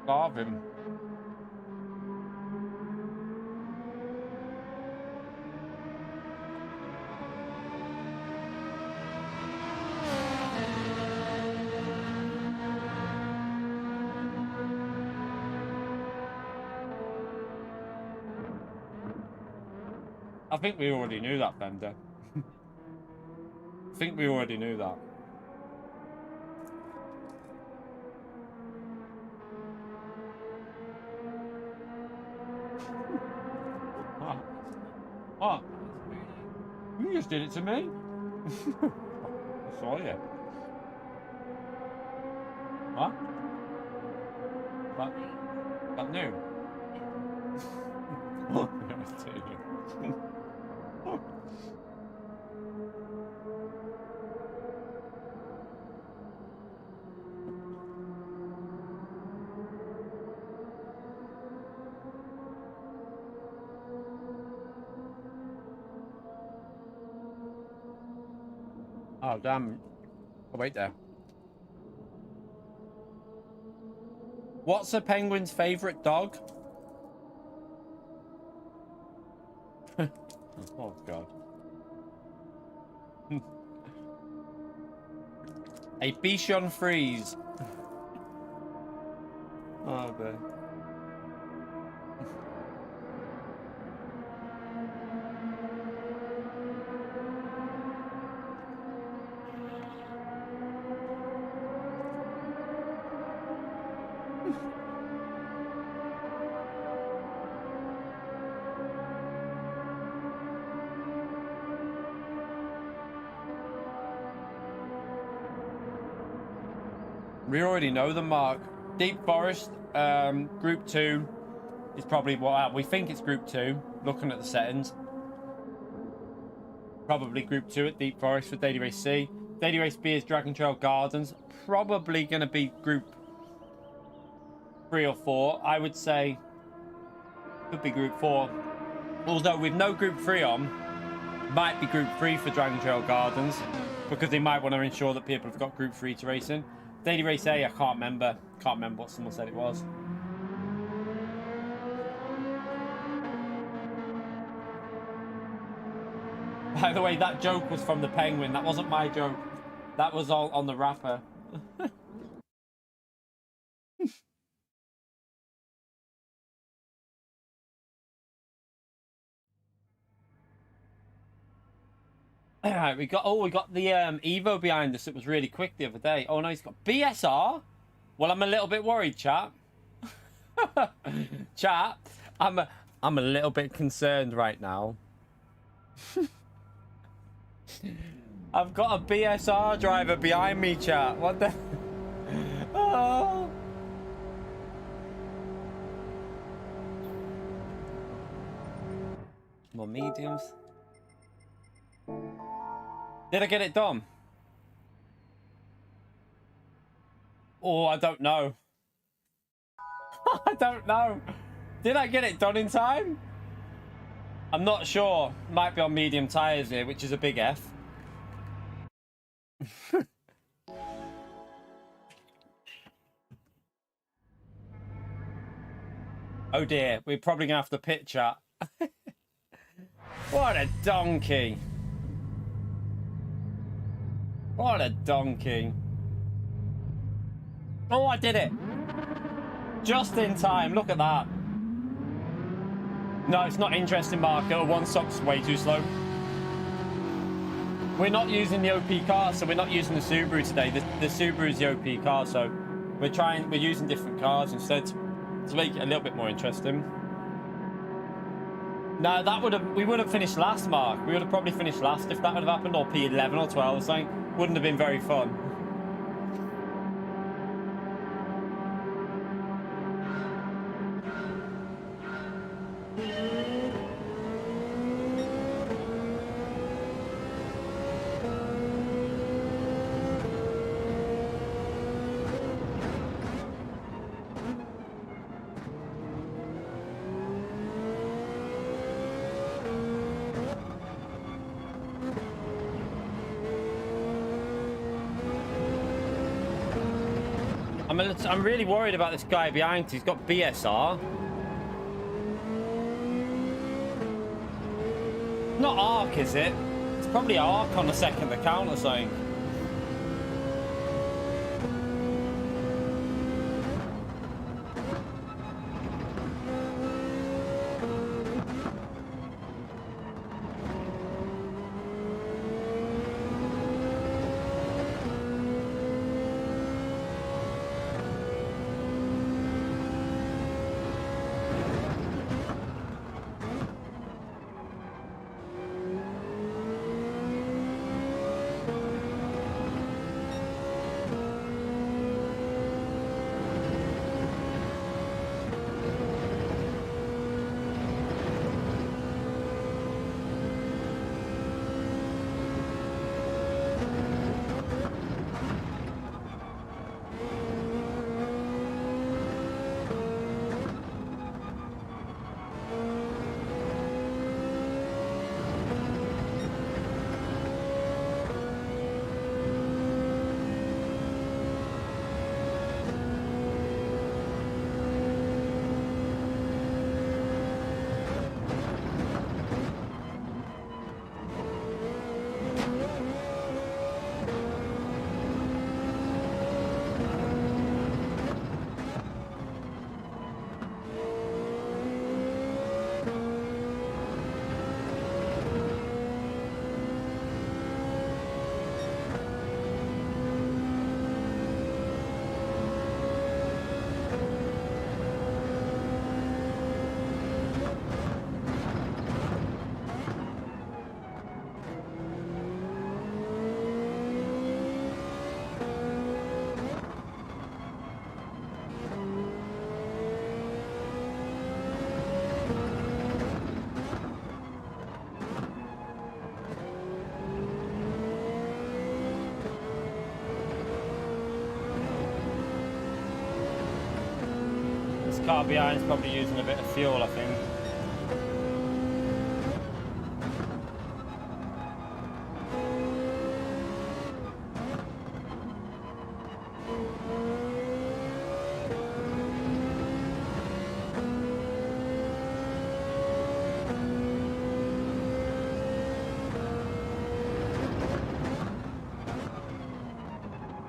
Starve him. I think we already knew that, Fender. I think we already knew that. What? What? You just did it to me? I saw you. What? What? That new? Oh, damn. Oh, wait there. What's a penguin's favourite dog? Oh, God. A Bichon Frise. Oh, man. We already know them, Mark. Deep Forest, Group 2 is probably what we think it's Group 2, looking at the settings. Probably Group 2 at Deep Forest for Daily Race C. Daily Race B is Dragon Trail Gardens. Probably going to be Group 3 or 4. I would say could be Group 4. Although with no Group 3 on, might be Group 3 for Dragon Trail Gardens, because they might want to ensure that people have got Group 3 to race in. Daily Race A, I can't remember. Can't remember what someone said it was. By the way, that joke was from the Penguin. That wasn't my joke. That was all on the wrapper. Alright, we got the Evo behind us. It was really quick the other day. Oh no, he's got BSR. Well, I'm a little bit worried, chat. Chat, I'm a little bit concerned right now. I've got a BSR driver behind me, chat. What the? Oh. More mediums. Did I get it done? Oh, I don't know. I don't know. Did I get it done in time? I'm not sure. Might be on medium tires here, which is a big F. Oh dear, we're probably gonna have to pitch at. What a donkey. What a donkey. Oh, I did it. Just in time. Look at that. No, it's not interesting, Marco. One sock's way too slow. We're not using the OP car, so we're not using the Subaru today. The Subaru is the OP car, so we're using different cars instead to make it a little bit more interesting. No, we would have finished last, Mark. We would have probably finished last if that would have happened, or P11 or 12 or something. Wouldn't have been very fun. I'm really worried about this guy behind. He's got BSR. Not ARC, is it? It's probably ARC on the second account or something. Car behind is probably using a bit of fuel, I think.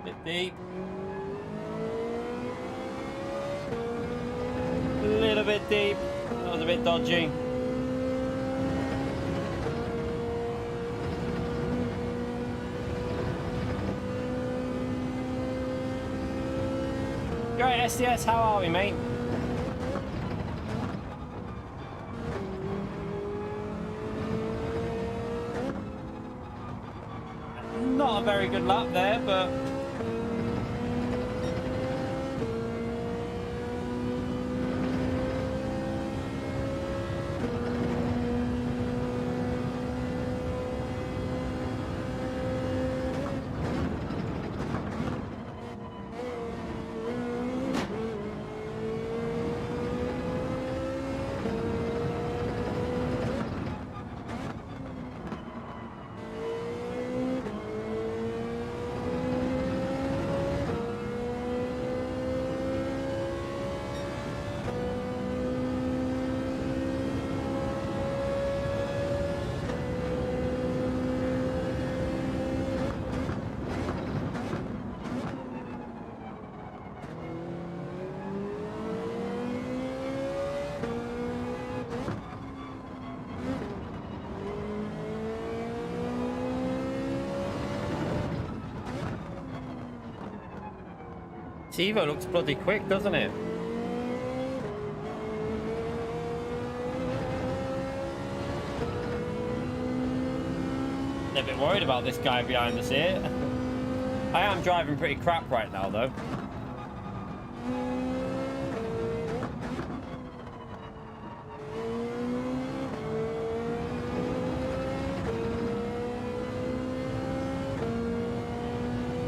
Bit deep. A bit deep. That was a bit dodgy. Great, SDS, how are we, mate? Not a very good lap there, but Evo looks bloody quick, doesn't it? A bit worried about this guy behind us here. I am driving pretty crap right now, though.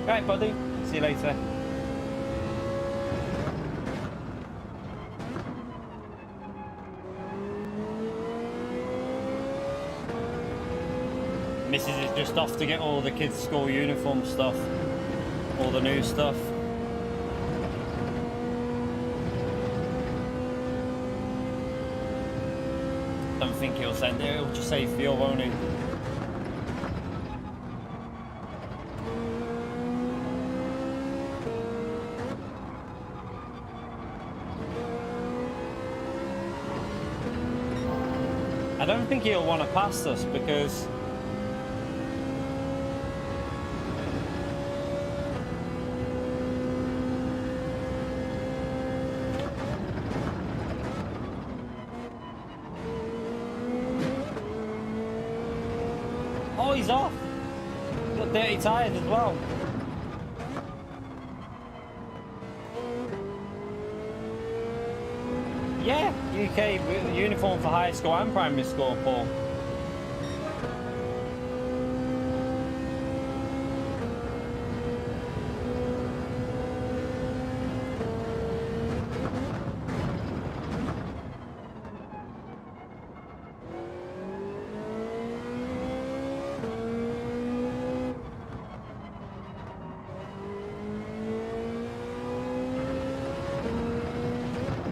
Right, buddy. See you later. Mrs. is just off to get all the kids' school uniform stuff, all the new stuff. Don't think he'll send it. He'll just say feel, won't he? I don't think he'll want to pass us because oh, he's off. He's got dirty tyres as well. Yeah, UK uniform for high school and primary school, Paul.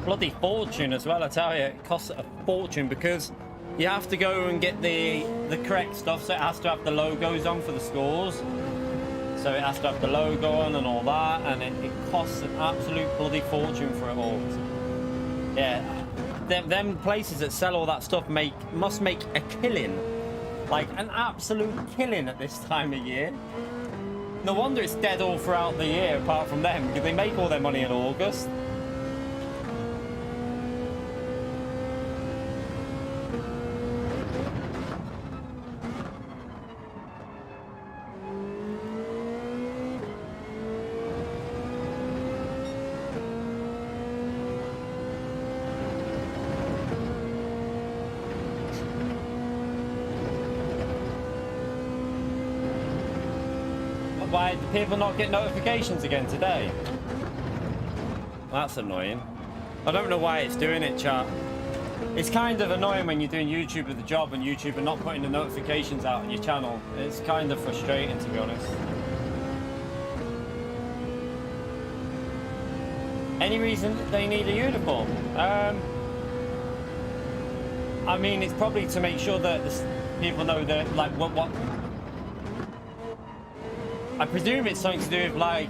Bloody fortune as well, I tell you. It costs a fortune because you have to go and get the correct stuff, so it has to have the logos on for the schools, so it has to have the logo on and all that, and it costs an absolute bloody fortune for it all. Yeah, them places that sell all that stuff must make a killing, like an absolute killing at this time of year. No wonder it's dead all throughout the year apart from them, because they make all their money in August. Why do people not get notifications again today? That's annoying. I don't know why it's doing it, chat. It's kind of annoying when you're doing YouTube with a job and YouTube are not putting the notifications out on your channel. It's kind of frustrating, to be honest. Any reason that they need a uniform? I mean, it's probably to make sure that people know that, like, what I presume it's something to do with, like,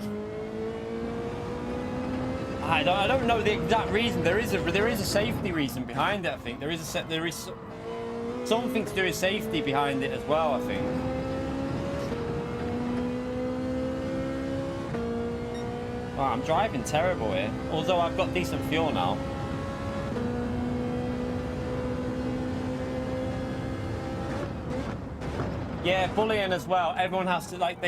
I don't know the exact reason. There is a safety reason behind it. I think there is something to do with safety behind it as well, I think. Oh, I'm driving terrible here, although I've got decent fuel now. Yeah, bullying as well. Everyone has to, like,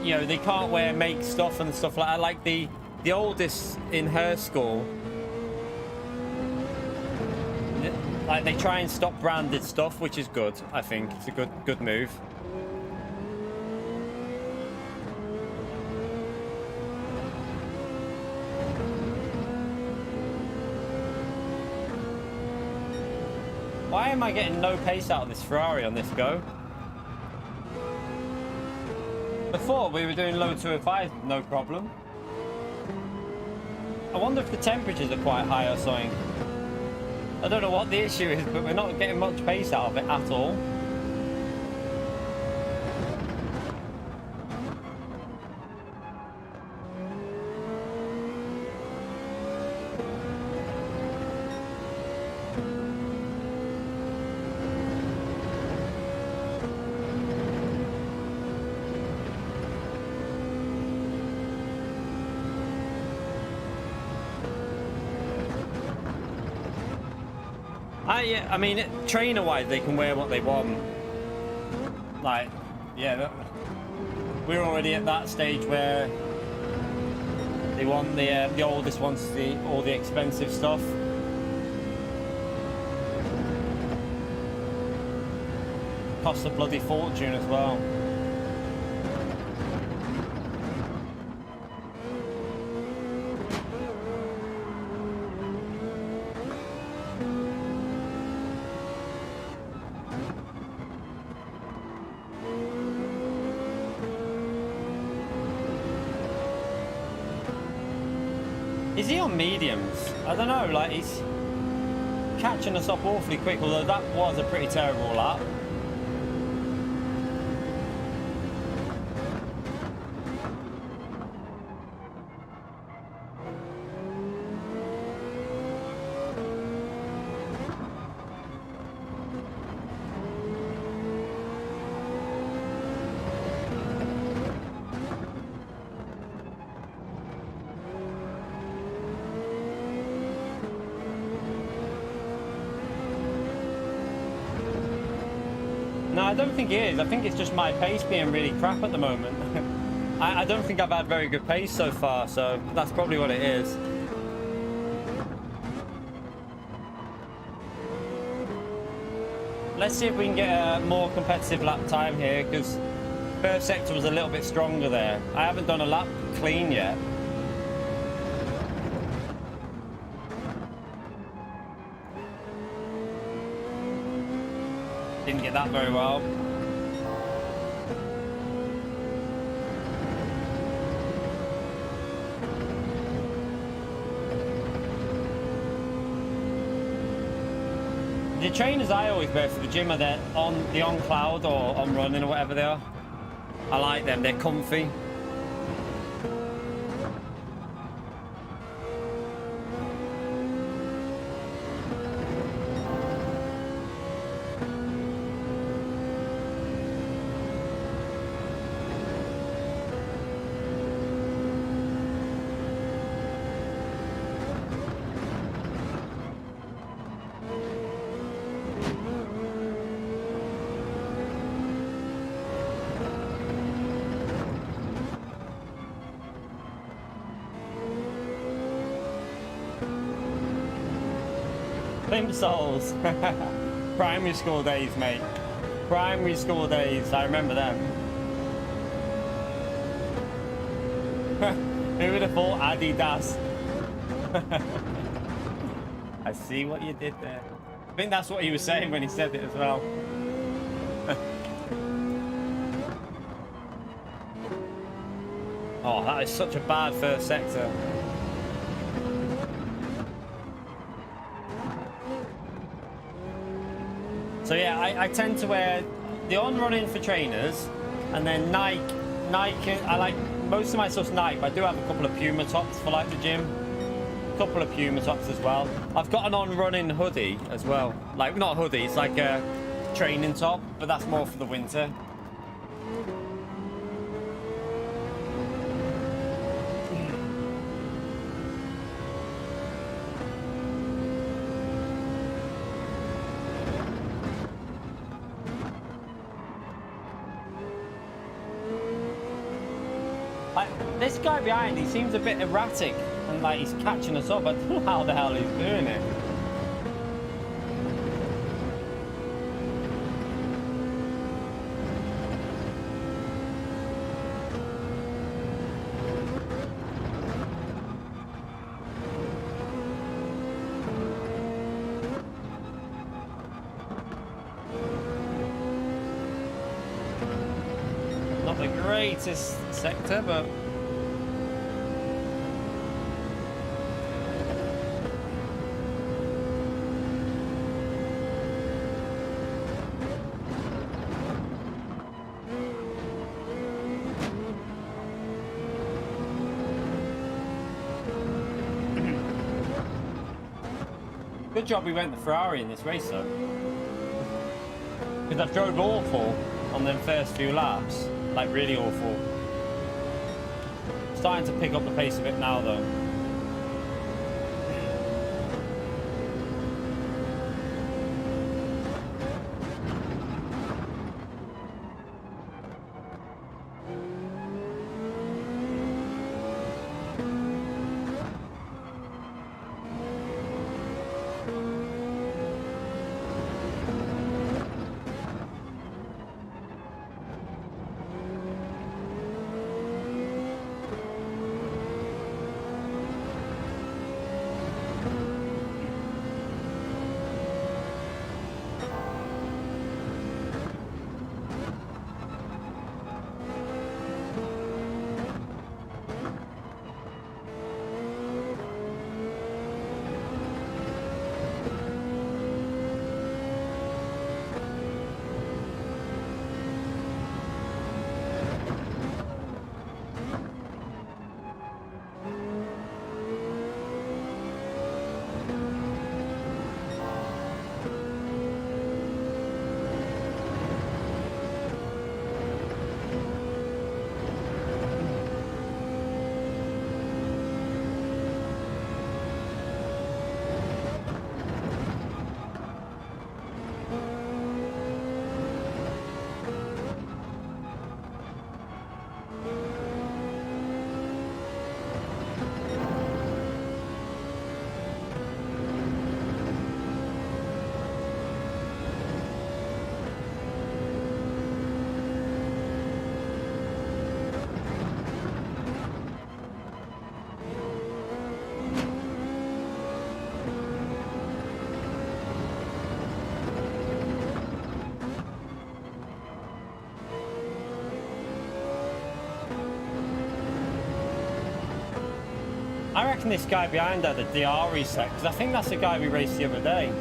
you know, they can't wear make stuff and stuff like that. Like the oldest in her school, like, they try and stop branded stuff, which is good. I think it's a good move. Why am I getting no pace out of this Ferrari on this go? Before we were doing low 205, no problem. I wonder if the temperatures are quite high or something. I don't know what the issue is, but we're not getting much pace out of it at all. I mean, trainer-wise, they can wear what they want. Like, yeah, we're already at that stage where they want the oldest ones, all the expensive stuff. Costs a bloody fortune as well. Is he on mediums? I don't know, like he's catching us up awfully quick, although that was a pretty terrible lap. No, I don't think it is. I think it's just my pace being really crap at the moment. I don't think I've had very good pace so far, so that's probably what it is. Let's see if we can get a more competitive lap time here, because first sector was a little bit stronger there. I haven't done a lap clean yet. Didn't get that very well. The trainers I always wear for the gym are the on cloud or on running or whatever they are. I like them, they're comfy. Souls. Primary school days, mate. Primary school days, I remember them. Who would have thought Adidas? I see what you did there. I think that's what he was saying when he said it as well. Oh, that is such a bad first sector. So yeah, I tend to wear the on-running for trainers, and then Nike. I like most of my stuff's Nike, but I do have a couple of Puma tops for like the gym. A couple of Puma tops as well. I've got an on-running hoodie as well. Like not hoodie, it's like a training top, but that's more for the winter. This guy behind, he seems a bit erratic and like he's catching us up. I don't know how the hell he's doing it. Not the greatest sector, but good job we went the Ferrari in this race though, because I've drove awful on them first few laps, like really awful. Starting to pick up the pace a bit now though. I reckon this guy behind had a DR reset, because I think that's the guy we raced the other day.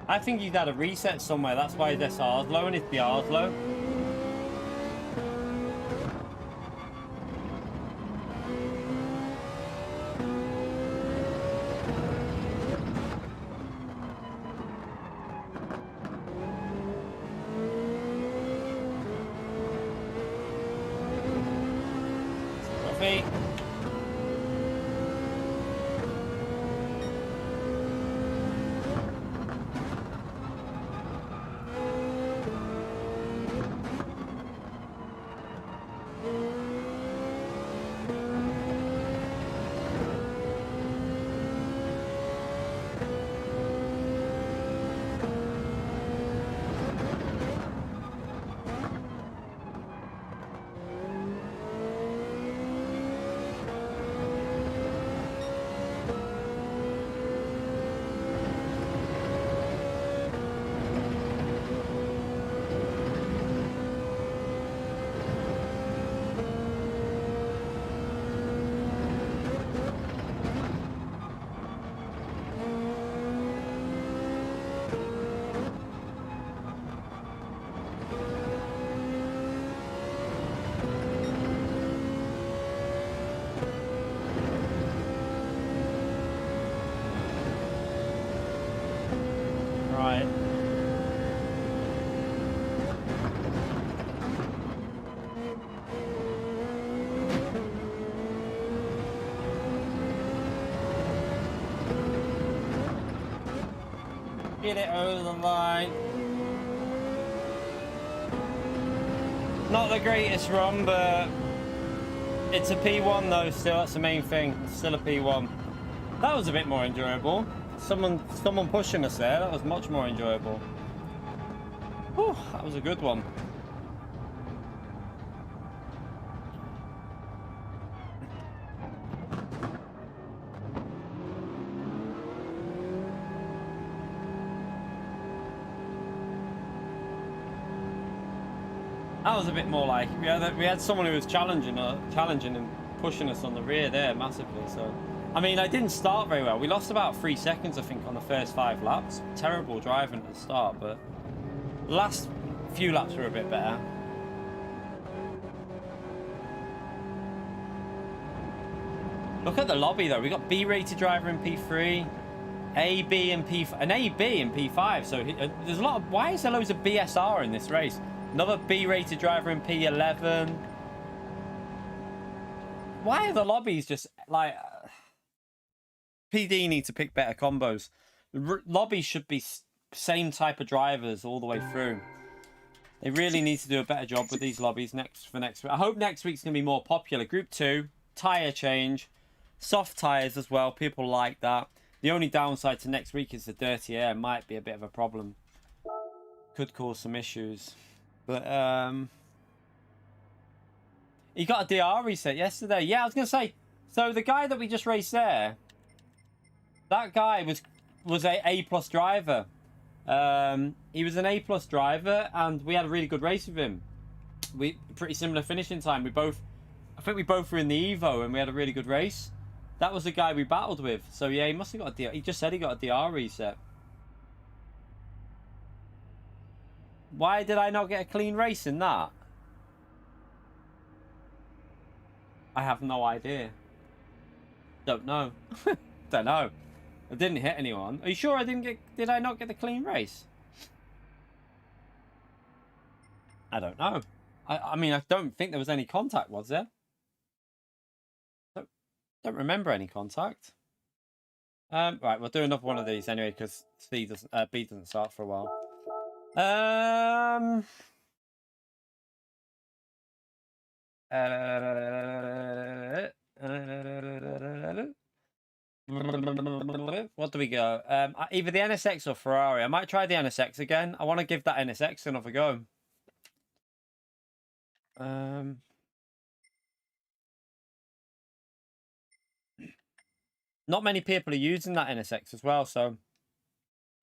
I think he'd had a reset somewhere. That's why his SR's low and his DR's low. Coffee. Right. Get it over the line. Not the greatest run, but it's a P1 though, still. That's the main thing. It's still a P1. That was a bit more enjoyable. Someone pushing us there. That was much more enjoyable. Whew, that was a good one. That was a bit more like we had someone who was challenging and pushing us on the rear there massively. So, I mean, I didn't start very well. We lost about 3 seconds, I think, on the first 5 laps. Terrible driving at the start, but the last few laps were a bit better. Look at the lobby though. We got B-rated driver in P3, A, B, and P5, an A, B, and P5. So there's a lot of. Why is there loads of BSR in this race? Another B-rated driver in P11. Why are the lobbies just like... PD need to pick better combos. Lobbies should be same type of drivers all the way through. They really need to do a better job with these lobbies for next week. I hope next week's going to be more popular. Group 2, tyre change, soft tyres as well. People like that. The only downside to next week is the dirty air might be a bit of a problem. Could cause some issues. But he got a DR reset yesterday. Yeah, I was gonna say. So the guy that we just raced there, that guy was a A+ driver. He was an A+ driver, and we had a really good race with him. Pretty similar finishing time. I think we both were in the Evo, and we had a really good race. That was the guy we battled with. So yeah, he must have got a DR. He just said he got a DR reset. Why did I not get a clean race in that? I have no idea. Don't know. Don't know. I didn't hit anyone. Are you sure I didn't get... Did I not get the clean race? I don't know. I mean, I don't think there was any contact, was there? Don't remember any contact. Right, we'll do another one of these anyway, because B doesn't start for a while. What do we go? Either the NSX or Ferrari. I might try the NSX again. I want to give that NSX another go. Not many people are using that NSX as well, so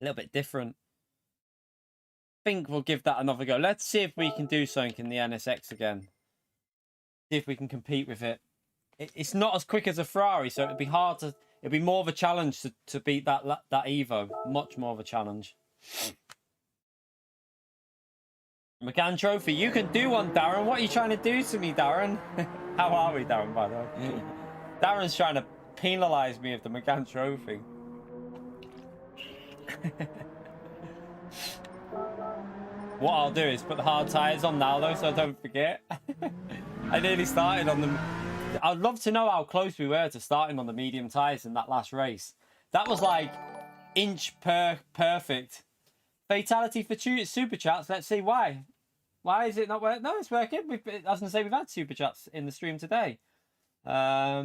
a little bit different. think we'll give that another go. Let's see if we can do something in the NSX again. See if we can compete with it. It's not as quick as a Ferrari, so it'd be hard to. It'd be more of a challenge to beat that Evo. Much more of a challenge. McGann Trophy, you can do one, Darren. What are you trying to do to me, Darren? How are we, Darren, by the way? Darren's trying to penalise me of the McGann Trophy. What I'll do is put the hard tyres on now, though, so I don't forget. I nearly started on them. I'd love to know how close we were to starting on the medium tyres in that last race. That was like inch per perfect. Fatality for super chats. Let's see why. Why is it not working? No, it's working. I was going to say we've had super chats in the stream today. Why?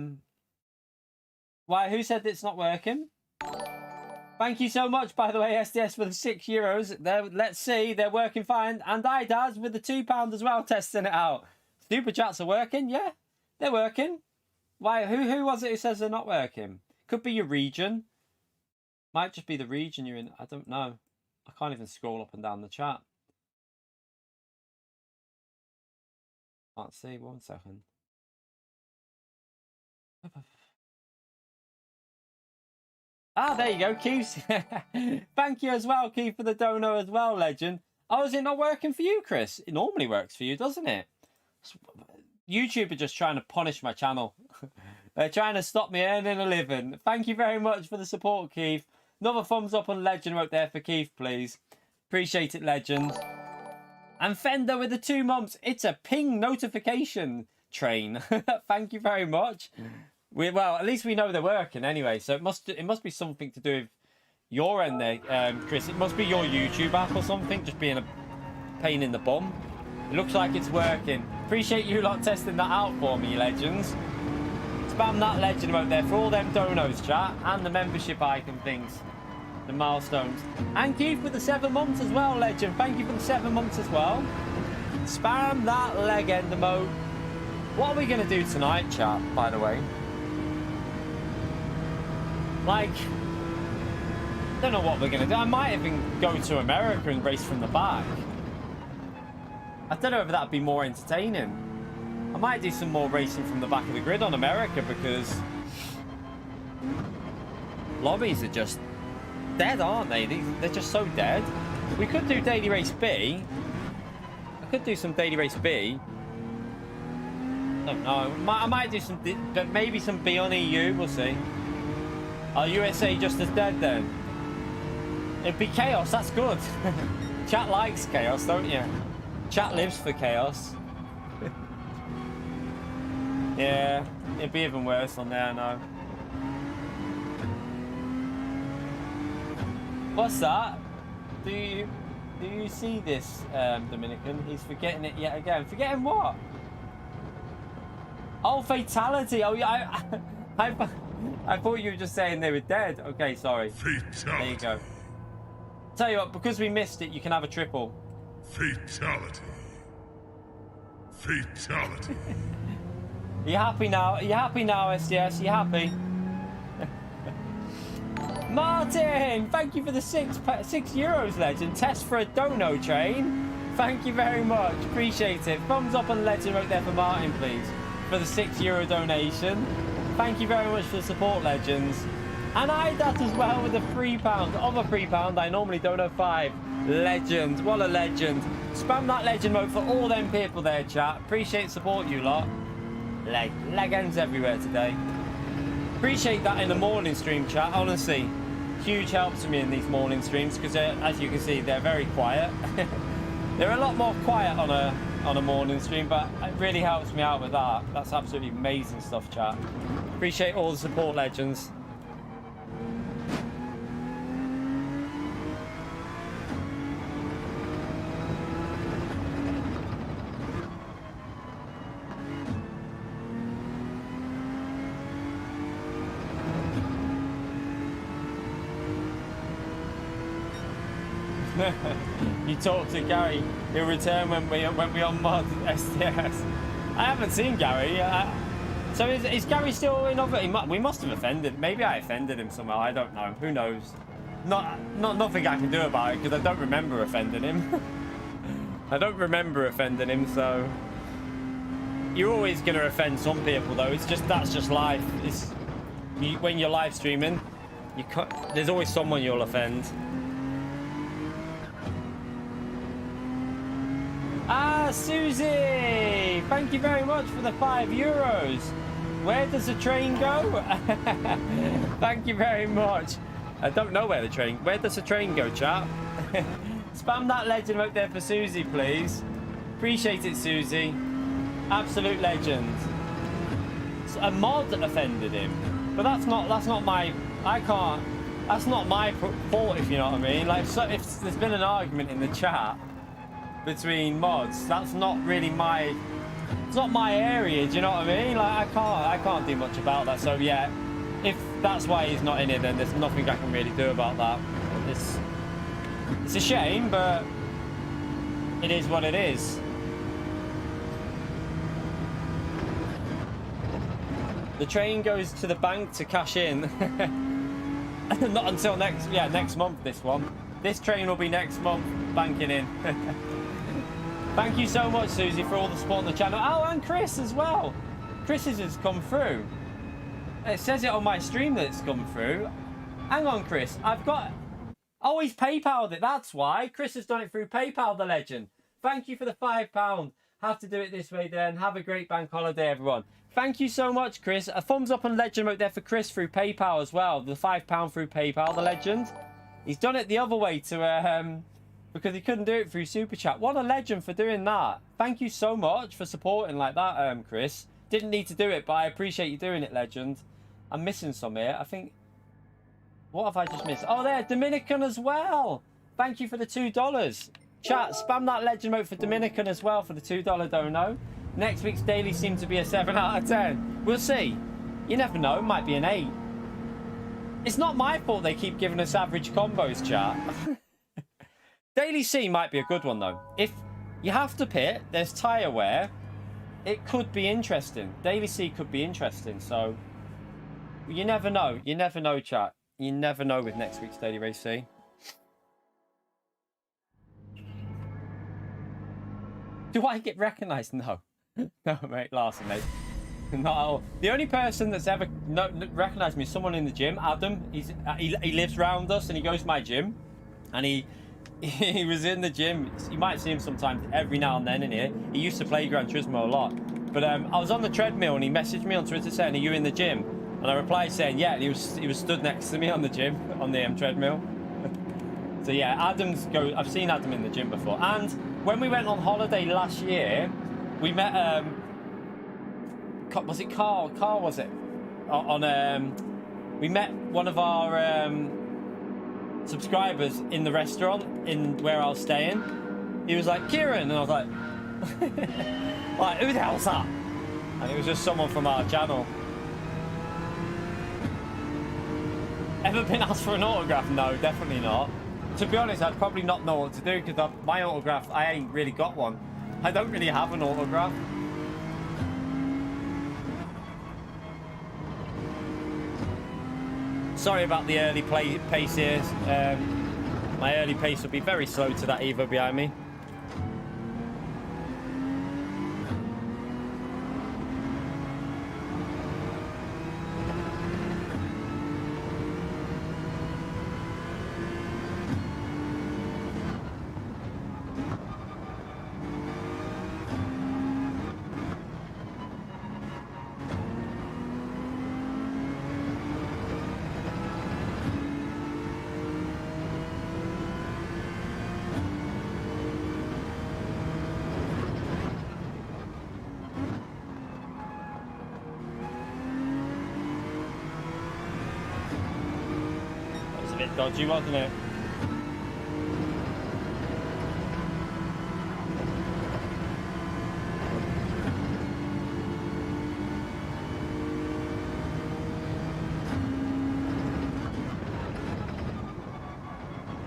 Who said it's not working? Thank you so much, by the way, SDS, for the €6. Let's see, they're working fine. And IDAS with the £2 as well, testing it out. Super chats are working, yeah, they're working. Why? Who was it who says they're not working? Could be your region. Might just be the region you're in. I don't know. I can't even scroll up and down the chat. Can't see. 1 second. Ah, there you go, Keith. Thank you as well, Keith, for the dono as well, legend. Oh, is it not working for you, Chris? It normally works for you, doesn't it? YouTube are just trying to punish my channel. They're trying to stop me earning a living. Thank you very much for the support, Keith. Another thumbs up on Legend right there for Keith, please. Appreciate it, Legend. And Fender with the 2 months. It's a ping notification train. Thank you very much. Well, at least we know they're working anyway. So it must be something to do with your end there, Chris. It must be your YouTube app or something, just being a pain in the bum. It looks like it's working. Appreciate you lot testing that out for me, legends. Spam that legend out there for all them donos, chat, and the membership icon things, the milestones. And Keith with the 7 months as well, legend. Thank you for the 7 months as well. Spam that legend emote. What are we going to do tonight, chat, by the way? Like, I don't know what we're going to do. I might even go to America and race from the back. I don't know if that'd be more entertaining. I might do some more racing from the back of the grid on America because lobbies are just dead, aren't they? They're just so dead. We could do Daily Race B. I could do some Daily Race B. I don't know. I might do some, maybe some B on EU. We'll see. Are USA just as dead then? It'd be chaos. That's good. Chat likes chaos, don't you? Chat lives for chaos. Yeah, it'd be even worse on there, I know. What's that? Do you see this, Dominican? He's forgetting it yet again. Forgetting what? Oh, fatality. Oh, yeah. I thought you were just saying they were dead. Okay, sorry. Fatality. There you go. Tell you what, because we missed it, you can have a triple. Fatality. Fatality. Are you happy now? Are you happy now, SDS? Are you happy? Martin, thank you for the €6, legend. Test for a dono train. Thank you very much. Appreciate it. Thumbs up on legend right there for Martin, please, for the €6 donation. Thank you very much for the support, legends. And I that as well with a £3. Of a £3, I normally dono 5. Legend. What a legend. Spam that legend mode for all them people there, chat. Appreciate support, you lot. Legends everywhere today. Appreciate that in the morning stream, chat. Honestly, huge help to me in these morning streams because, as you can see, they're very quiet. They're a lot more quiet on a morning stream, but it really helps me out with that. That's absolutely amazing stuff, chat. Appreciate all the support, legends. You talk to Gary. He'll return when we on mod SDS. I haven't seen Gary. So is Gary still in over? We must have offended. Maybe I offended him somehow. I don't know. Who knows? nothing I can do about it because I don't remember offending him. I don't remember offending him, so you're always gonna offend some people, though. That's just life. When you're live streaming, there's always someone you'll offend. Ah, Susie! Thank you very much for the €5. Where does the train go? Thank you very much. I don't know where does the train go, chat? Spam that legend out there for Susie, please. Appreciate it, Susie. Absolute legend. A mod offended him, but that's not my. That's not my fault, if you know what I mean. Like, so if there's been an argument in the chat between mods, that's not really my. It's not my area. Do you know what I mean? Like, I can't do much about that. So yeah, if that's why he's not in it, then there's nothing I can really do about that. It's a shame, but it is what it is. The train goes to the bank to cash in. Not until next month, this one. This train will be next month, banking in. Thank you so much, Susie, for all the support on the channel. Oh, and Chris as well. Chris's has come through. It says it on my stream that it's come through. Hang on, Chris. Oh, he's PayPal'd it. That's why. Chris has done it through PayPal, the legend. Thank you for the £5. Have to do it this way then. Have a great bank holiday, everyone. Thank you so much, Chris. A thumbs up and legend out there for Chris through PayPal as well. The £5 through PayPal, the legend. He's done it the other way to because he couldn't do it through Super Chat. What a legend for doing that. Thank you so much for supporting like that, Chris. Didn't need to do it, but I appreciate you doing it, legend. I'm missing some here. I think... What have I just missed? Oh, there, Dominican as well. Thank you for the $2. Chat, spam that legend mode for Dominican as well for the $2 dono. Next week's daily seems to be a 7 out of 10. We'll see. You never know. It might be an 8. It's not my fault they keep giving us average combos, chat. Daily C might be a good one, though. If you have to pit, there's tyre wear. It could be interesting. Daily C could be interesting. So, you never know. You never know, chat. You never know with next week's Daily Race C. Do I get recognised? No. No, mate, Larson, mate. Not at all. The only person that's ever recognised me is someone in the gym, Adam. He lives round us and he goes to my gym. And he was in the gym. You might see him sometimes every now and then in here. He used to play Gran Turismo a lot. But I was on the treadmill and he messaged me on Twitter saying, "Are you in the gym?" And I replied saying, "Yeah." And he was stood next to me on the gym, on the treadmill. So yeah, I've seen Adam in the gym before. And when we went on holiday last year, we met was it Carl? Carl, was it? We met one of our subscribers in the restaurant in where I was staying. He was like, "Kieran," and I was like, like, who the hell's that? And it was just someone from our channel. Ever been asked for an autograph? No, definitely not. To be honest, I'd probably not know what to do because my autograph, I ain't really got one. I don't really have an autograph. Sorry about the early pace here. My early pace will be very slow to that Evo behind me. Dodgy, wasn't it?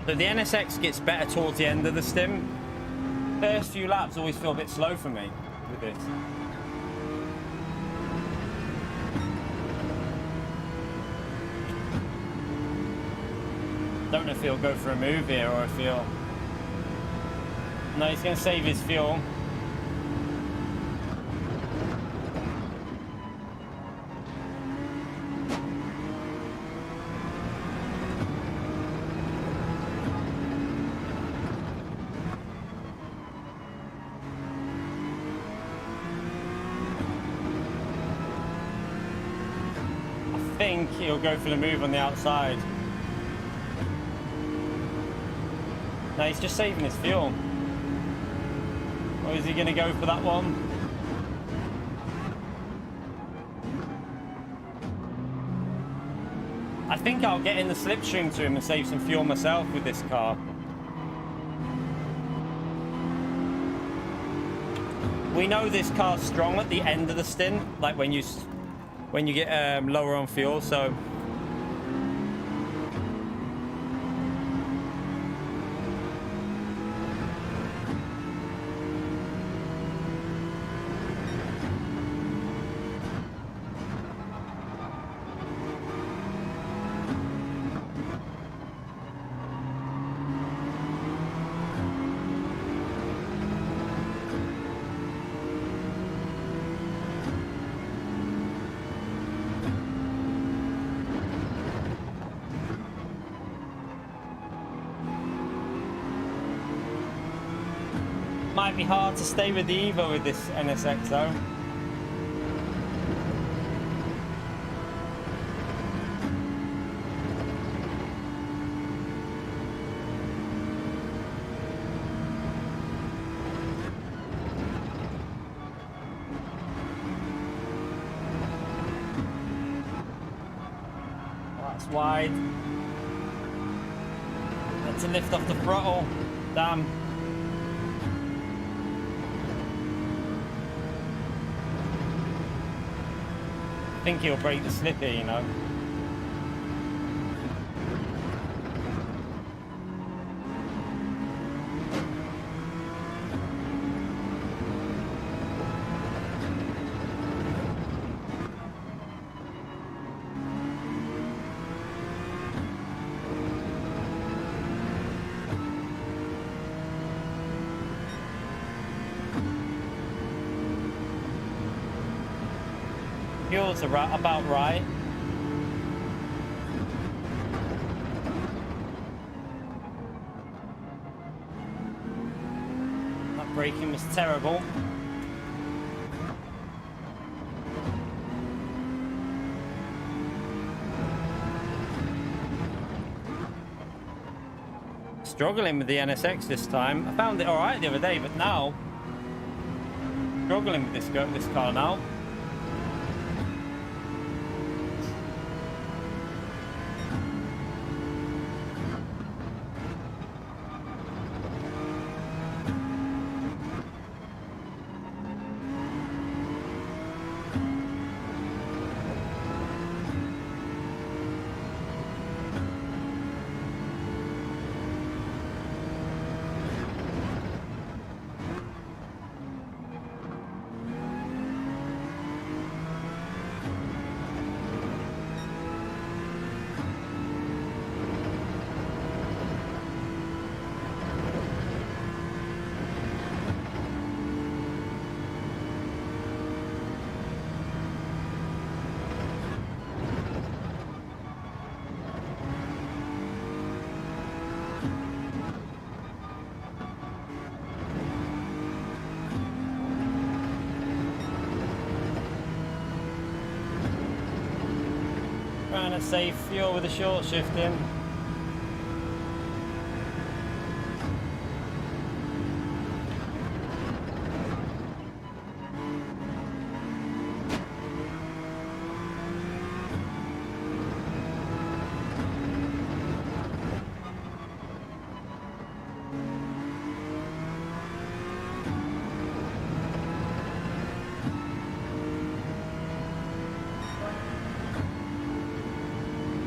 So the NSX gets better towards the end of the stim. First few laps always feel a bit slow for me with this. Don't know if he'll go for a move here or if he'll... No, he's going to save his fuel. I think he'll go for the move on the outside. No, he's just saving his fuel. Or is he going to go for that one? I think I'll get in the slipstream to him and save some fuel myself with this car. We know this car's strong at the end of the stint, like when you get lower on fuel, so... Might be hard to stay with the Evo with this NSX though. That's wide. Had to lift off the throttle. Damn. I think he'll break the slip here, you know. Fuel's about right. That braking was terrible. Struggling with the NSX this time. I found it alright the other day, but now struggling with this car now. Trying to save fuel with a short shifting.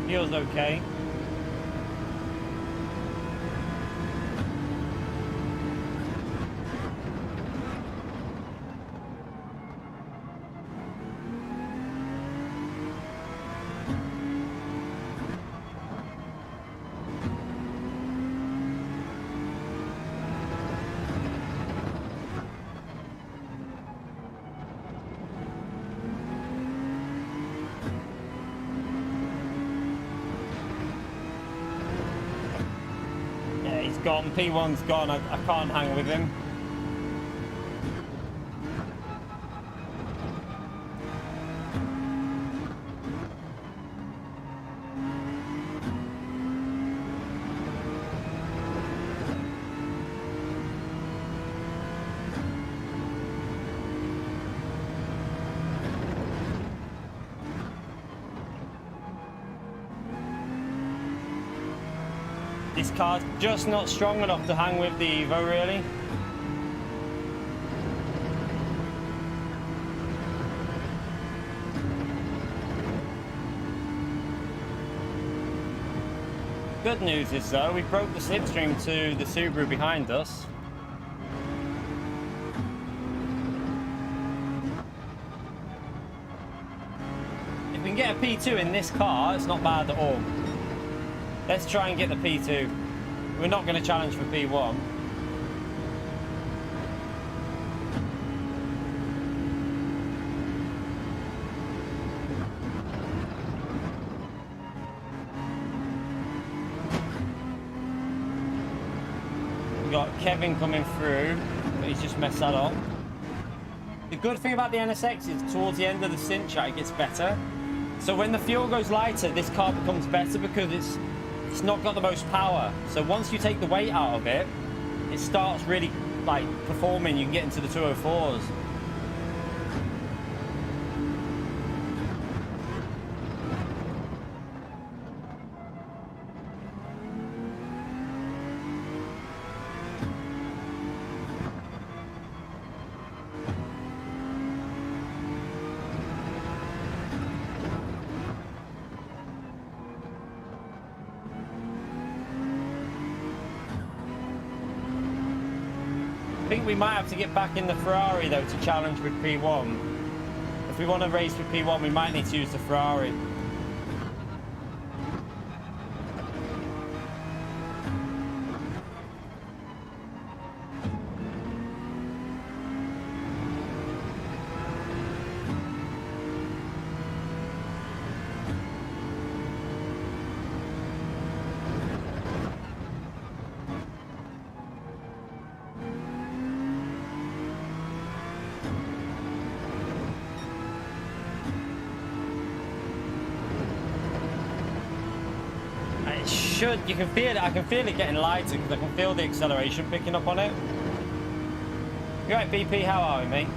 Feels okay. gone, P1's gone. I can't hang with him. This car's just not strong enough to hang with the Evo, really. Good news is though, we broke the slipstream to the Subaru behind us. If we can get a P2 in this car, it's not bad at all. Let's try and get the P2. We're not going to challenge for P1. We've got Kevin coming through, but he's just messed that up. The good thing about the NSX is towards the end of the stint chat it gets better. So when the fuel goes lighter, this car becomes better because it's not got the most power. So once you take the weight out of it, it starts really like performing. You can get into the 204s. I think we might have to get back in the Ferrari though to challenge with P1. If we want to race with P1, we might need to use the Ferrari. You can feel it. I can feel it getting lighter because I can feel the acceleration picking up on it. You right, BP? How are we, mate?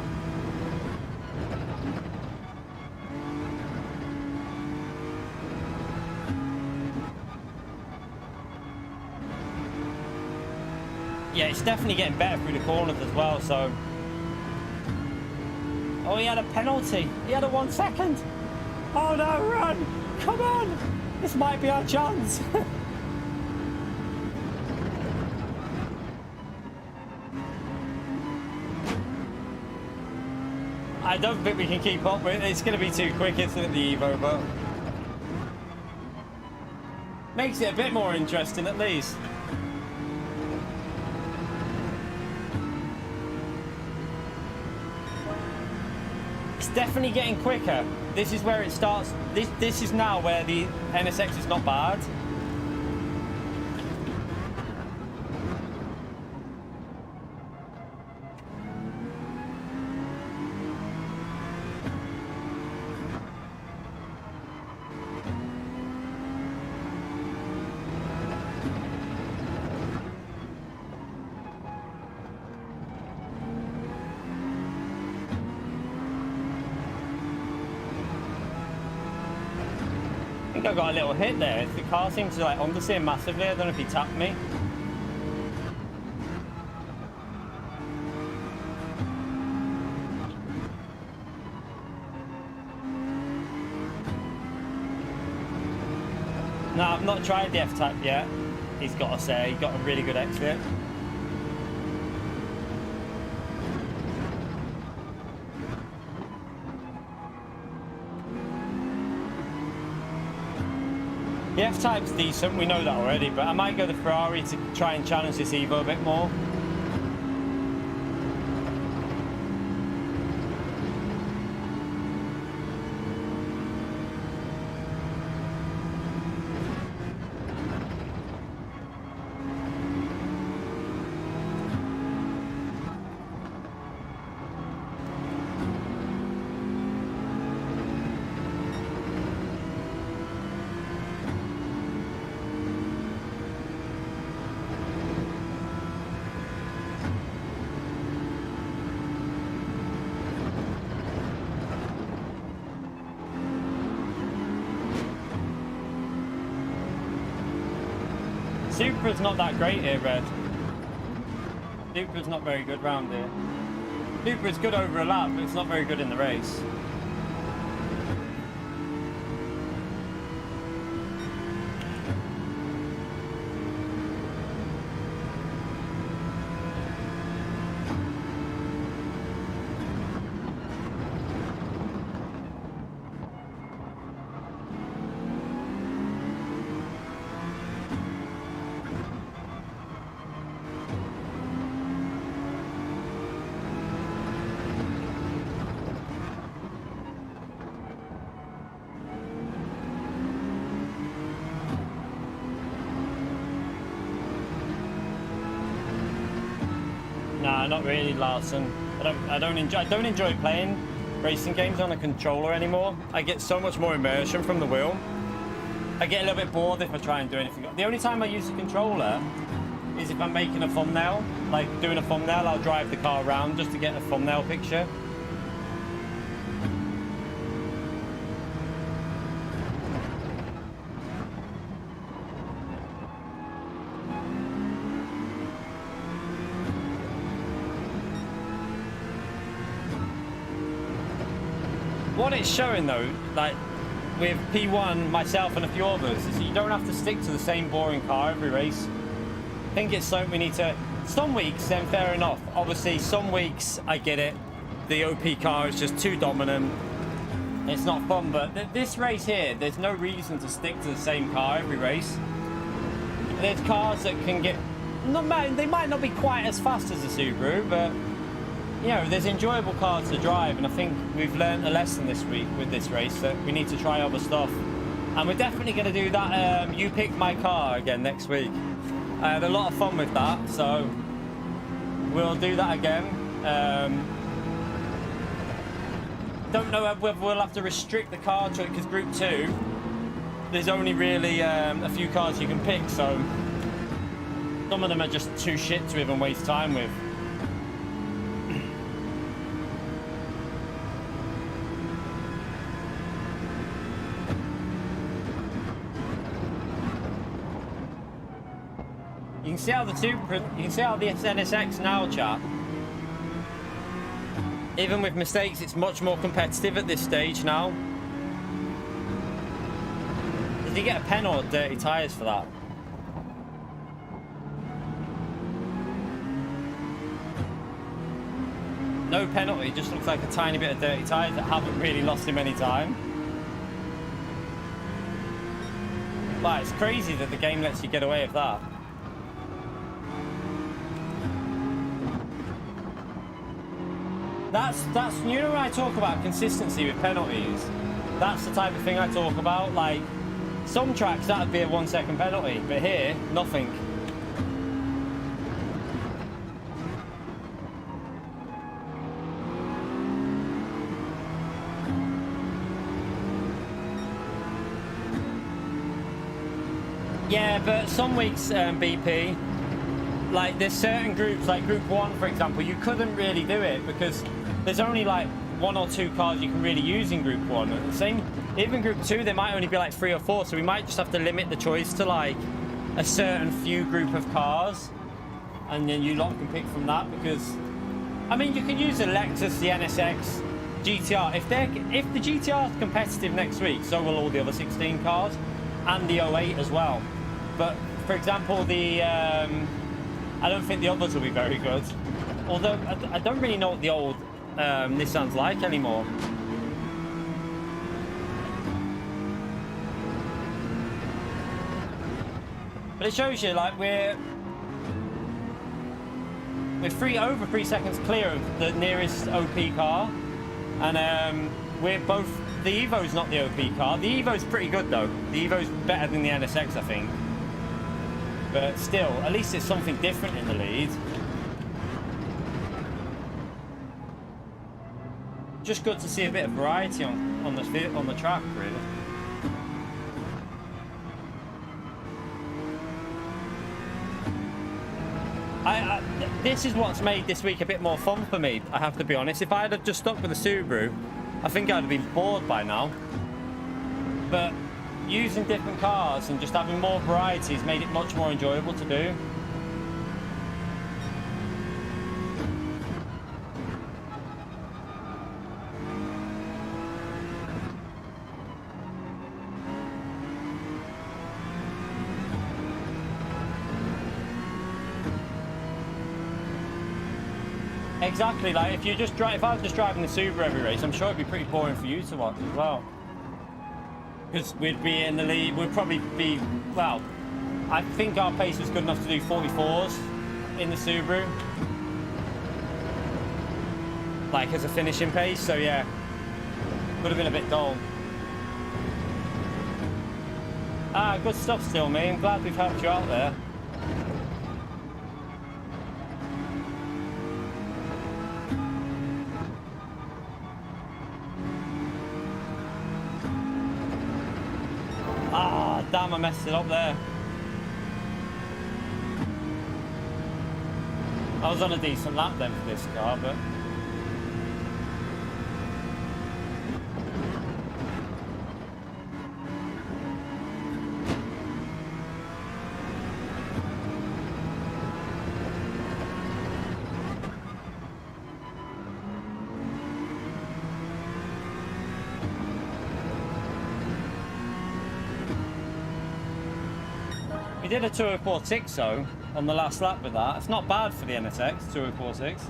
Yeah, it's definitely getting better through the corners as well. So, oh, he had a penalty. He had a 1 second. Oh no, run! Come on! This might be our chance. I don't think we can keep up with it. It's going to be too quick, isn't it, the Evo, but makes it a bit more interesting at least. It's definitely getting quicker. This is where it starts. This is now where the NSX is not bad. I got a little hit there. The car seems to like understeer massively. I don't know if he tapped me. No, I've not tried the F-type yet. He's got to say, he got a really good exit. The F-Type's decent, we know that already, but I might go the Ferrari to try and challenge this Evo a bit more. Supra's not that great here, Red. Supra's not very good round here. Supra's good over a lap, but it's not very good in the race. Nah, not really, Larson. I don't enjoy playing racing games on a controller anymore. I get so much more immersion from the wheel. I get a little bit bored if I try and do anything. The only time I use a controller is if I'm making a thumbnail. Like doing a thumbnail, I'll drive the car around just to get a thumbnail picture. What it's showing though, like with P1, myself and a few others, is you don't have to stick to the same boring car every race. I think it's something we need to... Some weeks, then fair enough. Obviously, some weeks, I get it. The OP car is just too dominant. It's not fun, but this race here, there's no reason to stick to the same car every race. There's cars that can get... They might not be quite as fast as the Subaru, but... You know, there's enjoyable cars to drive, and I think we've learned a lesson this week with this race that we need to try other stuff. And we're definitely going to do that You Pick My Car again next week. I had a lot of fun with that, so we'll do that again. Don't know whether we'll have to restrict the car to it, because Group 2, there's only really a few cars you can pick, so some of them are just too shit to even waste time with. You can see how the Supra, you can see how the NSX now, chat. Even with mistakes, it's much more competitive at this stage now. Did you get a pen or dirty tyres for that? No penalty, just looks like a tiny bit of dirty tyres that haven't really lost him any time. But it's crazy that the game lets you get away with that. That's you know when I talk about consistency with penalties, that's the type of thing I talk about. Like some tracks that would be a 1 second penalty, but here nothing. Yeah, but some weeks BP, like there's certain groups, like Group 1 for example, you couldn't really do it because there's only like 1 or 2 cars you can really use in Group 1. And the same, even Group 2, there might only be like 3 or 4, so we might just have to limit the choice to like a certain few group of cars, and then you lot can pick from that. Because I mean, you can use the Lexus, the NSX, GTR. If the GTR is competitive next week, so will all the other 16 cars, and the 08 as well. But for example, the I don't think the others will be very good. Although I don't really know what the old Nissan's like anymore. But it shows you like we're over 3 seconds clear of the nearest OP car, and we're both. The Evo's not the OP car. The Evo's pretty good though. The Evo's better than the NSX, I think. But still, at least it's something different in the lead. Just good to see a bit of variety on the track, really. This is what's made this week a bit more fun for me, I have to be honest. If I'd have just stuck with the Subaru, I think I'd have been bored by now. But using different cars and just having more varieties made it much more enjoyable to do. Exactly, like if you just drive, if I was just driving the Supra every race, I'm sure it'd be pretty boring for you to watch as well. Because we'd be in the lead, we'd probably be, well, I think our pace was good enough to do 44s in the Subaru. Like as a finishing pace, so yeah, would have been a bit dull. Ah, good stuff still, mate. I'm glad we've helped you out there. Ah, damn, I messed it up there. I was on a decent lap then for this car, but... We did a 2046 though on the last lap with that. It's not bad for the NSX 2046.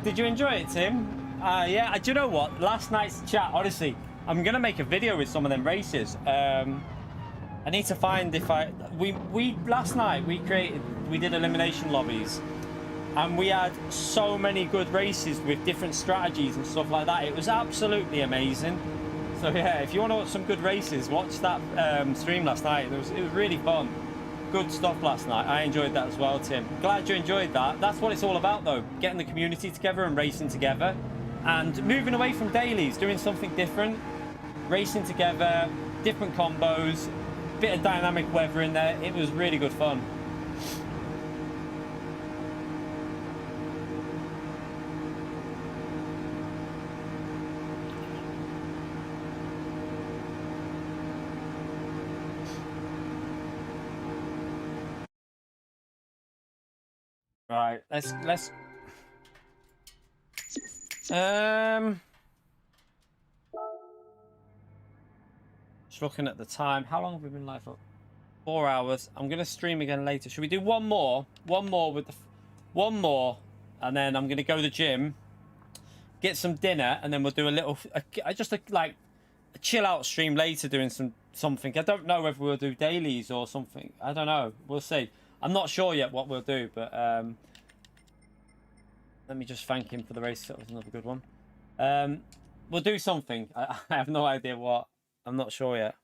Did you enjoy it, Tim? Yeah, do you know what? Last night's chat, honestly, I'm gonna make a video with some of them races. I need to find if last night we did elimination lobbies, and we had so many good races with different strategies and stuff like that. It was absolutely amazing. So yeah, if you want to watch some good races, watch that stream last night. It was really fun. Good stuff last night. I enjoyed that as well, Tim. Glad you enjoyed that. That's what it's all about though, getting the community together and racing together. And moving away from dailies, doing something different. Racing together, different combos, bit of dynamic weather in there. It was really good fun. Right, let's just looking at the time. How long have we been live for? 4 hours. I'm gonna stream again later. Should we do one more with the one more, and then I'm gonna go to the gym, get some dinner, and then we'll do a little like a chill out stream later, doing something. I don't know whether we'll do dailies or something. I don't know. We'll see. I'm not sure yet what we'll do, but let me just thank him for the race. That was another good one. We'll do something. I have no idea what. I'm not sure yet.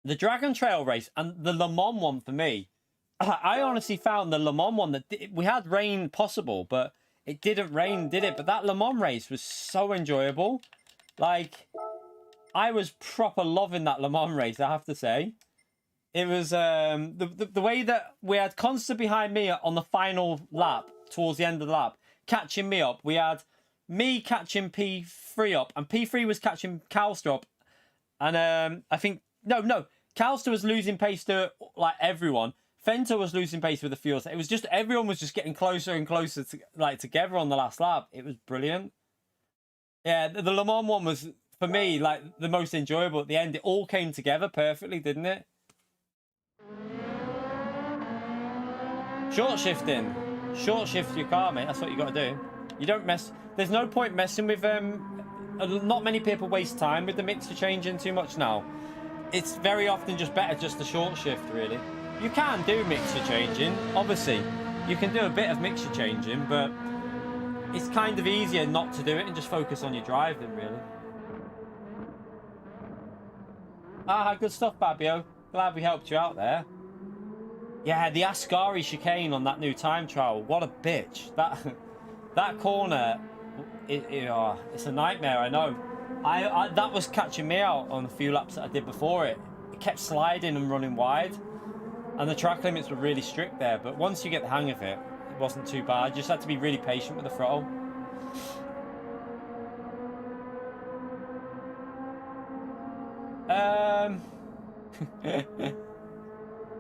The Dragon Trail race and the Le Mans one for me. I honestly found the Le Mans one that we had rain possible, but it didn't rain, did it? But that Le Mans race was so enjoyable. Like, I was proper loving that Le Mans race, I have to say. It was the way that we had Consta behind me on the final lap, towards the end of the lap, catching me up. We had me catching P3 up, and P3 was catching Calster up. And I think, no, Calster was losing pace to like everyone. Fenta was losing pace with the fuel. It was just, everyone was just getting closer and closer to, like, together on the last lap. It was brilliant. Yeah, the Le Mans one was, for me, like, the most enjoyable at the end. It all came together perfectly, didn't it? Short shifting. Short shift your car, mate. That's what you got to do. You don't mess. There's no point messing with not many people waste time with the mixture changing too much now. It's very often just better just the short shift, really. You can do mixture changing, obviously. You can do a bit of mixture changing, but it's kind of easier not to do it and just focus on your driving, really. Ah, good stuff, Babio. Glad we helped you out there. Yeah, the Ascari chicane on that new time trial. What a bitch. That corner, it's a nightmare, I know. That was catching me out on a few laps that I did before it. It kept sliding and running wide. And the track limits were really strict there. But once you get the hang of it, it wasn't too bad. You just had to be really patient with the throttle.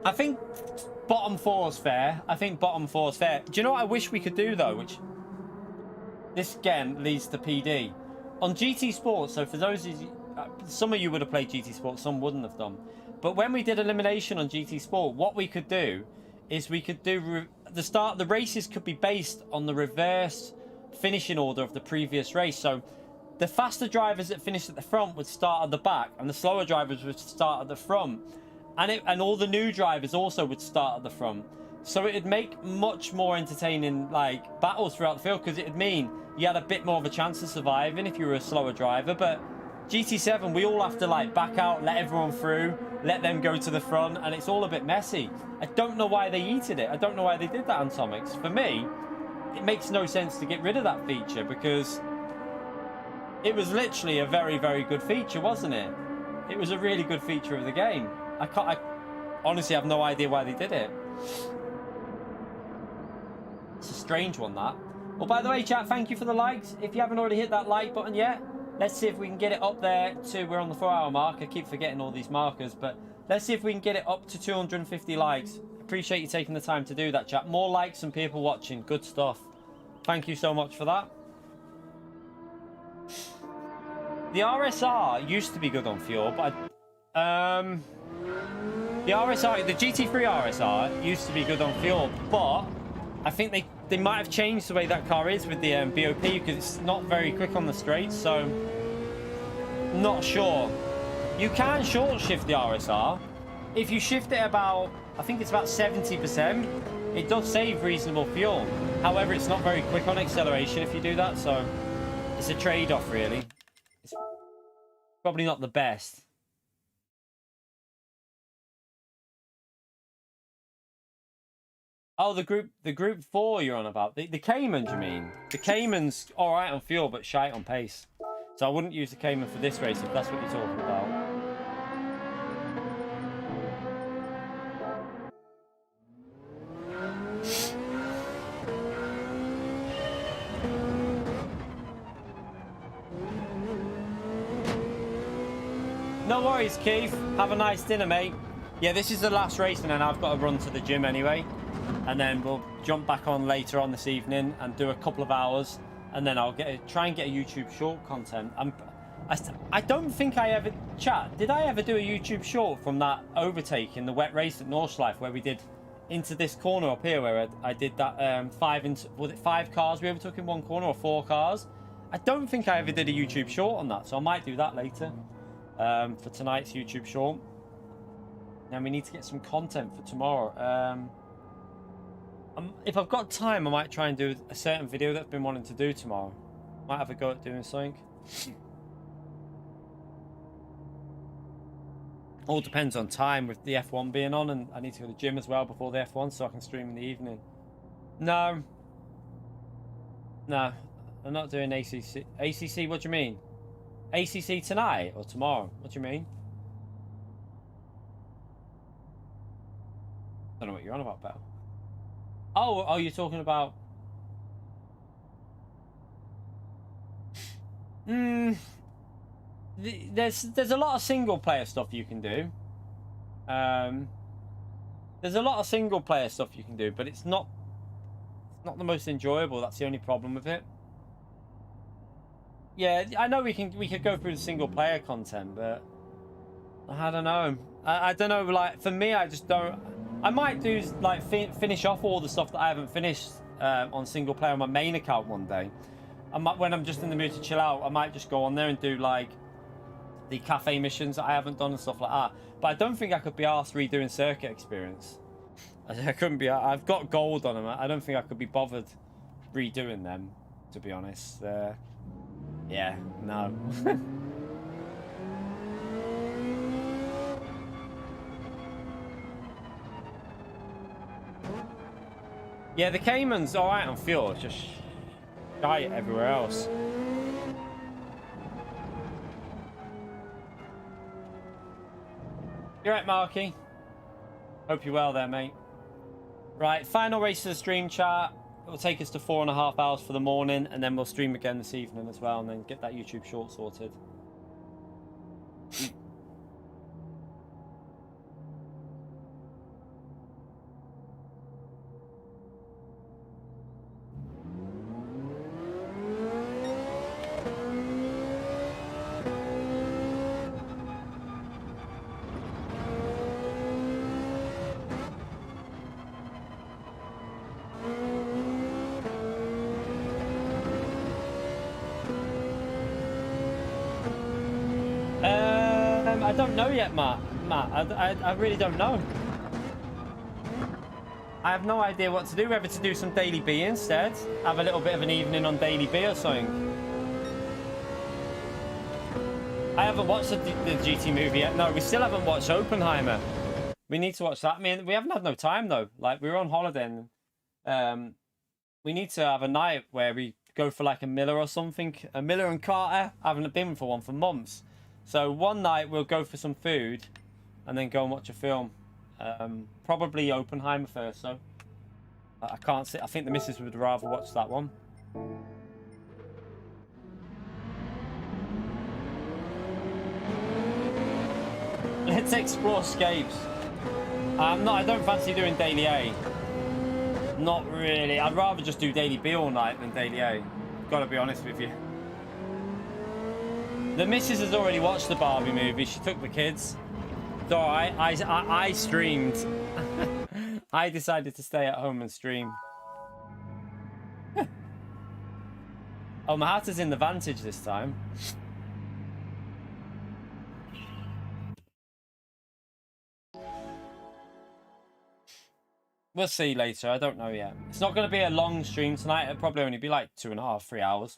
I think bottom 4 is fair. I think bottom 4 is fair. Do you know what I wish we could do, though? Which this again leads to PD. On GT Sports, so for those of you, some of you would have played GT Sports, some wouldn't have done. But when we did elimination on GT Sport, what we could do is we could do the races could be based on the reverse finishing order of the previous race. So the faster drivers that finished at the front would start at the back, and the slower drivers would start at the front. And all the new drivers also would start at the front. So it'd make much more entertaining like battles throughout the field, because it'd mean you had a bit more of a chance of surviving if you were a slower driver. But GT7, we all have to like back out, let everyone through, let them go to the front, and it's all a bit messy. I don't know why they yeeted it. I don't know why they did that on Atomics. For me, it makes no sense to get rid of that feature, because it was literally a very, very good feature, wasn't it? It was a really good feature of the game. I honestly have no idea why they did it. It's a strange one, that. Well, by the way, chat, thank you for the likes. If you haven't already hit that like button yet, let's see if we can get it up there to... We're on the 4-hour mark. I keep forgetting all these markers, but let's see if we can get it up to 250 likes. Appreciate you taking the time to do that, chat. More likes and people watching. Good stuff. Thank you so much for that. The RSR used to be good on fuel, but the RSR, the GT3 RSR used to be good on fuel, but I think they might have changed the way that car is with the BOP, because it's not very quick on the straights, so not sure. You can short shift the RSR. If you shift it about, I think it's about 70%, it does save reasonable fuel. However, it's not very quick on acceleration if you do that, so it's a trade-off, really. It's probably not the best. Oh, the group 4 you're on about. The Caymans, you mean? The Caymans, all right on fuel, but shite on pace. So I wouldn't use the Cayman for this race if that's what you're talking about. No worries, Keith. Have a nice dinner, mate. Yeah, this is the last race, and then I've got to run to the gym anyway. And then we'll jump back on later on this evening and do a couple of hours, and then I'll try and get a YouTube short content. I don't think I ever... Chat, did I ever do a YouTube short from that overtake in the wet race at Nordschleife where we did into this corner up here, where I did that was it 5 cars we overtook in one corner, or 4 cars? I don't think I ever did a YouTube short on that, so I might do that later for tonight's YouTube short. Now we need to get some content for tomorrow. If I've got time, I might try and do a certain video that I've been wanting to do tomorrow. Might have a go at doing something. All depends on time with the F1 being on, and I need to go to the gym as well before the F1 so I can stream in the evening. No, I'm not doing ACC. ACC, what do you mean? ACC tonight or tomorrow? What do you mean? I don't know what you're on about, Belle. Oh, you're talking about... There's a lot of single player stuff you can do. There's a lot of single player stuff you can do, but it's not the most enjoyable. That's the only problem with it. Yeah, I know we could go through the single player content, but I don't know. I don't know. Like, for me, I just don't. I might do like finish off all the stuff that I haven't finished on single player on my main account one day. When I'm just in the mood to chill out, I might just go on there and do like the cafe missions that I haven't done and stuff like that. But I don't think I could be arsed redoing circuit experience. I couldn't be. I've got gold on them. I don't think I could be bothered redoing them, to be honest. Yeah, no. Yeah, the Cayman's alright on fuel, it's just shite everywhere else. You're right, Marky. Hope you're well there, mate. Right, final race of the stream, chat. It will take us to 4.5 hours for the morning, and then we'll stream again this evening as well, and then get that YouTube short sorted. I don't know yet, Matt. I really don't know. I have no idea what to do. Whether to do some Daily B instead. Have a little bit of an evening on Daily B or something. I haven't watched the GT movie yet. No, we still haven't watched Oppenheimer. We need to watch that. I mean, we haven't had no time though. Like, we were on holiday and we need to have a night where we go for like a Miller or something. A Miller and Carter. I haven't been for one for months. So one night we'll go for some food and then go and watch a film. Probably Oppenheimer first, though. I can't see. I think the missus would rather watch that one. Let's explore Scapes. I don't fancy doing Daily A. Not really. I'd rather just do Daily B all night than Daily A. Gotta be honest with you. The missus has already watched the Barbie movie. She took the kids. So I streamed. I decided to stay at home and stream. Oh, my hat is in the Vantage this time. We'll see later. I don't know yet. It's not going to be a long stream tonight. It'll probably only be like 2.5, 3 hours.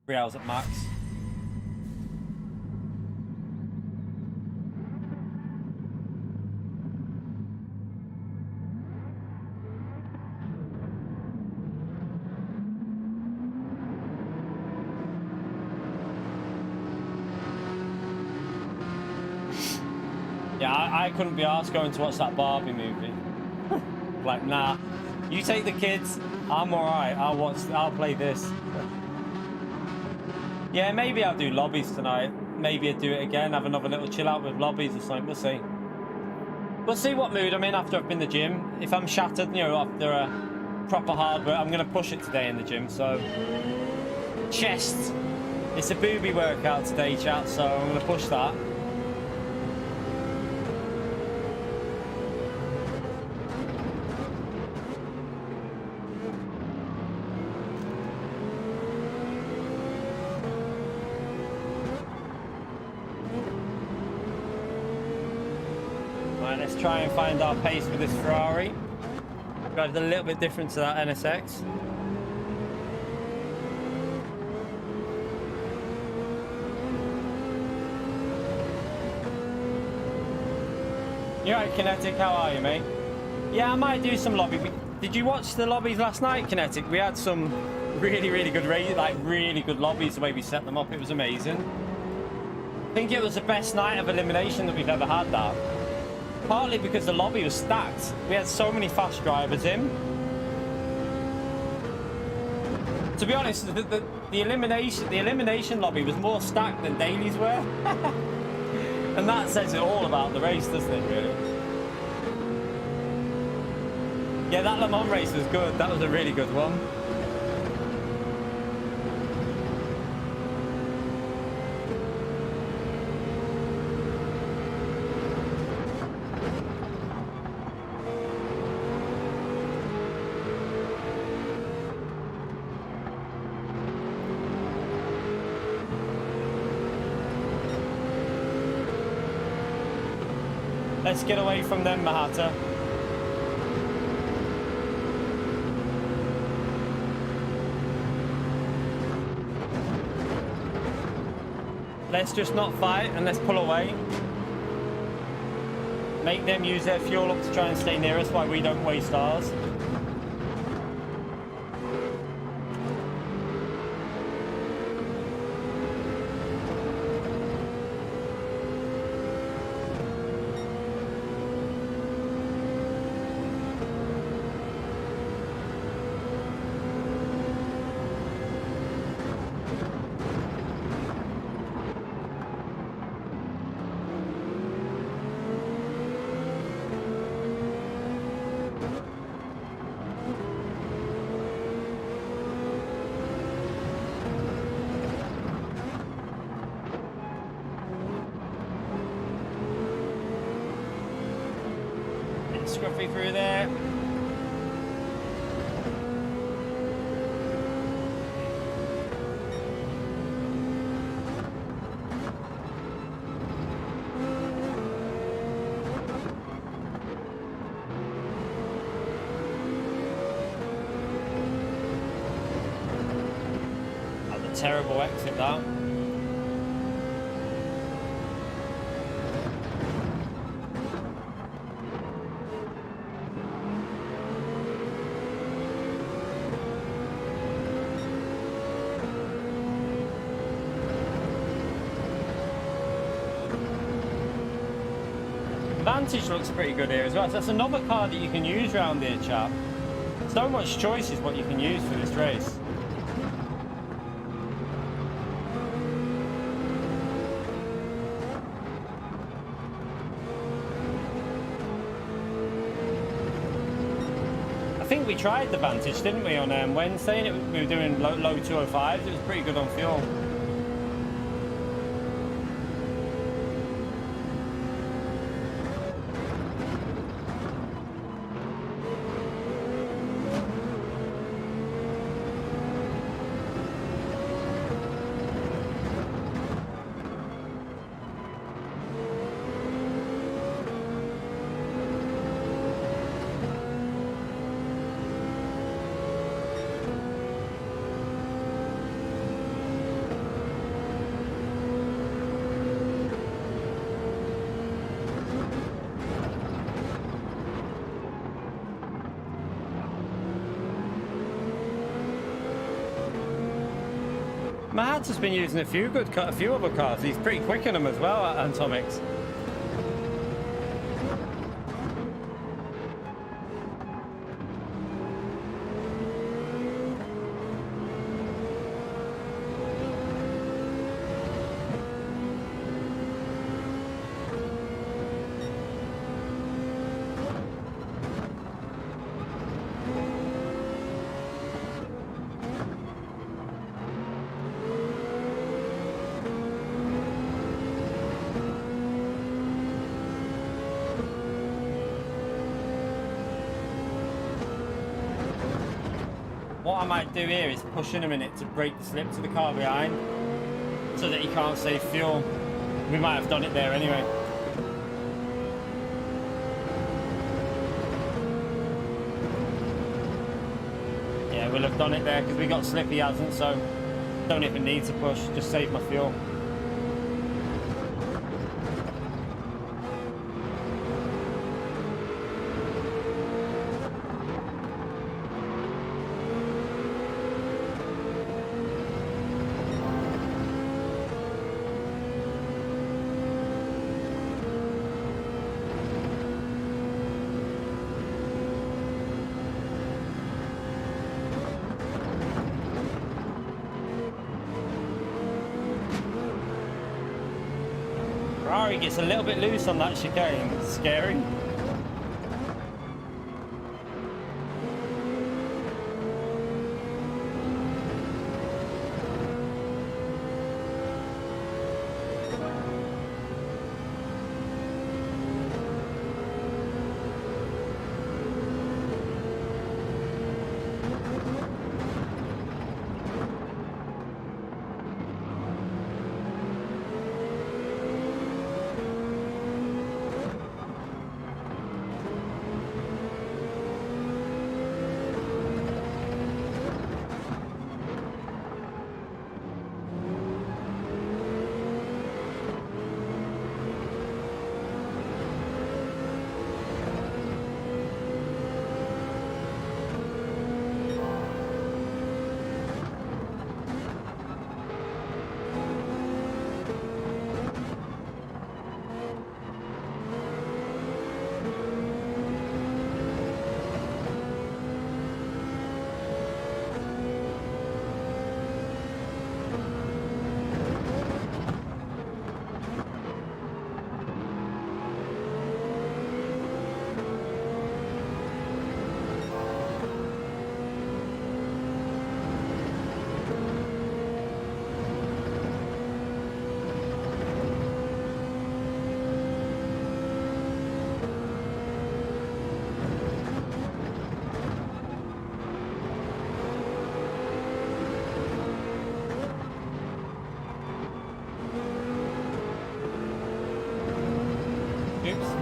3 hours at max. Yeah, I couldn't be arsed going to watch that Barbie movie. Like, nah. You take the kids. I'm alright. I'll play this. Yeah, maybe I'll do lobbies tonight. Maybe I'll do it again. Have another little chill out with lobbies or something. We'll see. We'll see what mood I'm in after I've been in the gym. If I'm shattered, you know, after a proper hard work, I'm going to push it today in the gym. So, chest. It's a booby workout today, chat. So I'm going to push that. Let's try and find our pace with this Ferrari. Drives a little bit different to that NSX. You alright, Kinetic? How are you, mate? Yeah, I might do some lobby. Did you watch the lobbies last night, Kinetic? We had some really good really good lobbies. The way we set them up, it was amazing. I think it was the best night of elimination that we've ever had. That. Partly because the lobby was stacked. We had so many fast drivers in. To be honest, the elimination lobby was more stacked than dailies were. And that says it all about the race, doesn't it, really? Yeah, that Le Mans race was good. That was a really good one. Let's get away from them, Mahata. Let's just not fight and let's pull away. Make them use their fuel up to try and stay near us while we don't waste ours. Scruffy through there. terrible exit, that. Vantage looks pretty good here as well. So that's another car that you can use around here, chap. So much choice is what you can use for this race. I think we tried the Vantage, didn't we, on Wednesday? And we were doing low 205s. It was pretty good on fuel. Mahat's has been using a few other cars. He's pretty quick in them as well, Antomix. What I might do here is push in a minute to break the slip to the car behind so that he can't save fuel. We might have done it there anyway. Yeah, we'll have done it there because we got slip, he hasn't, so don't even need to push, just save my fuel. Ferrari gets a little bit loose on that chicane. It's scary.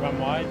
Run wide.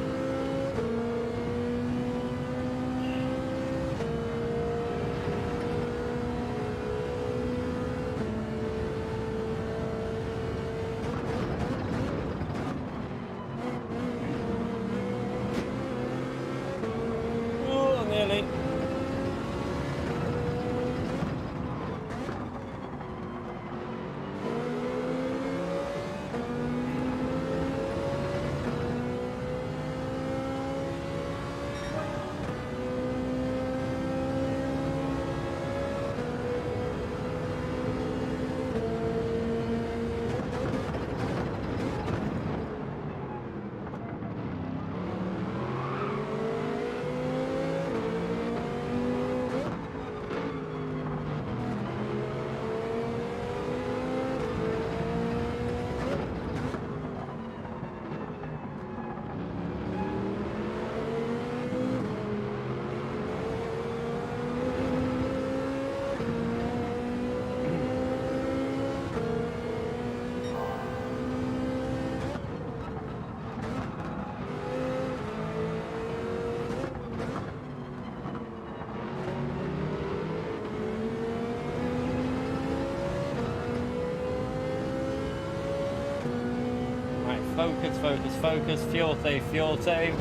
Focus, focus, focus. Fuel save, fuel save.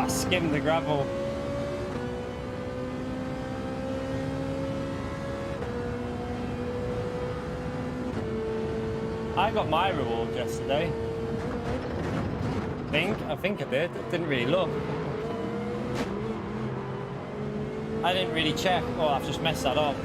Skim the gravel. I got my reward yesterday. I think I did. I didn't really look. I didn't really check. Oh, I've just messed that up.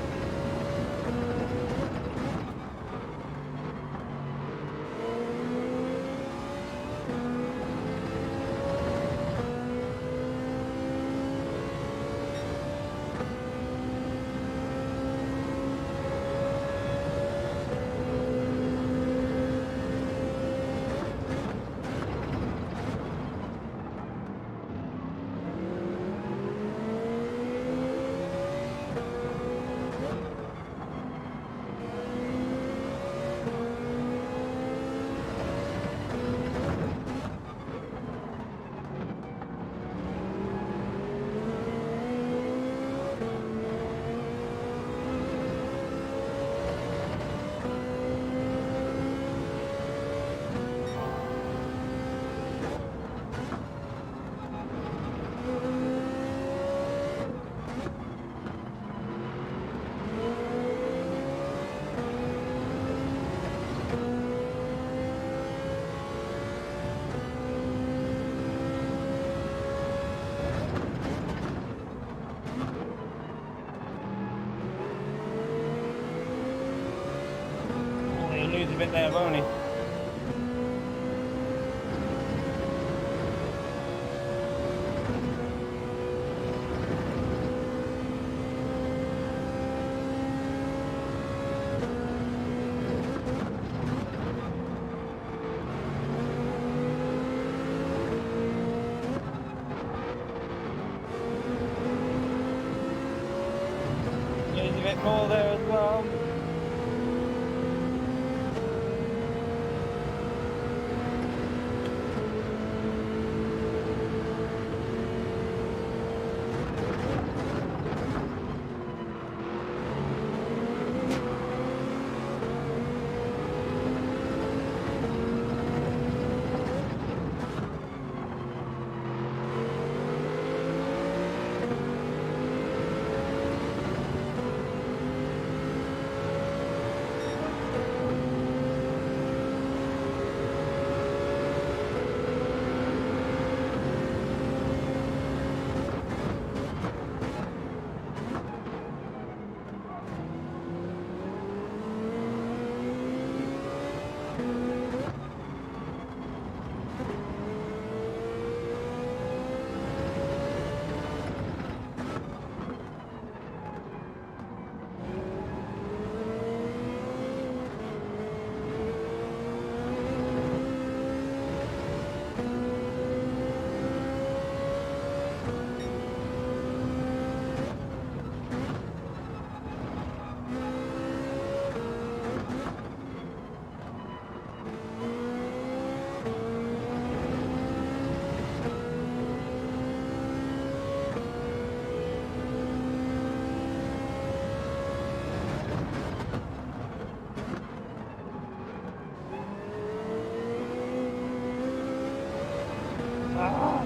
A bit there, won't he? There's a bit more there as well.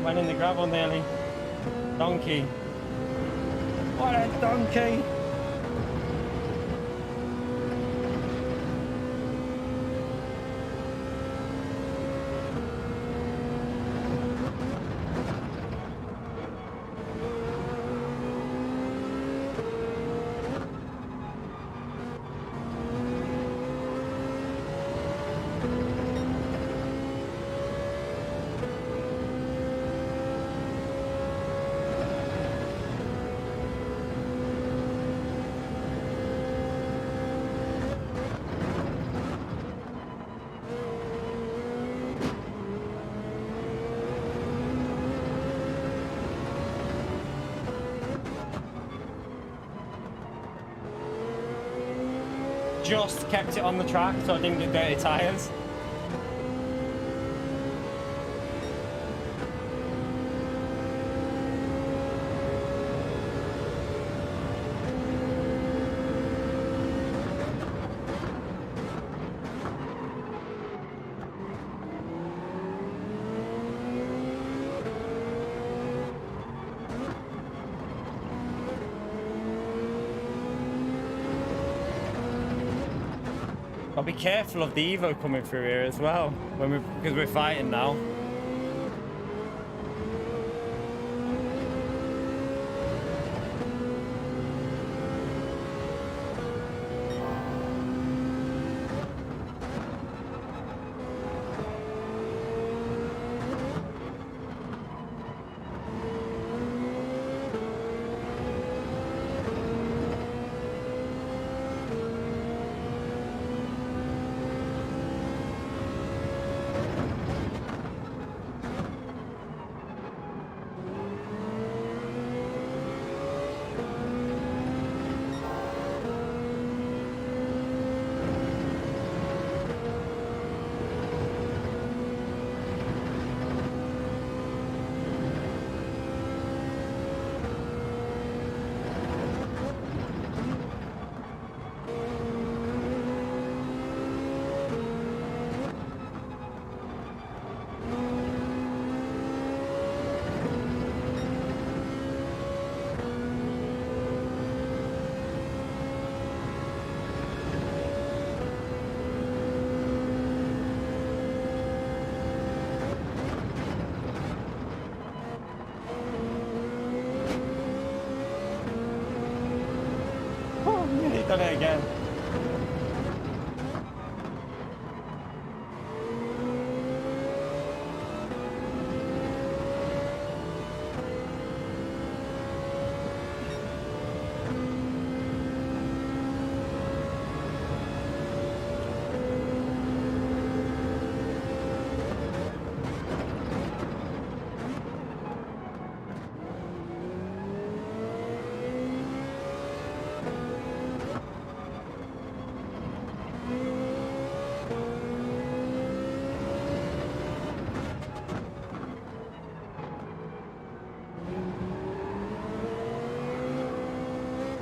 Went in the gravel nearly. Donkey. What a donkey! just kept it on the track so I didn't get dirty tyres. I'll be careful of the Evo coming through here as well, because we're fighting now. Done it again.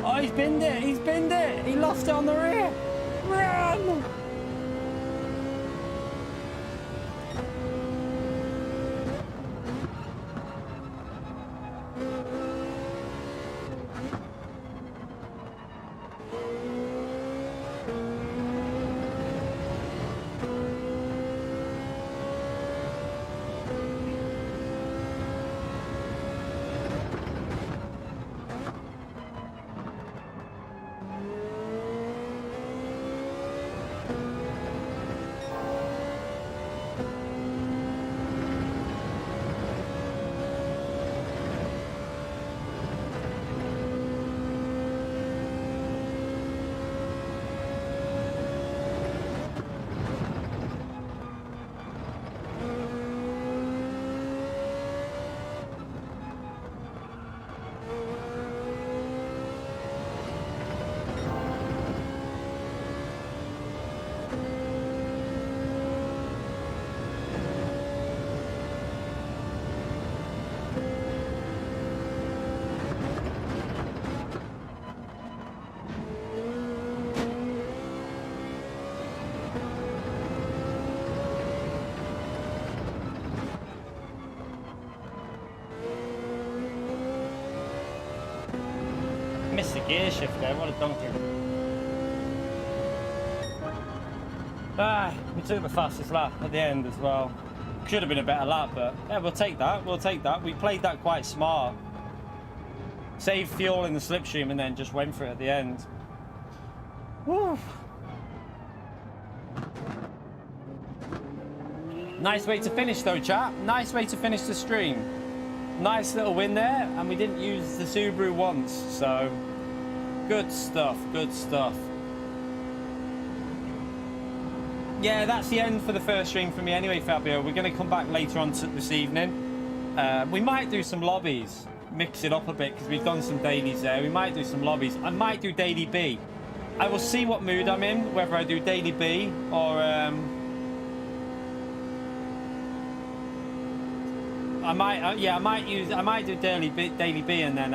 Oh, he's binned it! He's binned it! He lost it on the rear! Run! Missed the gear shift there, what a donkey. We took the fastest lap at the end as well. Should have been a better lap, but yeah, we'll take that, we'll take that. We played that quite smart. Saved fuel in the slipstream and then just went for it at the end. Woo. Nice way to finish though, chat. Nice way to finish the stream. Nice little win there, and we didn't use the Subaru once, so good stuff, good stuff. Yeah, that's the end for the first stream for me anyway, Fabio. We're going to come back later on this evening. We might do some lobbies, mix it up a bit, because we've done some dailies there. We might do some lobbies. I might do daily B. I will see what mood I'm in, whether I do daily B or I might yeah, I might do daily B and then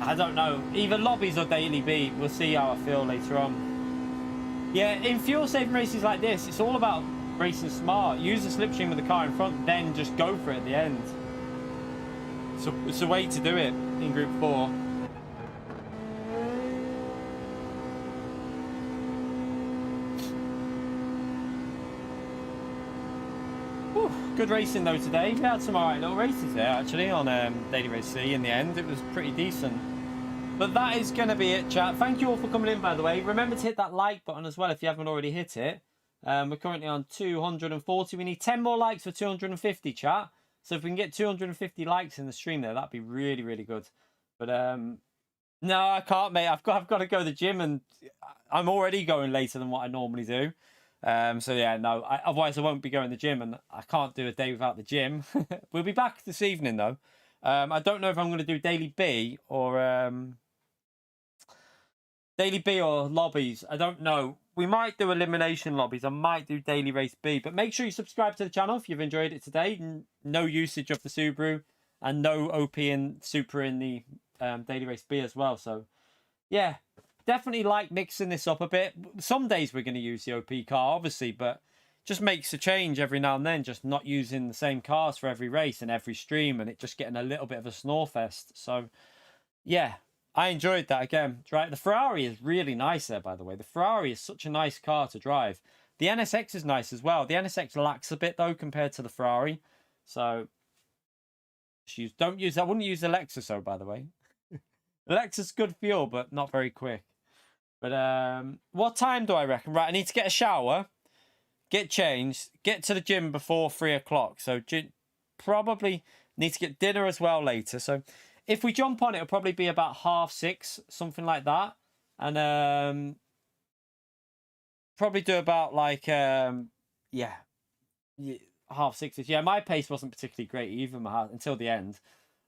I don't know, either lobbies or daily B. We'll see how I feel later on. Yeah, in fuel saving races like this, it's all about racing smart. Use the slipstream with the car in front, then just go for it at the end. So it's a way to do it in Group 4. Whew, good racing though today. We had some alright little races there actually on Daily Race C in the end. It was pretty decent. But that is going to be it, chat. Thank you all for coming in, by the way. Remember to hit that like button as well if you haven't already hit it. We're currently on 240. We need 10 more likes for 250, chat. So if we can get 250 likes in the stream there, that'd be really, really good. But no, I can't, mate. I've got to go to the gym, and I'm already going later than what I normally do. So yeah, no. Otherwise, I won't be going to the gym, and I can't do a day without the gym. We'll be back this evening, though. I don't know if I'm going to do daily B or lobbies. I don't know. We might do elimination lobbies. I might do daily race B. But make sure you subscribe to the channel if you've enjoyed it today. No usage of the Subaru and no OP and Supra in the daily race B as well. So yeah, definitely like mixing this up a bit. Some days we're going to use the OP car, obviously, but just makes a change every now and then. Just not using the same cars for every race and every stream, and it just getting a little bit of a snore fest. So yeah. I enjoyed that again. Right, the Ferrari is really nice there, by the way. The Ferrari is such a nice car to drive. The NSX is nice as well. The NSX lacks a bit, though, compared to the Ferrari. So, don't use that. I wouldn't use the Lexus, though, by the way. The Lexus good fuel, but not very quick. But what time do I reckon? Right, I need to get a shower, get changed, get to the gym before 3 o'clock. So, probably need to get dinner as well later. So, if we jump on it, it'll probably be about 6:30, something like that. And probably do about like, yeah, 6:30. Yeah, my pace wasn't particularly great either until the end.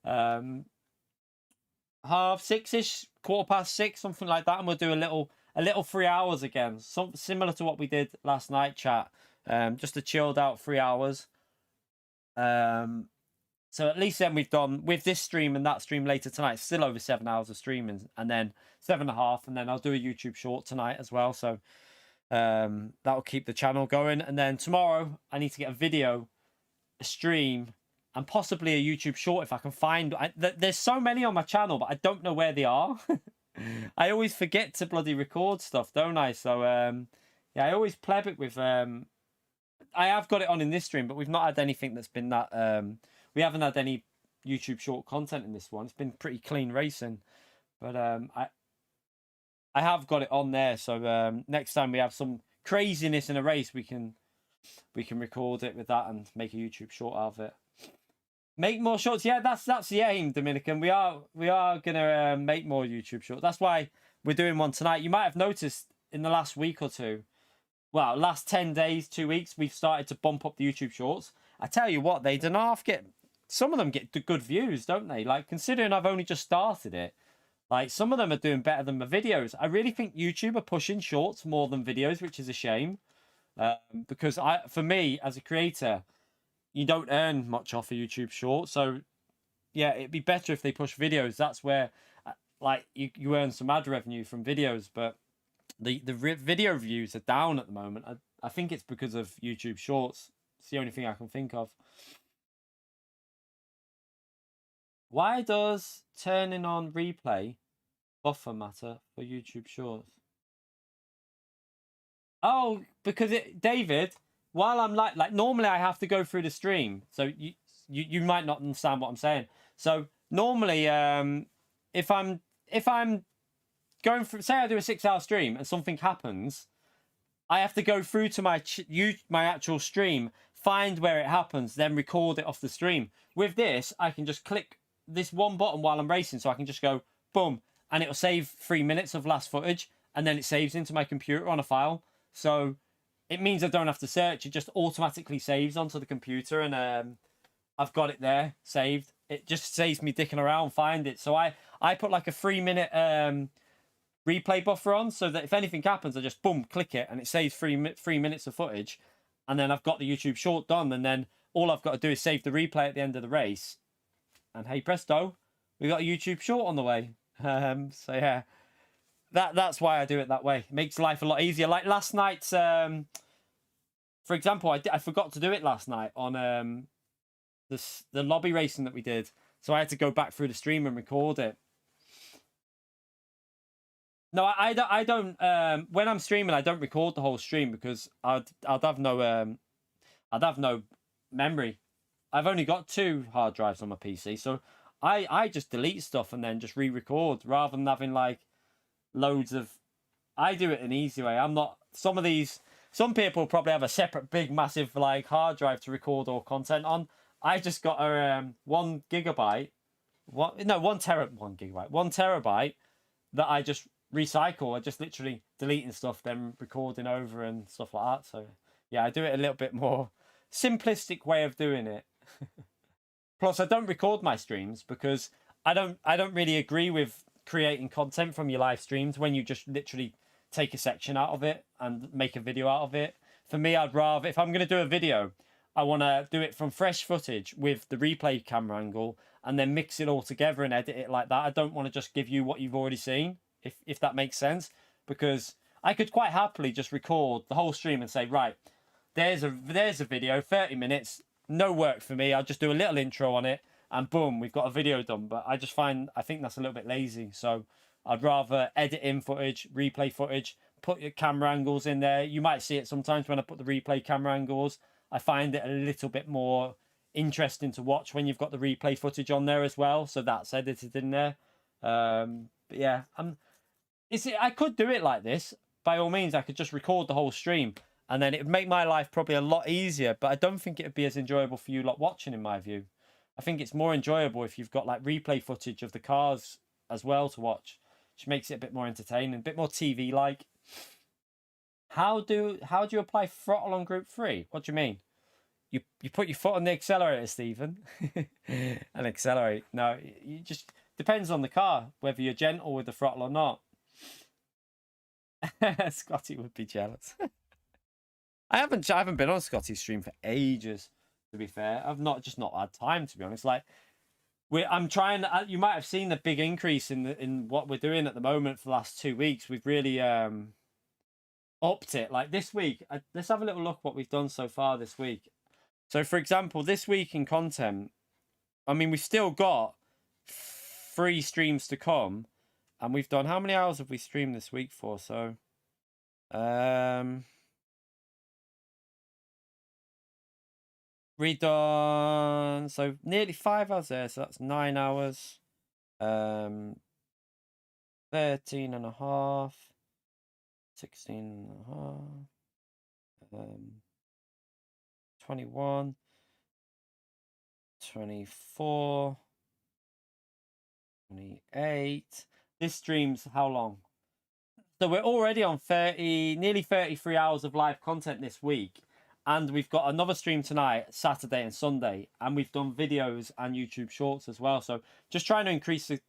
6:30-ish, 6:15, something like that. And we'll do a little 3 hours again. Something similar to what we did last night, chat. Just a chilled out 3 hours. So at least then we've done, with this stream and that stream later tonight, still over 7 hours of streaming, and then 7.5, and then I'll do a YouTube short tonight as well. So that'll keep the channel going. And then tomorrow I need to get a video, a stream, and possibly a YouTube short if I can find. There's so many on my channel, but I don't know where they are. I always forget to bloody record stuff, don't I? So yeah, I always pleb it with. I have got it on in this stream, but we've not had anything that's been that. We haven't had any YouTube short content in this one. It's been pretty clean racing, but I have got it on there. So next time we have some craziness in a race, we can record it with that and make a YouTube short out of it. Make more shorts. Yeah, that's the aim, Dominican. We are gonna make more YouTube shorts. That's why we're doing one tonight. You might have noticed in the last week or two, well, last 10 days, 2 weeks, we've started to bump up the YouTube shorts. I tell you what, they don't half get. Some of them get good views, don't they? Like, considering I've only just started it, like, some of them are doing better than my videos. I really think YouTube are pushing shorts more than videos, which is a shame. Because for me, as a creator, you don't earn much off a YouTube short. So, yeah, it'd be better if they push videos. That's where, like, you earn some ad revenue from videos. But the video views are down at the moment. I think it's because of YouTube shorts. It's the only thing I can think of. Why does turning on replay buffer matter for YouTube shorts? Oh, because David, while I'm like normally I have to go through the stream, so you might not understand what I'm saying. So normally, if I'm going through, say I do a 6-hour stream and something happens, I have to go through to my actual stream, find where it happens, then record it off the stream. With this, I can just click this one button while I'm racing, so I can just go boom, and it'll save 3 minutes of last footage, and then it saves into my computer on a file. So it means I don't have to search; it just automatically saves onto the computer, and I've got it there saved. It just saves me dicking around, find it. So I put like a 3-minute replay buffer on, so that if anything happens, I just boom, click it, and it saves 3 minutes of footage, and then I've got the YouTube short done, and then all I've got to do is save the replay at the end of the race, and hey presto, we got a YouTube short on the way. So yeah, that's why I do it that way. It makes life a lot easier. Like last night's, for example, I forgot to do it last night on the lobby racing that we did, so I had to go back through the stream and record it. No, I don't. When I'm streaming, I don't record the whole stream because I'd have no memory. I've only got 2 hard drives on my PC, so I just delete stuff and then just re-record rather than having like loads of. I do it an easy way. I'm not. Some people probably have a separate big massive like hard drive to record all content on. I just got a 1 gigabyte. 1 terabyte that I just recycle. I just literally deleting stuff, then recording over and stuff like that. So yeah, I do it a little bit more simplistic way of doing it. Plus, I don't record my streams because I don't really agree with creating content from your live streams when you just literally take a section out of it and make a video out of it. For me, I'd rather, if I'm going to do a video, I want to do it from fresh footage with the replay camera angle and then mix it all together and edit it like that. I don't want to just give you what you've already seen, if that makes sense, because I could quite happily just record the whole stream and say, right, there's a video, 30 minutes, no work for me. I'll just do a little intro on it and boom, we've got a video done. But I think that's a little bit lazy. So I'd rather edit in footage, replay footage, put your camera angles in there. You might see it sometimes when I put the replay camera angles. I find it a little bit more interesting to watch when you've got the replay footage on there as well. So that's edited in there. But yeah, I could do it like this. By all means, I could just record the whole stream and then it would make my life probably a lot easier. But I don't think it would be as enjoyable for you lot watching, in my view. I think it's more enjoyable if you've got like replay footage of the cars as well to watch, which makes it a bit more entertaining, a bit more TV-like. How do you apply throttle on Group 3? What do you mean? You put your foot on the accelerator, Stephen, and accelerate. No, you just depends on the car whether you're gentle with the throttle or not. Scotty would be jealous. I haven't been on Scotty's stream for ages. To be fair, I've not had time, to be honest. Like I'm trying. You might have seen the big increase in what we're doing at the moment for the last 2 weeks. We've really upped it. Like this week, let's have a little look what we've done so far this week. So, for example, this week in content, I mean, we've still got 3 streams to come, and we've done, how many hours have we streamed this week for? So, we've done, so nearly 5 hours there, so that's 9 hours, 13 and a half, 16 and a half, 21, 24, 28. This stream's how long? So we're already on nearly 33 hours of live content this week. And we've got another stream tonight, Saturday and Sunday. And we've done videos and YouTube shorts as well. So just trying to increase the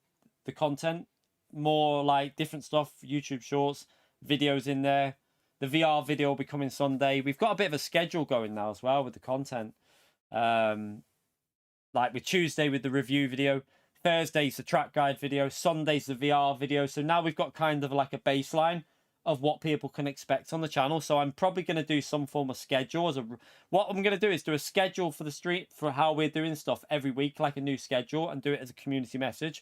content. More like different stuff, YouTube shorts, videos in there. The VR video will be coming Sunday. We've got a bit of a schedule going now as well with the content. Like with Tuesday with the review video. Thursday's the track guide video. Sunday's the VR video. So now we've got kind of like a baseline of what people can expect on the channel. So I'm probably going to do some form of schedule. What I'm going to do is do a schedule for the street for how we're doing stuff every week, like a new schedule, and do it as a community message.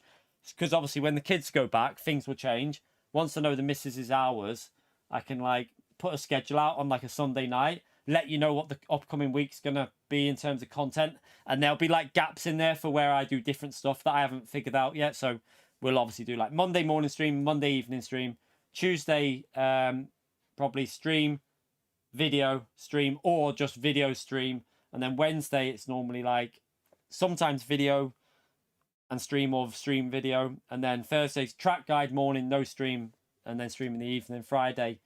Because obviously when the kids go back, things will change. Once I know the missus's hours, I can like put a schedule out on like a Sunday night, let you know what the upcoming week's gonna be in terms of content, and there'll be like gaps in there for where I do different stuff that I haven't figured out yet. So we'll obviously do like Monday morning stream, Monday evening stream, Tuesday probably stream, video stream, or just video stream, and then Wednesday it's normally like sometimes video and stream, or stream video, and then Thursday's track guide morning, no stream, and then stream in the evening. Friday,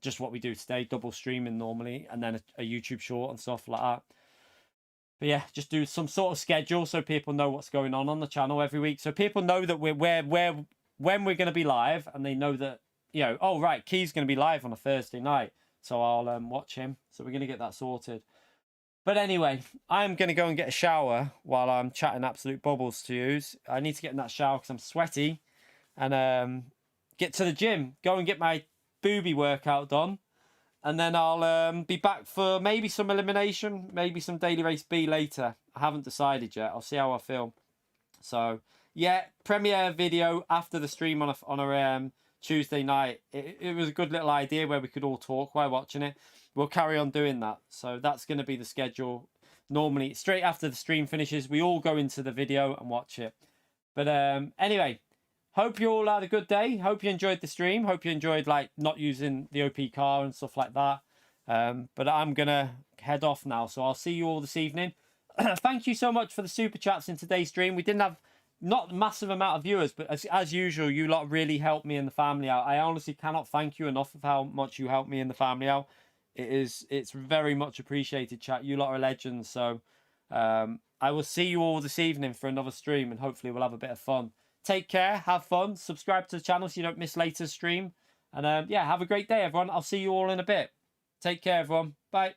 just what we do today, double streaming normally, and then a YouTube short and stuff like that. But yeah, just do some sort of schedule so people know what's going on the channel every week, so people know that when we're going to be live, and they know that you know, oh right, Key's going to be live on a Thursday night, so I'll watch him. So we're going to get that sorted. But anyway, I'm going to go and get a shower while I'm chatting absolute bubbles to you. I need to get in that shower because I'm sweaty, and get to the gym, go and get my booby workout done, and then I'll be back for maybe some elimination, maybe some daily race B later. I haven't decided yet. I'll see how I feel. So yeah, premiere video after the stream on a Tuesday night. It was a good little idea where we could all talk while watching it. We'll carry on doing that. So that's going to be the schedule. Normally, straight after the stream finishes, we all go into the video and watch it. But anyway, hope you all had a good day. Hope you enjoyed the stream. Hope you enjoyed like not using the OP car and stuff like that. But I'm going to head off now. So I'll see you all this evening. Thank you so much for the super chats in today's stream. We didn't have not a massive amount of viewers, but as usual, you lot really helped me and the family out. I honestly cannot thank you enough of how much you helped me and the family out. It's very much appreciated, chat. You lot are legends. So I will see you all this evening for another stream, and hopefully we'll have a bit of fun. Take care, have fun, subscribe to the channel so you don't miss later stream, and yeah, have a great day, everyone. I'll see you all in a bit. Take care, everyone. Bye.